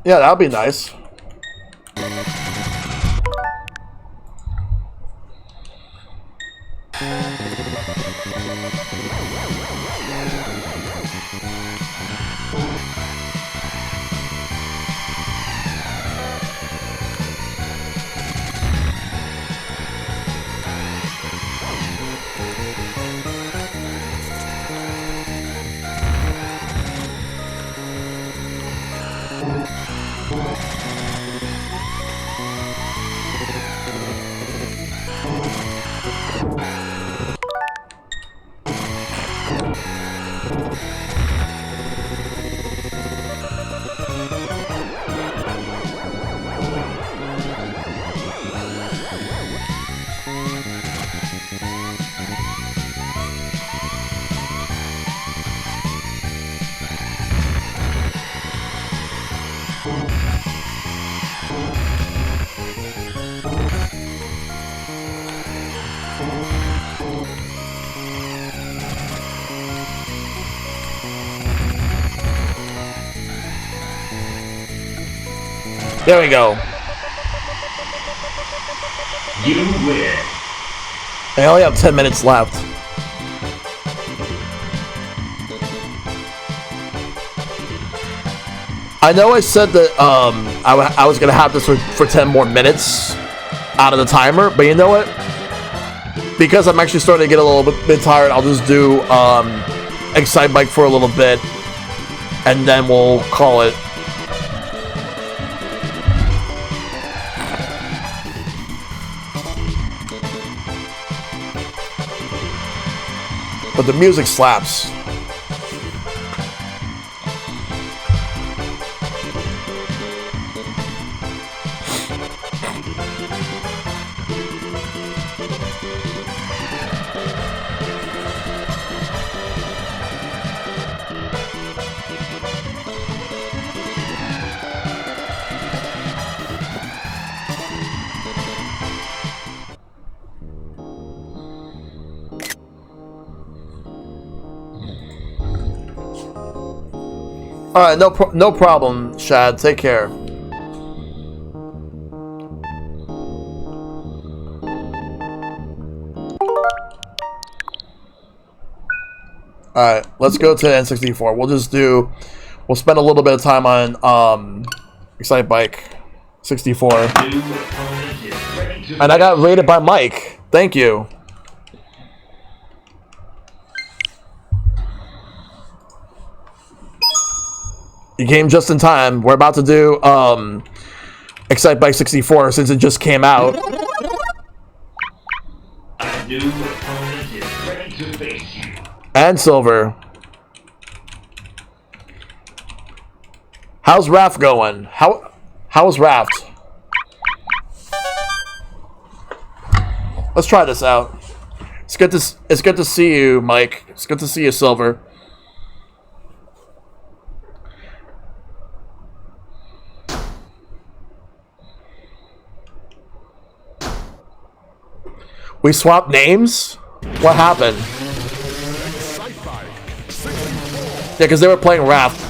Yeah, that'd be nice. There we go. You win. I only have 10 minutes left. I know I said that I was gonna have this for 10 more minutes out of the timer, but you know what? Because I'm actually starting to get a little bit tired, I'll just do Excite Bike for a little bit, and then we'll call it. But the music slaps. All right, no problem, Shad. Take care. All right, let's go to N64. We'll spend a little bit of time on Excite Bike 64. And I got rated by Mike. Thank you. You came just in time. We're about to do Excite Bike 64 since it just came out. A new opponent is ready to face you. And Silver. How's Raft going? How's Raft? Let's try this out. It's good to see you, Mike. It's good to see you, Silver. We swapped names? What happened? Yeah, because they were playing Raft,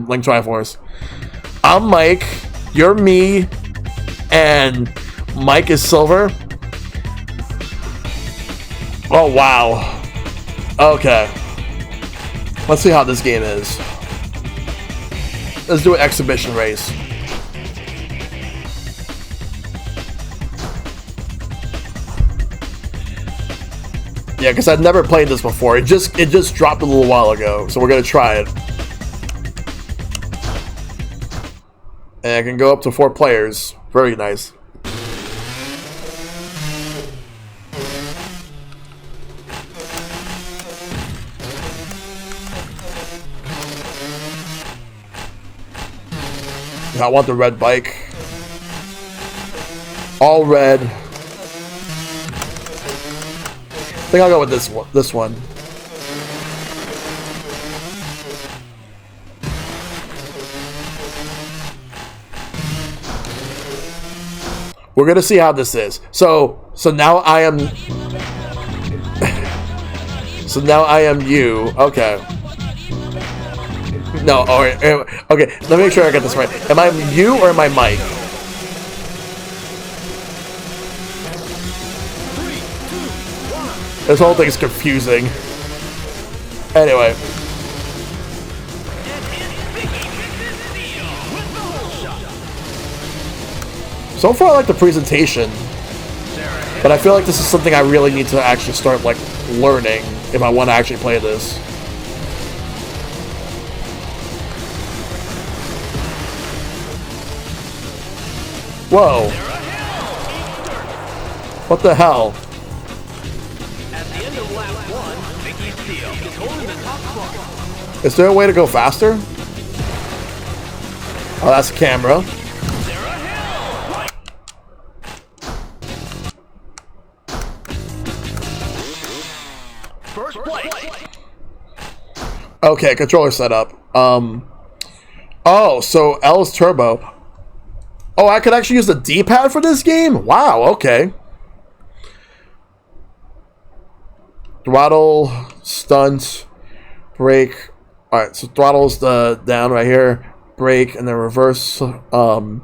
Link Triforce. I'm Mike, you're me, and Mike is Silver. Oh, wow. Okay. Let's see how this game is. Let's do an exhibition race. Yeah, because I've never played this before. It just dropped a little while ago, so we're gonna try it. And I can go up to 4 players. Very nice. I want the red bike. All red. I think I'll go with this one. We're gonna see how this is. So now I am. So now I am you. Okay. No, alright. Okay, let me make sure I get this right. Am I you or am I Mike? This whole thing is confusing. Anyway. So far I like the presentation. But I feel like this is something I really need to actually start, like, learning if I want to actually play this. Whoa. What the hell? Is there a way to go faster? Oh, that's a camera. First place. Okay, controller setup. Oh, so L is turbo. Oh, I could actually use the D-pad for this game? Wow, okay. Throttle, stunt, brake. Alright, so throttle is the down right here. Brake, and then reverse. Alright.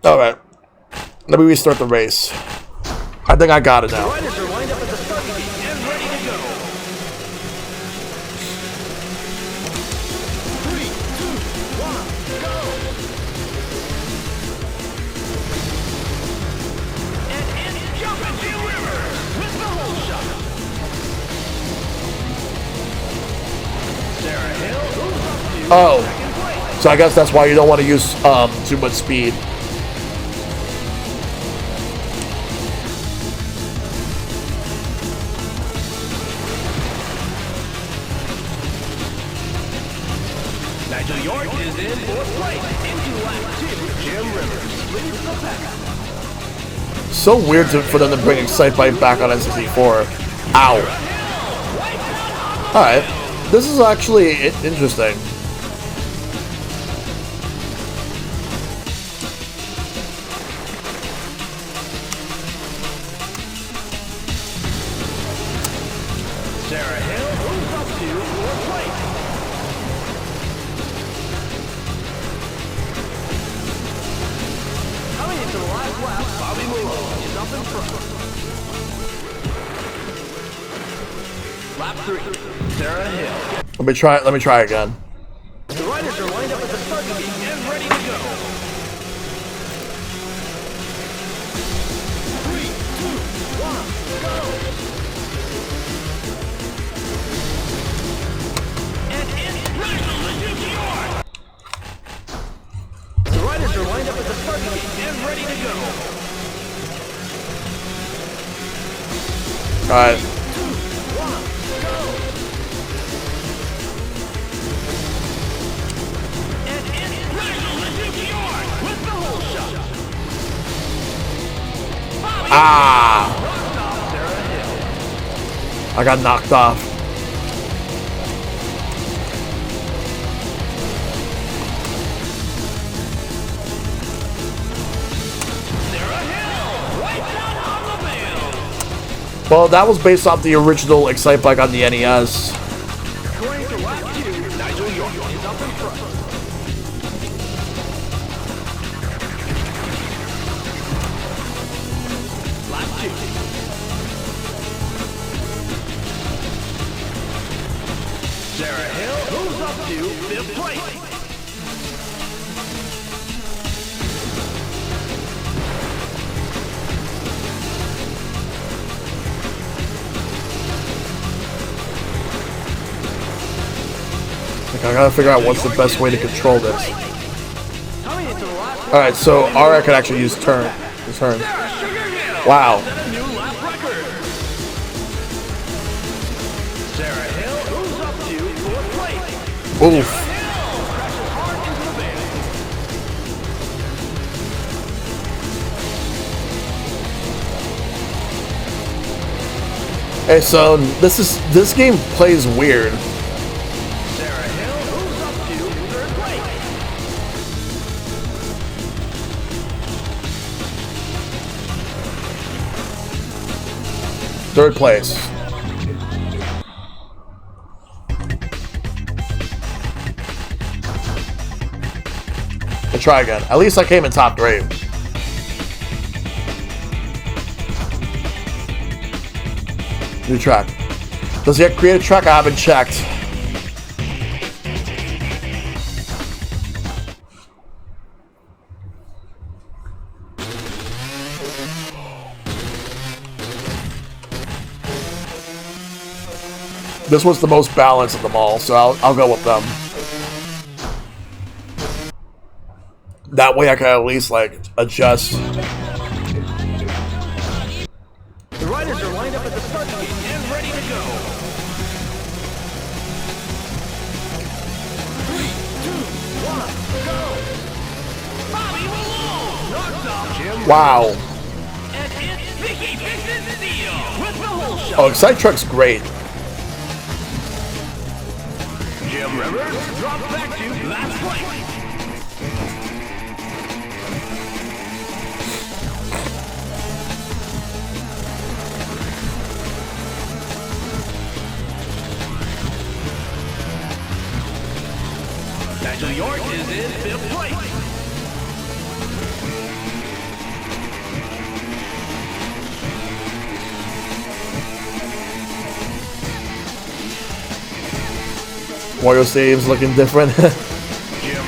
Let me restart the race. I think I got it now. Riders are lined up at the start gate and ready to go. 3, 2, 1, go! And jump into the river with the whole shot. Sarah Hill moves up to Oh, second place. so I guess that's why you don't want to use too much speed. Nigel York is in fourth place. Into lap 2, Jim Rivers leads the pack. So weird for them to bring Excitebike back on N64. Ow. Alright. This is actually interesting. Sarah Hill moves up to fourth place. Coming into the last lap, Bobby Malone is up in front. Lap 3, Sarah Hill. Let me try again. The riders are lined up at the start gate and ready to go. 3, 2, 1, go! And in the riders are lined up at the start gate and ready to go. Alright. 2, 1, go! And in with the whole shot. Ah! Knocked off Sarah Hill. I got knocked off. Sarah Hill wiped out on the field. Well, that was based off the original Excitebike on the NES. Going to lap 2, Nigel York is up in front. Lap 2. Sarah Hill moves up to 5th place. Like, I gotta figure out what's the best way to control this. Coming into the last lap, Alright, so Aria could actually use turn. Wow. set a new lap record. Sarah Hill moves up to 4th place. Oof. Crashes hard into the van. Hey, so this game plays weird. Sarah Hill moves up to 3rd place. Third place. try again. At least I came in top 3. New track. Does he create a track? I haven't checked. This was the most balanced of them all, so I'll go with them. That way I can at least, like, adjust. The riders are lined up at the start gate and ready to go. 3, 2, 1, go! Bobby Malone! Knocks off Jim. Wow. And it's Vicky Vixen Steel with the whole shot. Oh, Excite Truck's great. Jim Rivers drops back to last place. Nigel York is in 5th place. Wario Stadium's looking different. Jim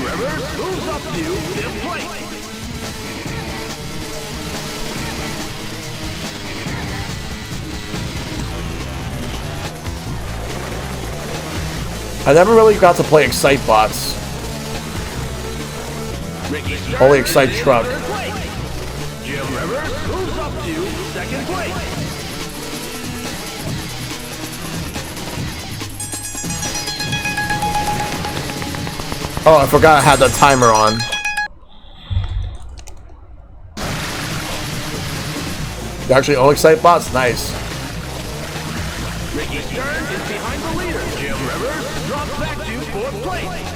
Rivers moves up to 5th place. I never really got to play Excite Bots. Only Excite Truck. Jim Rivers moves up to 2nd place. Oh, I forgot I had the timer on. Actually, all Excite Bots? Nice. Ricky Stern is behind the leader. Jim Rivers drops back to 4th place.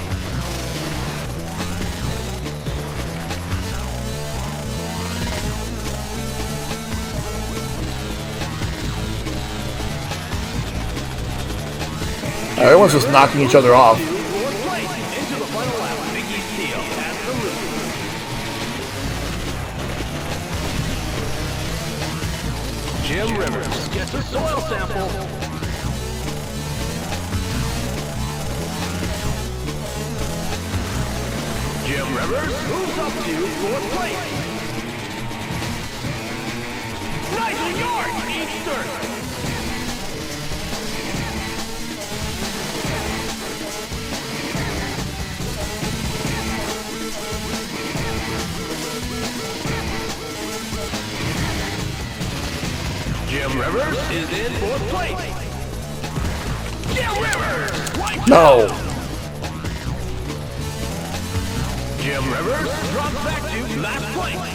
Everyone's just knocking each other off. Jim Rivers gets a soil sample. Jim Rivers moves up to 4th place. Nigel York eats 3rd. Jim Rivers is in 4th place. Jim Rivers! No! Jim Rivers drops back to last place.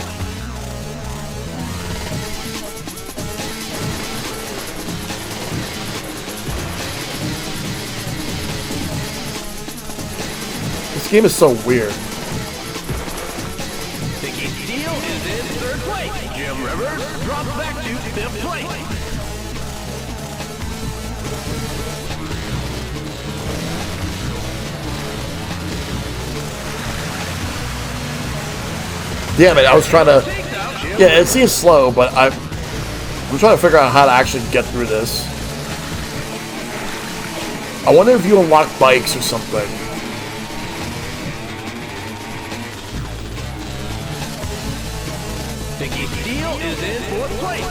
This game is so weird. Vicky Steele is in 3rd place. Jim Rivers drops back to 5th place. Damn it, I was trying to... Yeah, it seems slow, but I'm trying to figure out how to actually get through this. I wonder if you unlock bikes or something. Vicky Steele is in 4th place.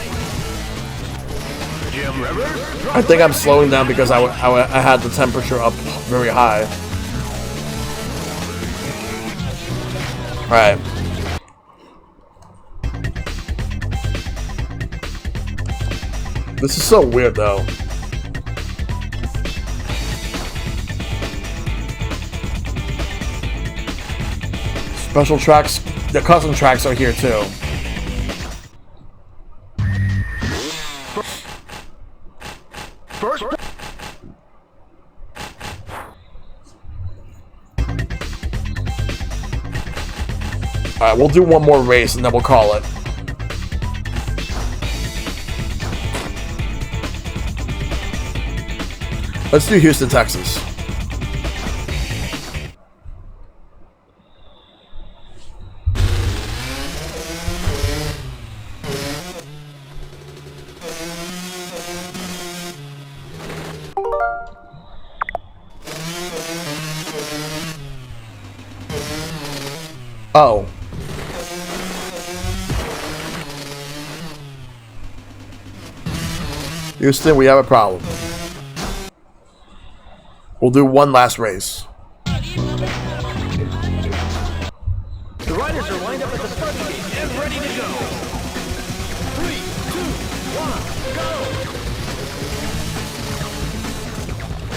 Jim Rivers. I think I'm slowing down because I had the temperature up very high. Alright. This is so weird though. Special tracks, the custom tracks are here too. First. Alright, we'll do one more race and then we'll call it. Let's do Houston, Texas. Oh. Houston, we have a problem. We'll do one last race. The riders are lined up at the start gate and ready to go. 3, 2, 1, go!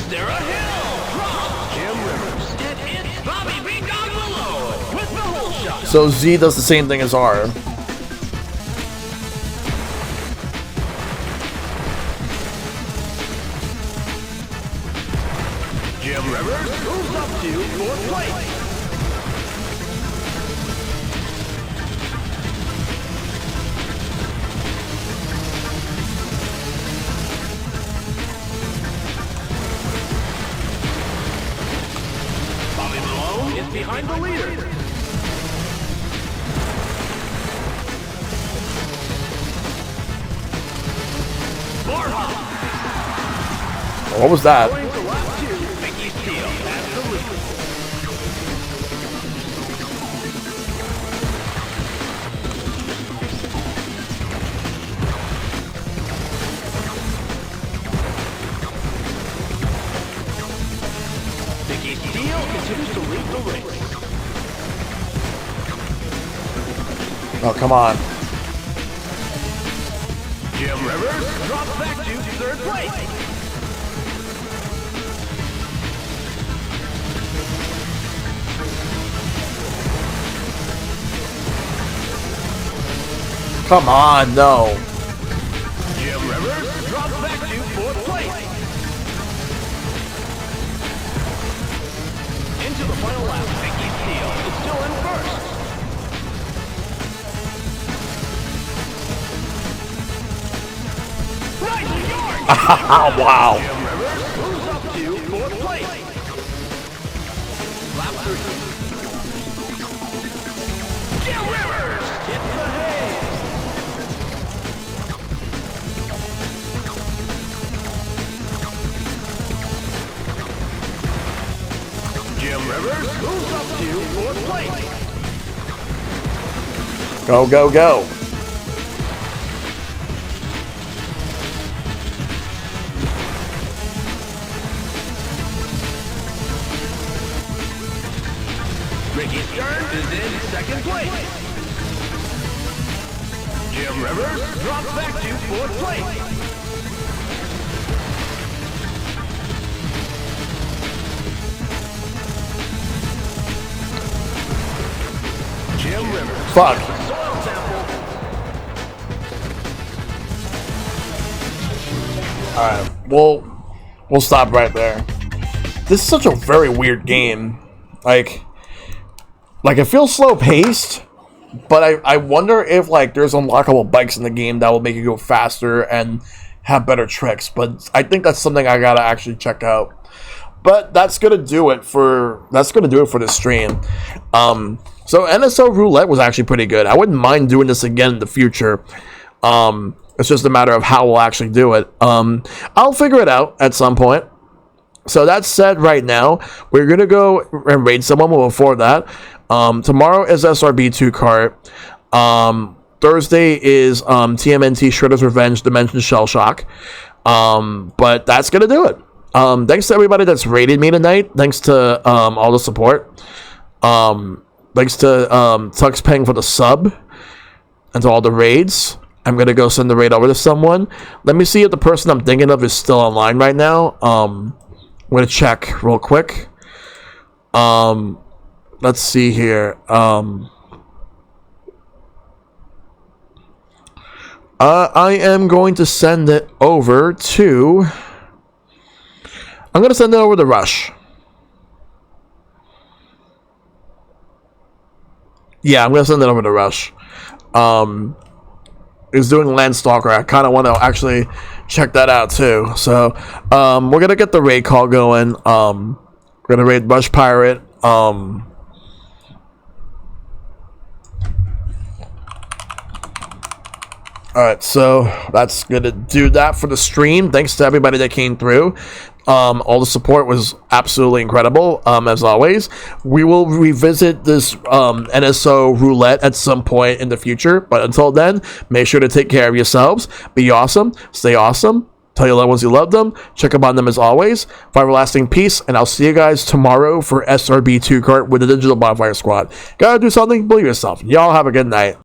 They're a hill! Drop! Jim Rivers. And it's Bobby B. Dog Malone with the whole shot. So Z does the same thing as R. Jim Rivers moves up to 4th place. Bobby Malone is behind the leader. Barhart What was that? going to lap 2. Mickey Steele has the lead. Mickey Steele continues to lead the race. Oh, come on. Jim Rivers drops back to 3rd place. Come on, no. Jim Rivers drops back to 4th place. Into the final lap, Mickey Steele is still in 1st. Right, York! Wow. Jim Rivers moves up to 4th place. Lap 3. Jim Rivers hits the hay. Jim Rivers moves up to 4th place. Go, go, go. Ricky Stern is in 2nd place. Jim Rivers drops back to 4th place. Jim Rivers. Fuck. Soil sample. Alright, we'll stop right there. This is such a very weird game. Like it feels slow paced, but I wonder if like there's unlockable bikes in the game that will make you go faster and have better tricks. But I think that's something I gotta actually check out. But that's gonna do it for this stream. So NSO Roulette was actually pretty good. I wouldn't mind doing this again in the future. It's just a matter of how we'll actually do it. I'll figure it out at some point. So that said, right now, we're going to go and raid someone before that. Tomorrow is SRB2 cart. Thursday is TMNT Shredder's Revenge Dimension Shell Shock. But that's going to do it. Thanks to everybody that's raided me tonight. Thanks to all the support. Thanks to Tux Peng for the sub. And to all the raids. I'm going to go send the raid over to someone. Let me see if the person I'm thinking of is still online right now. I'm going to check real quick. Let's see here. I am going to send it over to... I'm going to send it over to Rush. Yeah, I'm going to send it over to Rush. Is doing Landstalker. I kind of want to actually check that out too. So we're gonna get the raid call going. We're gonna raid Rush Pirate. All right, so that's gonna do that for the stream. Thanks to everybody that came through. All the support was absolutely incredible, as always. We will revisit this NSO roulette at some point in the future, but until then, make sure to take care of yourselves. Be awesome. Stay awesome. Tell your loved ones you love them. Check up on them as always. For everlasting peace, and I'll see you guys tomorrow for SRB2 Kart with the Digital Bonfire Squad. Gotta do something, believe yourself. Y'all have a good night.